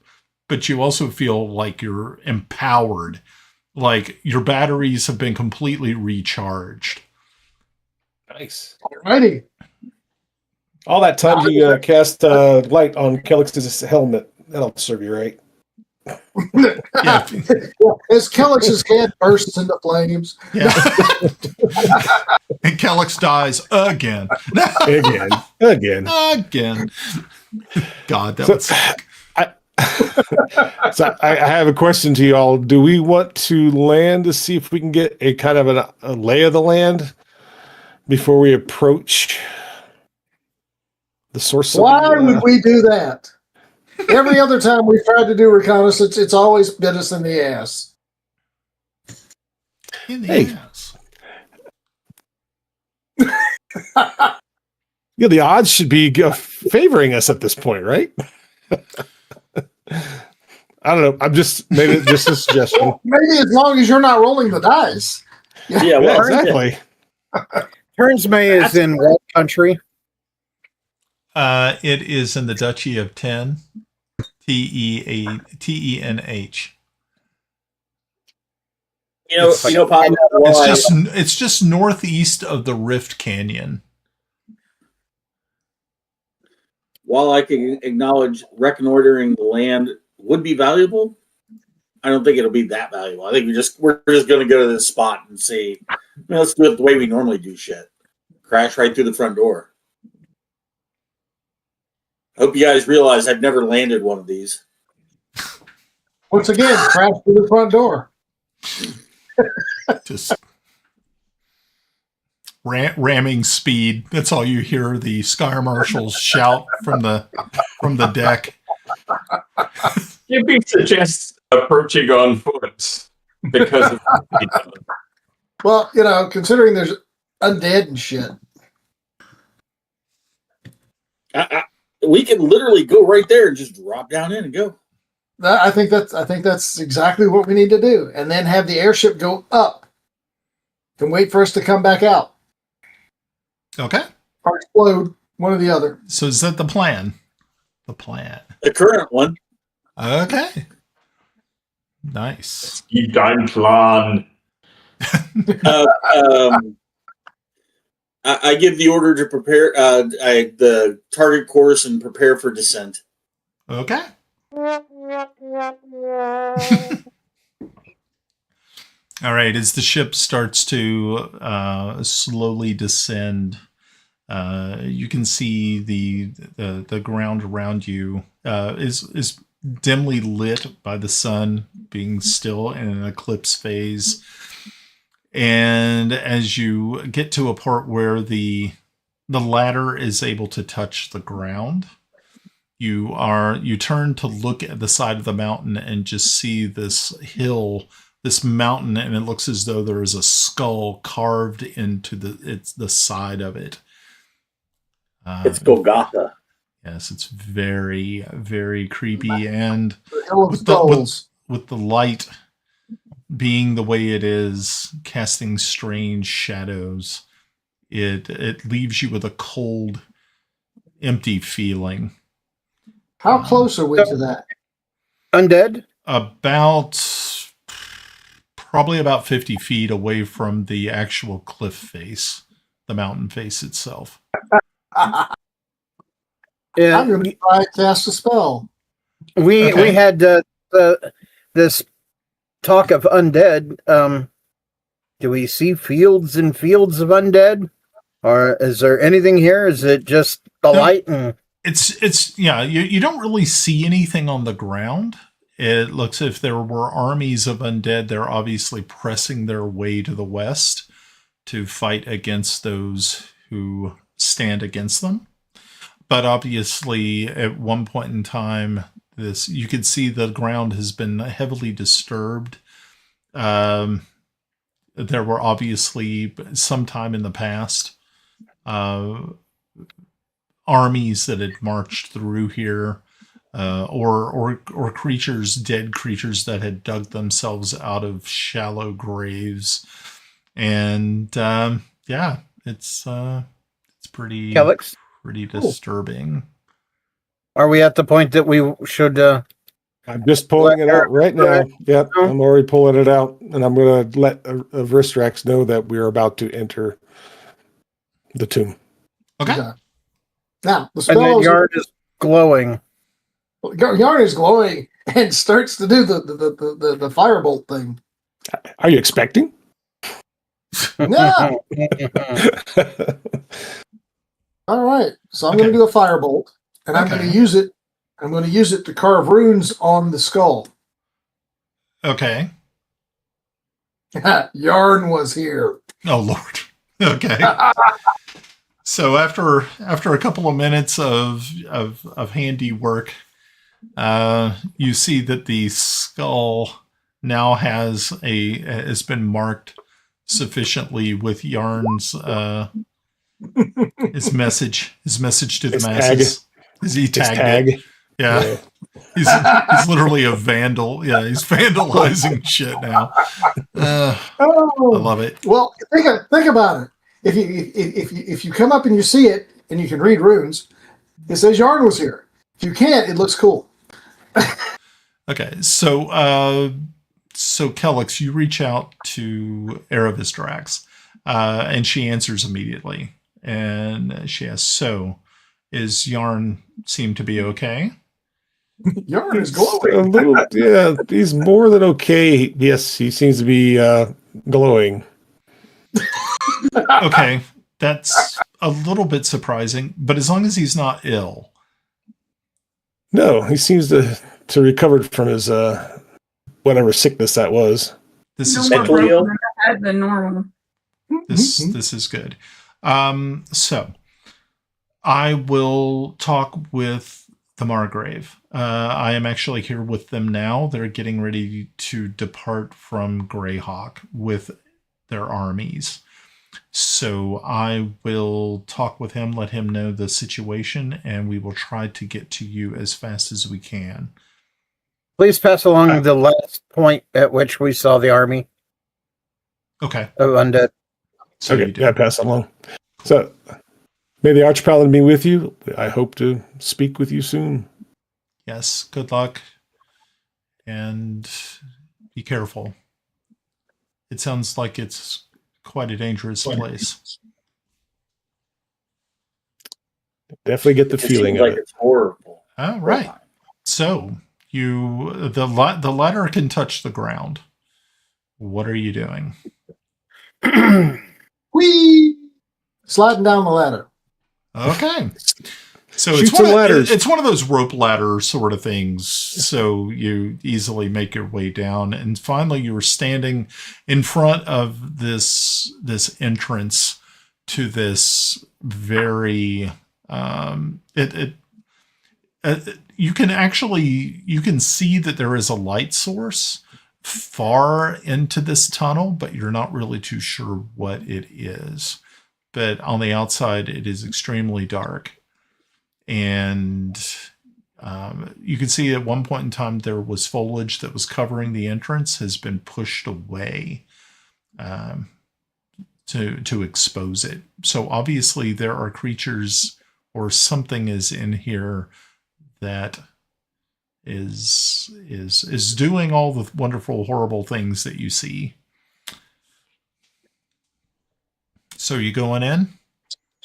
but you also feel like you're empowered, like your batteries have been completely recharged. Nice. Alrighty. All that time you cast light on Kelex's helmet, that'll serve you right. Yeah. As Kelex's head bursts into flames. Yeah. And Kelex dies again. Again. God, that would suck. So I have a question to you all. Do we want to land to see if we can get a kind of a lay of the land before we approach the source? Why would we do that? Every other time we've tried to do reconnaissance, it's always bit us in the ass. In the ass. Yeah, the odds should be favoring us at this point, right? I don't know. I'm just maybe just a suggestion. Well, maybe as long as you're not rolling the dice. Yeah, well, exactly. Turnsmay is in what country? It is in the Duchy of Ten. Tenh. It's just northeast of the Rift Canyon. While I can acknowledge reconnoitering the land would be valuable, I don't think it'll be that valuable. I think we're just going to go to this spot and see. Let's do it the way we normally do shit. Crash right through the front door. Hope you guys realize I've never landed one of these. Once again, crash through the front door. Just ramming speed. That's all you hear. The Squire marshals shout from the deck. Kiffi suggests approaching on foot because of Well, considering there's undead and shit. We can literally go right there and just drop down in and go. I think that's exactly what we need to do, and then have the airship go up and wait for us to come back out. Okay. Or explode, one or the other. So is that the plan? The current one. Okay. Nice. Dein Plan. I give the order to prepare the target course and prepare for descent. Okay. All right. As the ship starts to slowly descend, you can see the ground around you is dimly lit by the sun, being still in an eclipse phase. And as you get to a part where the ladder is able to touch the ground, you turn to look at the side of the mountain and just see this hill, this mountain, and it looks as though there is a skull carved into the side of it. It's Golgotha. Yes, it's very, very creepy, and with the light being the way it is, casting strange shadows, it leaves you with a cold, empty feeling. How close are we to that? Undead? Probably about 50 feet away from the actual cliff face, the mountain face itself. Yeah, I'm going to try to cast a spell. We had this talk of undead. Do we see fields and fields of undead? Or is there anything here? Is it just the light? And It's yeah, you don't really see anything on the ground. It looks as if there were armies of undead. They're obviously pressing their way to the west to fight against those who stand against them. But obviously, at one point in time, you could see the ground has been heavily disturbed. There were obviously, sometime in the past, armies that had marched through here, or creatures, dead creatures that had dug themselves out of shallow graves, and yeah, it's pretty Kelex? pretty disturbing. Are we at the point that we should? I'm just pulling it out right now. Yep, I'm already pulling it out, and I'm going to let Vristrax know that we are about to enter the tomb. Okay. Now the And spell then Yarn is glowing. Yarn is glowing and starts to do the firebolt thing. Are you expecting? Yeah. All right. So I'm going to do a firebolt, and I'm going to use it. I'm going to use it to carve runes on the skull. Okay. Yarn was here. Oh Lord. Okay. So after a couple of minutes of handiwork, you see that the skull now has been marked sufficiently with Yarn's his message to the masses. He tagged it. Yeah. He's literally a vandal. Yeah, he's vandalizing shit now. I love it. Well, think about it. If you come up and you see it and you can read runes, it says Yarn was here. If you can't, it looks cool. Okay, so Kelex, you reach out to Aravistrax, and she answers immediately, and she asks, "So, is Yarn seem to be okay?" Yarn is glowing. A little, yeah, he's more than okay. Yes, he seems to be glowing. Okay, that's a little bit surprising, but as long as he's not ill. No, he seems to recovered from his whatever sickness that was. This is more good. broken in the head than normal. This is good. So I will talk with the Margrave. I am actually here with them now. They're getting ready to depart from Greyhawk with their armies. So I will talk with him, let him know the situation, and we will try to get to you as fast as we can. Please pass along the last point at which we saw the army. Okay. Of undead. So okay, yeah, pass along. So may the Archpaladin be with you. I hope to speak with you soon. Yes, good luck. And be careful. It sounds like it's quite a dangerous place. Definitely get the feeling of it. It's horrible. All right. So the ladder can touch the ground. What are you doing? Whee! Sliding down the ladder. Okay. So Shoot some ladders. It's one of those rope ladder sort of things. So you easily make your way down, and finally you are standing in front of this entrance to this very. You can see that there is a light source far into this tunnel, but you're not really too sure what it is. But on the outside, it is extremely dark. And you can see at one point in time there was foliage that was covering the entrance has been pushed away to expose it. So obviously there are creatures or something is in here that is doing all the wonderful, horrible things that you see. So you going in?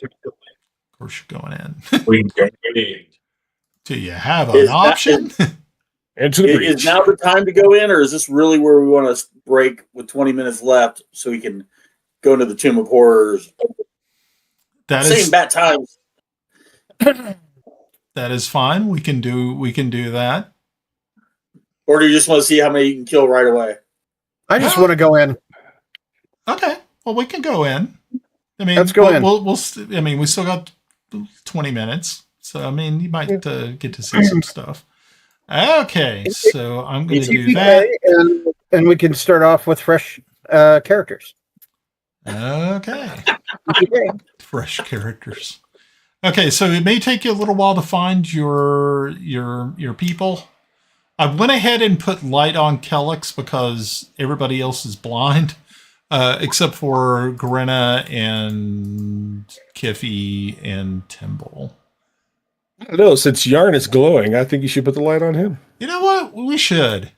Of course you're going in. We don't need. Do you have an option? Into the breach. Is now the time to go in, or is this really where we want to break with 20 minutes left so we can go into the Tomb of Horrors. Same bad times. That is fine. We can do that. Or do you just want to see how many you can kill right away? I just want to go in. Okay. Well, we can go in. I mean, let's go in. I mean, we still got 20 minutes. So, I mean, you might get to see some stuff. Okay. So I'm going to do that. And we can start off with fresh characters. Okay. Fresh characters. Okay. So it may take you a little while to find your people. I went ahead and put light on Kelex because everybody else is blind, except for Grenna and Kiffi and Timble. I don't know. Since Yarn is glowing, I think you should put the light on him. You know what? We should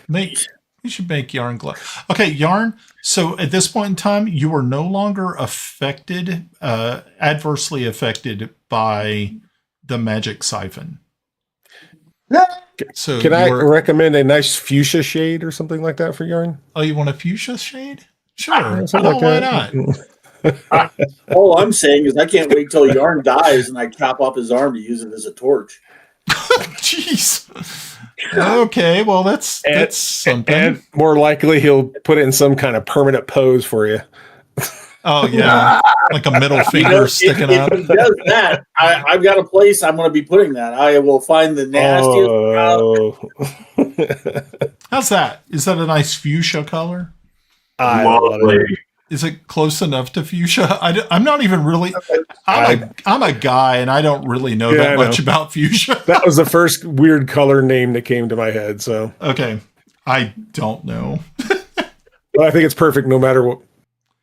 make Yarn glow. Okay, Yarn. So at this point in time, you are no longer affected, adversely affected by the magic siphon. So can I recommend a nice fuchsia shade or something like that for Yarn? Oh, you want a fuchsia shade? Sure. Why not? All I'm saying is I can't wait till Yarn dies and I cap off his arm to use it as a torch. Jeez. Okay, well that's something. And more likely he'll put it in some kind of permanent pose for you. Oh yeah, like a middle finger sticking up. If it does that, I've got a place I'm going to be putting that. I will find the nastiest. How's that? Is that a nice fuchsia color? I love it. Is it close enough to fuchsia? I'm not even really. I'm a guy, and I don't really know that much about fuchsia. That was the first weird color name that came to my head. So okay, I don't know. But I think it's perfect, no matter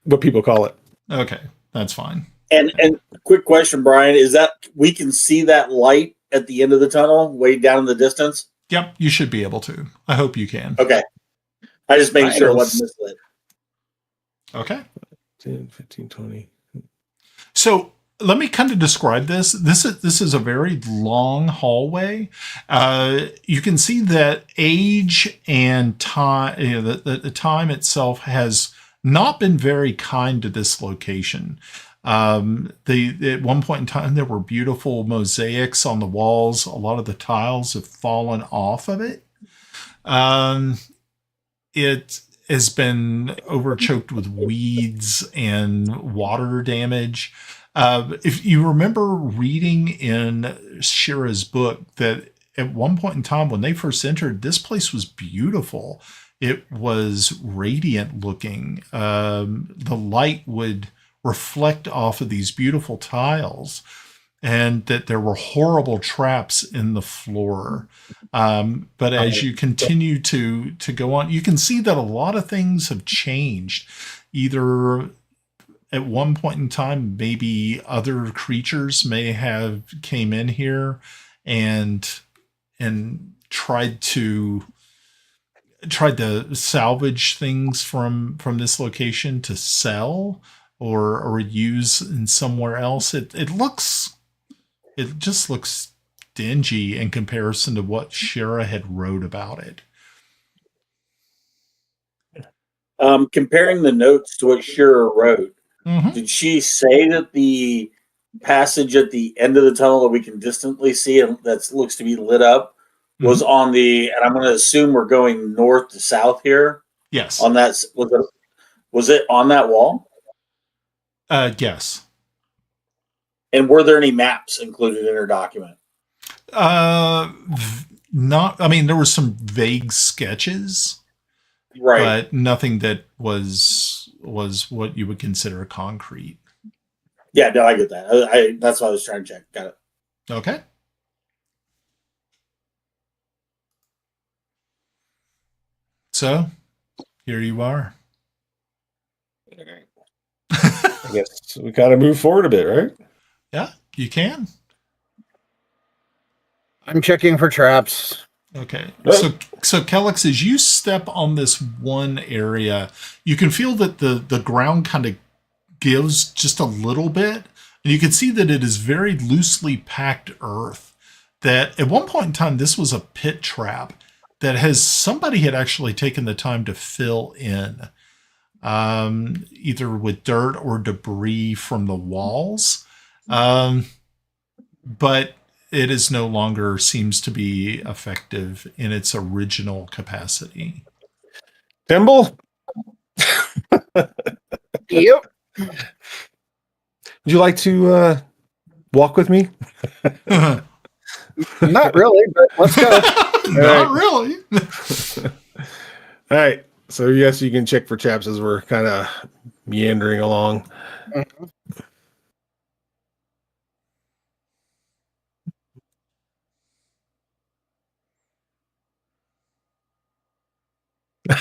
what people call it. Okay, that's fine. And quick question, Brian, is that we can see that light at the end of the tunnel, way down in the distance? Yep, you should be able to. I hope you can. Okay, I just made sure it wasn't mislit. Okay. 10, 15, 20. So let me kind of describe this. This is a very long hallway. You can see that age and time, the time itself has not been very kind to this location. At one point in time, there were beautiful mosaics on the walls. A lot of the tiles have fallen off of it. It has been overchoked with weeds and water damage. If you remember reading in Shira's book that at one point in time when they first entered, this place was beautiful. It was radiant looking. The light would reflect off of these beautiful tiles, and that there were horrible traps in the floor. But as you continue to go on, you can see that a lot of things have changed. Either at one point in time, maybe other creatures may have came in here and tried to salvage things from this location to sell or use in somewhere else. It just looks dingy in comparison to what Shira had wrote about it. Comparing the notes to what Shira wrote, did she say that the passage at the end of the tunnel that we can distantly see and that looks to be lit up was on the, and I'm going to assume we're going north to south here? Yes. On that, was it on that wall? Yes. And were there any maps included in her document? Not. I mean, there were some vague sketches, right? But nothing that was what you would consider concrete. Yeah, no, I get that. That's what I was trying to check. Got it. Okay. So, here you are. I guess we got to move forward a bit, right? Yeah, you can. I'm checking for traps. Okay. So Kelex, as you step on this one area, you can feel that the ground kind of gives just a little bit. And you can see that it is very loosely packed earth. That at one point in time, this was a pit trap that somebody had actually taken the time to fill in, either with dirt or debris from the walls. But it is no longer seems to be effective in its original capacity. Timble? Yep. Would you like to walk with me? Not really, but let's go. Not really. All right. So yes, you can check for chaps as we're kind of meandering along. Mhm.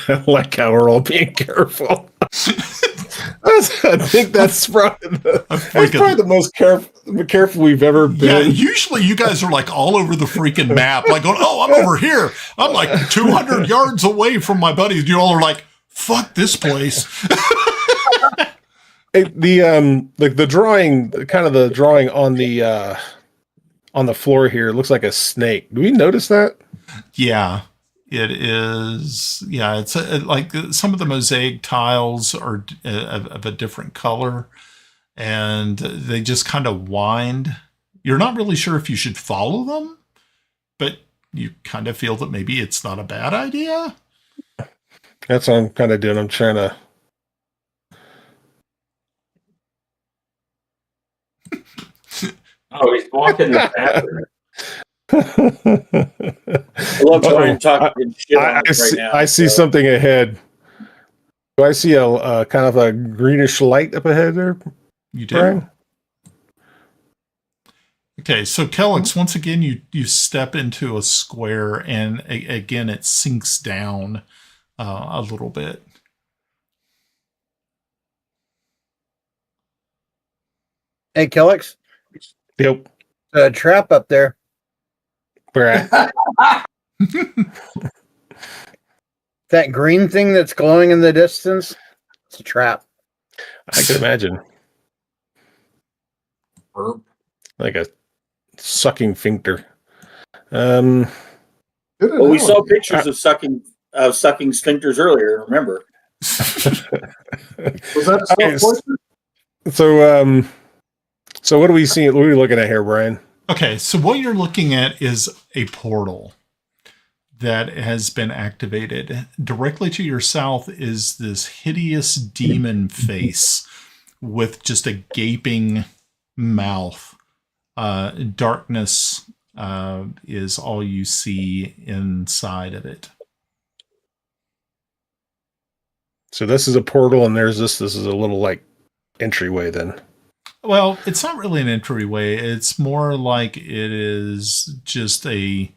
I like how we're all being careful. I think that's probably the most careful we've ever been. Yeah, usually you guys are like all over the freaking map, like going, "Oh, I'm over here. I'm like 200 yards away from my buddies." You all are like, "Fuck this place." The drawing, kind of the drawing on the floor here, looks like a snake. Do we notice that? Yeah. It is, yeah, it's like some of the mosaic tiles are of a different color, and they just kind of wind. You're not really sure if you should follow them, but you kind of feel that maybe it's not a bad idea. That's what I'm kind of doing. I'm trying to... Oh, he's walking the bathroom. I love Brian talking shit on us right now. I see something ahead. Do I see a kind of a greenish light up ahead there? You do. Brian? Okay, so Kelex, once again, you step into a square, and again, it sinks down a little bit. Hey, Kelex. Yep. A trap up there. Where at? That green thing that's glowing in the distance, it's a trap. I can imagine. Like a sucking sphincter. Well, we saw pictures of sucking sphincters earlier. Remember? Was that so what are we seeing? What are we looking at here, Brian? Okay, so what you're looking at is a portal that has been activated. Directly to your south is this hideous demon face with just a gaping mouth. Darkness is all you see inside of it. So this is a portal, and there's this is a little like entryway then. Well, it's not really an entryway. It's more like it is just a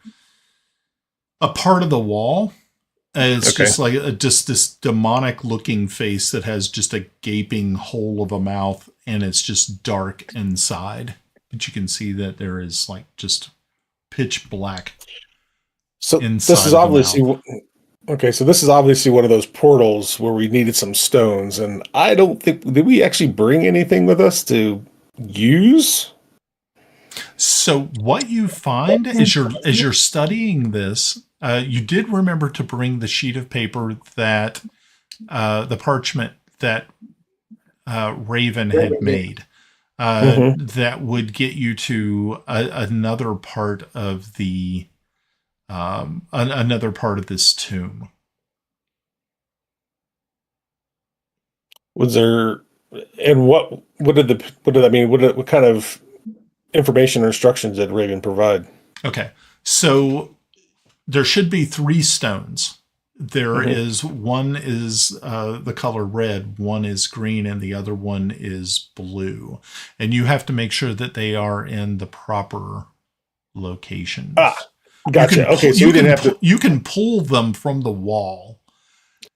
part of the wall. It's just like just this demonic looking face that has just a gaping hole of a mouth, and it's just dark inside. But you can see that there is like just pitch black. So this is obviously so this is obviously one of those portals where we needed some stones, and I don't think did we actually bring anything with us to use? So what you find as you're studying this, you did remember to bring the sheet of paper that the parchment that Raven had made. That would get you to another part of the another part of this tomb. Was there, and what kind of information or instructions did Raven provide? Okay, so there should be 3 stones. There is one is the color red, one is green, and the other one is blue. And you have to make sure that they are in the proper locations. Gotcha. Okay, so you can pull them from the wall,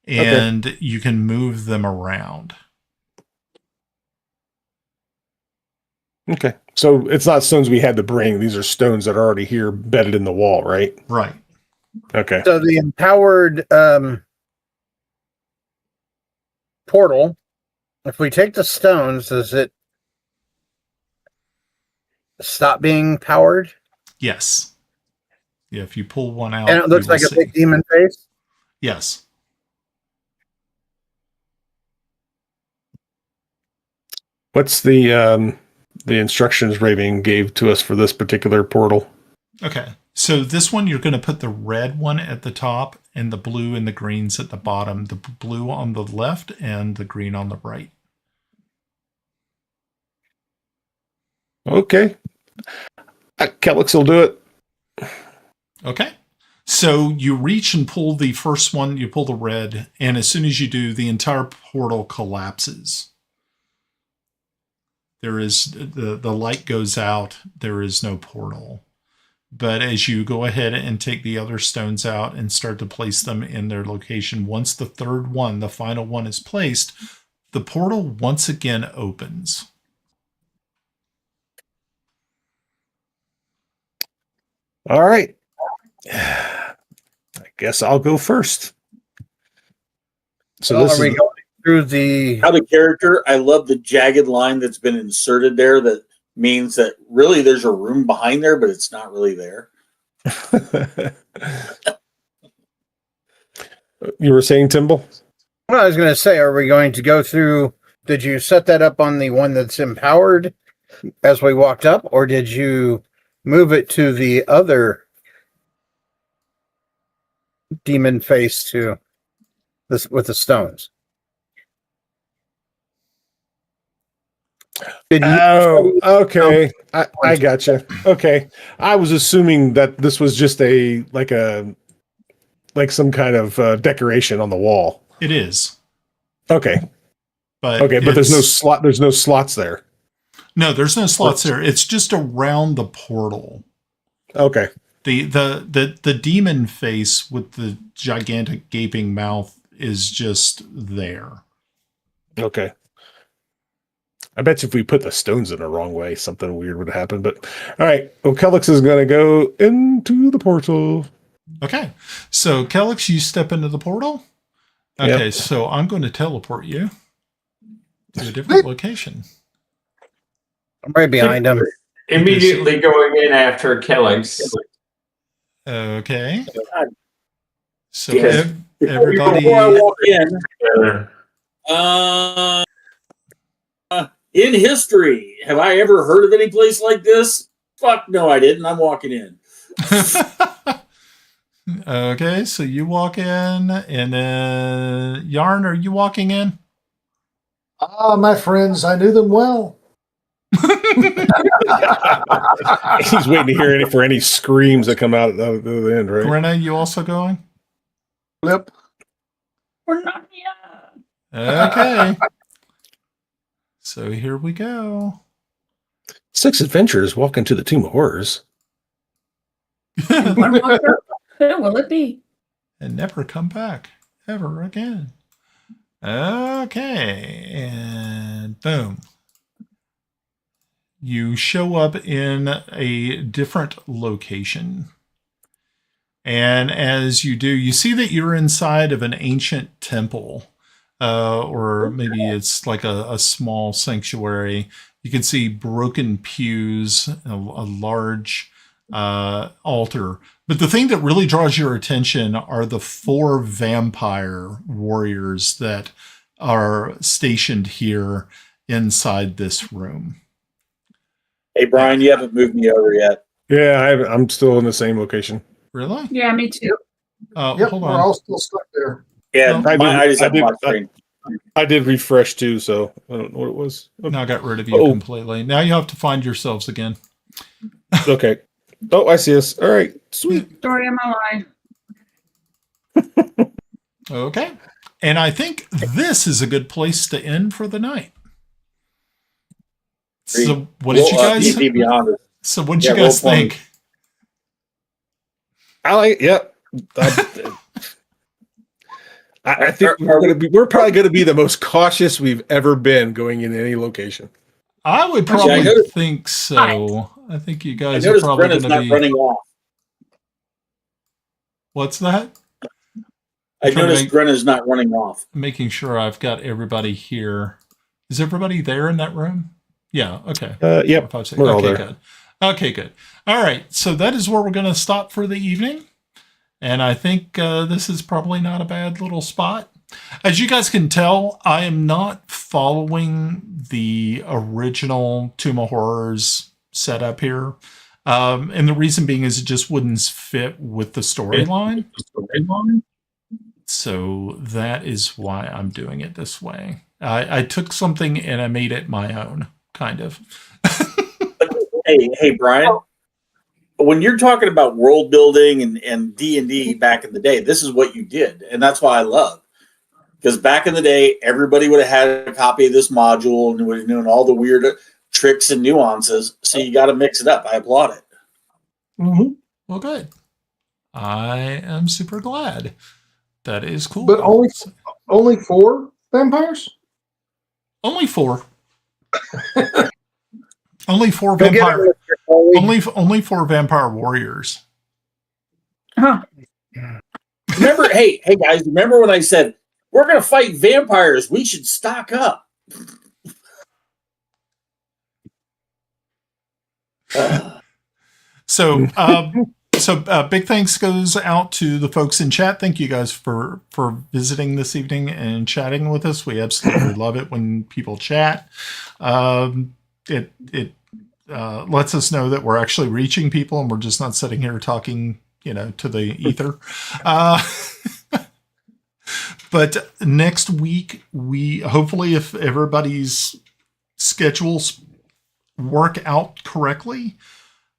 and you can move them around. Okay, so it's not stones we had to bring. These are stones that are already here, bedded in the wall, right? Right. Okay. So the empowered portal, if we take the stones, does it stop being powered? Yes. Yeah, if you pull one out, And it looks you will like a see. big demon face. Yes. What's the instructions Raven gave to us for this particular portal? Okay. So this one, you're going to put the red one at the top and the blue and the greens at the bottom. The blue on the left and the green on the right. Okay. Kelex will do it. Okay. So you reach and pull the first one, you pull the red, and as soon as you do, the entire portal collapses. There is the light goes out, there is no portal. But as you go ahead and take the other stones out and start to place them in their location, once the third one, the final one, is placed, the portal once again opens. All right. I guess I'll go first. So Well, this are we is going through the? How the character, I love the jagged line that's been inserted there that means that really there's a room behind there, but it's not really there. You were saying, Timble? Well, I was going to say, are we going to go through? Did you set that up on the one that's empowered as we walked up, or did you move it to the other demon face to this with the stones? Did you? Oh, okay. I gotcha. Okay. I was assuming that this was just like some kind of decoration on the wall. It is. Okay. But okay, but there's no slot. There's no slots there. No, there's no slots there. It's just around the portal. Okay. The demon face with the gigantic gaping mouth is just there. Okay. I bet you if we put the stones in the wrong way, something weird would happen. But all right. Well, Kelex is going to go into the portal. Okay. So, Kelex, you step into the portal. Okay, Yep. so I'm going to teleport you to a different location. I'm right behind him. Immediately going in after Kelex. Okay. So, Yes. everybody. Before I walk in history, have I ever heard of any place like this? Fuck no, I didn't. I'm walking in. Okay, so you walk in, and then Yarn, are you walking in? My friends, I knew them well. He's waiting to hear any screams that come out at the end, right? Grenna, you also going? Yep. We're not yet. Okay. So here we go. 6 adventurers walk into the Tomb of Horrors. And one walked up. Who will it be? And never come back ever again. Okay, and boom. You show up in a different location. And as you do, you see that you're inside of an ancient temple. Or maybe it's like a small sanctuary. You can see broken pews, a large altar. But the thing that really draws your attention are the 4 vampire warriors that are stationed here inside this room. Hey, Brian, you haven't moved me over yet. Yeah, I'm still in the same location. Really? Yeah, me too. Yep, Hold we're on. all still stuck there. Yeah, I just have my screen. I did refresh too, so I don't know what it was. Now I got rid of you completely. Now you have to find yourselves again. Okay. Oh, I see us. All right. Sweet. Story of my life. Okay. And I think this is a good place to end for the night. So what did you guys So what did you guys think? I like yep. I think we're probably gonna be the most cautious we've ever been going in any location. I would probably think so. I think you guys are probably going to be running off. What's that? I noticed Grenna's not running off. Making sure I've got everybody here. Is everybody there in that room? Yeah. Okay. Yep. We're all there. Good. Okay, good. All right, so that is where we're going to stop for the evening. And I think this is probably not a bad little spot. As you guys can tell, I am not following the original Tomb of Horrors setup here. And the reason being is it just wouldn't fit with the storyline. So that is why I'm doing it this way. I took something and I made it my own, kind of. Hey, Brian. When you're talking about world building and D&D back in the day, this is what you did, and that's why I love. Because back in the day, everybody would have had a copy of this module and would have known all the weird tricks and nuances. So you got to mix it up. I applaud it. Mm-hmm. Well, good. I am super glad. That is cool. But only 4 vampires? Only 4. Only 4 vampire. Only 4 vampire warriors. Huh. Remember, hey guys, remember when I said we're going to fight vampires? We should stock up. So big thanks goes out to the folks in chat. Thank you guys for visiting this evening and chatting with us. We absolutely love it when people chat. It lets us know that we're actually reaching people and we're just not sitting here talking, to the ether. But next week, we hopefully, if everybody's schedules work out correctly,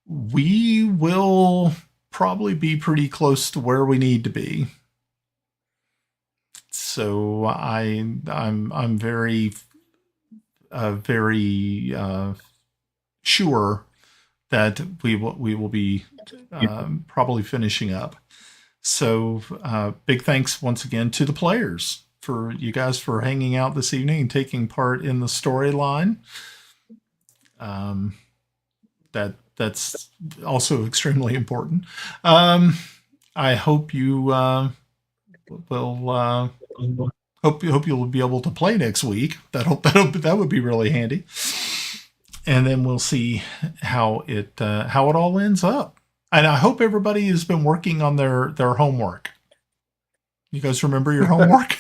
we will probably be pretty close to where we need to be. So I'm very sure that we will be probably finishing up. So big thanks once again to the players for you guys for hanging out this evening and taking part in the storyline. That's also extremely important. I hope you will hope you'll be able to play next week. That would be really handy. And then we'll see how it all ends up. And I hope everybody has been working on their homework. You guys remember your homework?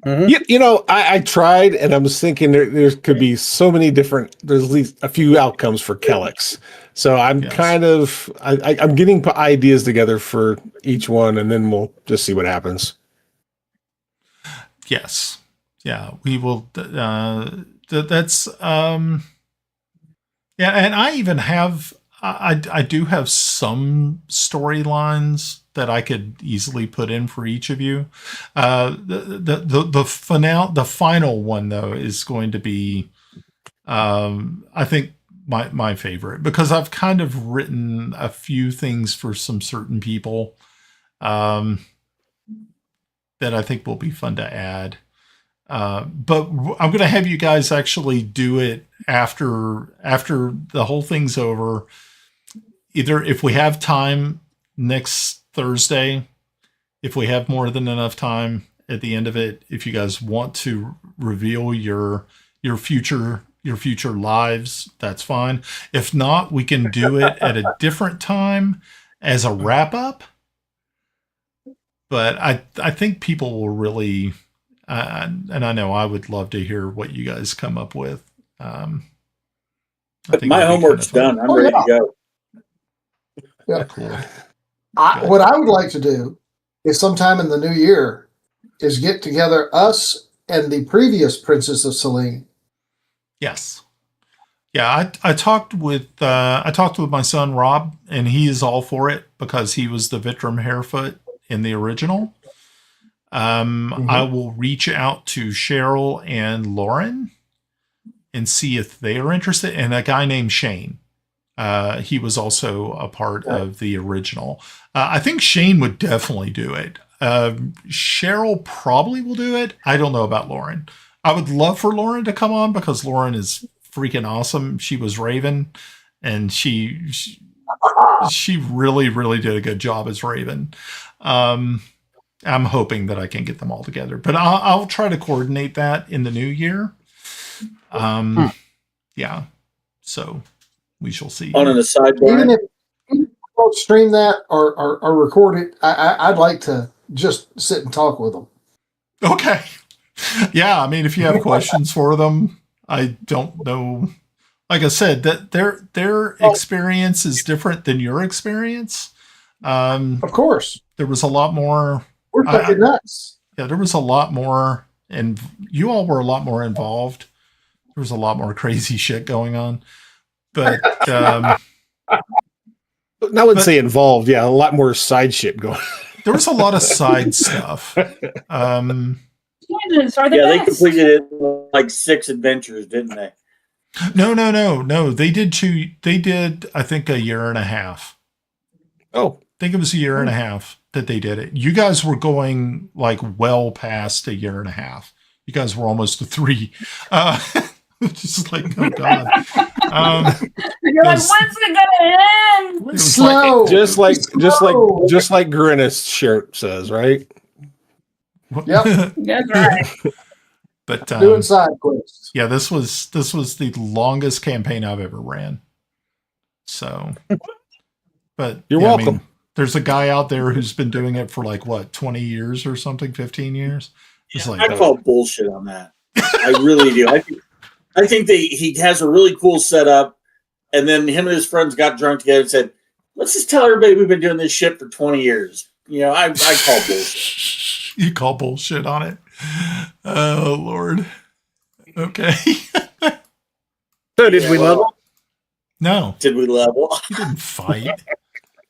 Mm-hmm. I tried, and I was thinking there could be so many different. There's at least a few outcomes for Kelex. So I'm I'm getting ideas together for each one, and then we'll just see what happens. Yes, yeah, we will. That's yeah, and I even have. I do have some storylines that I could easily put in for each of you. The final one though is going to be, I think my favorite, because I've kind of written a few things for some certain people, that I think will be fun to add. But I'm going to have you guys actually do it after the whole thing's over. Either if we have time next Thursday, if we have more than enough time at the end of it, if you guys want to reveal your future lives, that's fine. If not, we can do it at a different time as a wrap up. But I think people will really, and I know I would love to hear what you guys come up with. My homework's done. I'm ready to go. Yeah. Cool. What I would like to do is sometime in the new year is get together us and the previous Princess of Celene. Yes. Yeah, I talked with my son Rob, and he is all for it because he was the Vitram Harefoot in the original. I will reach out to Cheryl and Lauren and see if they are interested, and a guy named Shane. He was also a part of the original. I think Shane would definitely do it. Cheryl probably will do it. I don't know about Lauren. I would love for Lauren to come on because Lauren is freaking awesome. She was Raven, and she really, really did a good job as Raven. I'm hoping that I can get them all together, but I'll try to coordinate that in the new year. Yeah. So we shall see. On an aside, Even if we don't stream that or record it, I'd like to just sit and talk with them. Okay. Yeah, I mean, if you have questions for them, I don't know. Like I said, that their experience is different than your experience. Of course. There was a lot more. We're fucking nuts. Yeah, there was a lot more, and you all were a lot more involved. There was a lot more crazy shit going on. But I wouldn't say involved. Yeah, a lot more side shit going. There was a lot of side stuff. Tangents are the they best. completed it in like 6 adventures, didn't they? No. They did 2. They did, I think, a year and a half. Oh, I think it was a year and a half that they did it. You guys were going like well past a year and a half. You guys were almost to 3. Just like, oh god. You're like, when's it gonna end? Slow. just like Grenna's shirt says, right? Yep. That's right. But Doing side quests. yeah, this was the longest campaign I've ever ran. So, but You're yeah, welcome. I mean, there's a guy out there who's been doing it for like what, 20 years or something, 15 years. It's like, I call bullshit on that. I really do. I think he has a really cool setup, and then him and his friends got drunk together and said, "Let's just tell everybody we've been doing this shit for 20 years." You know, I call bullshit. You call bullshit on it. Oh Lord. Okay. So did we level? No, Did we level? you didn't fight.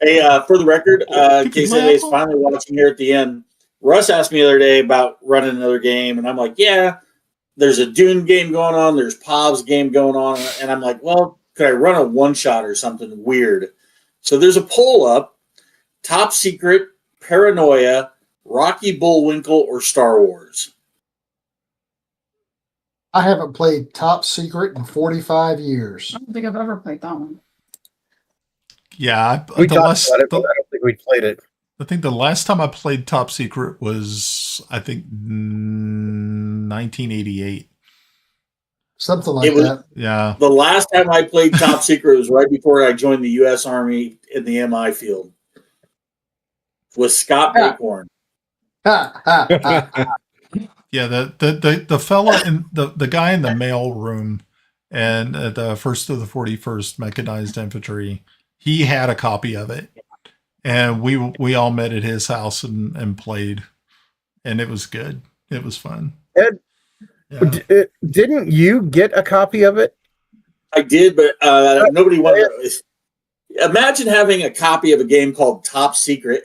Hey, for the record, in case Level? anybody's finally watching here at the end, Russ asked me the other day about running another game, and I'm like, yeah, there's a Dune game going on, there's Pov's game going on, and I'm like, well, could I run a one-shot or something weird? So there's a poll up, Top Secret, Paranoia, Rocky Bullwinkle, or Star Wars. I haven't played Top Secret in 45 years. I don't think I've ever played that one. Yeah, We talked about it, but I don't think we played it. I think the last time I played Top Secret was, I think, 1988. Something like It was- that. Yeah. The last time I played Top Secret was right before I joined the U.S. Army in the MI field with Scott Bighorn. Ha, ha, ha, ha. Yeah, the fella in the guy in the mail room and the 1st of the 41st Mechanized Infantry, he had a copy of it. And we all met at his house and played. And it was good. It was fun. Ed, Yeah. didn't you get a copy of it? I did, but nobody wanted to. Imagine having a copy of a game called Top Secret and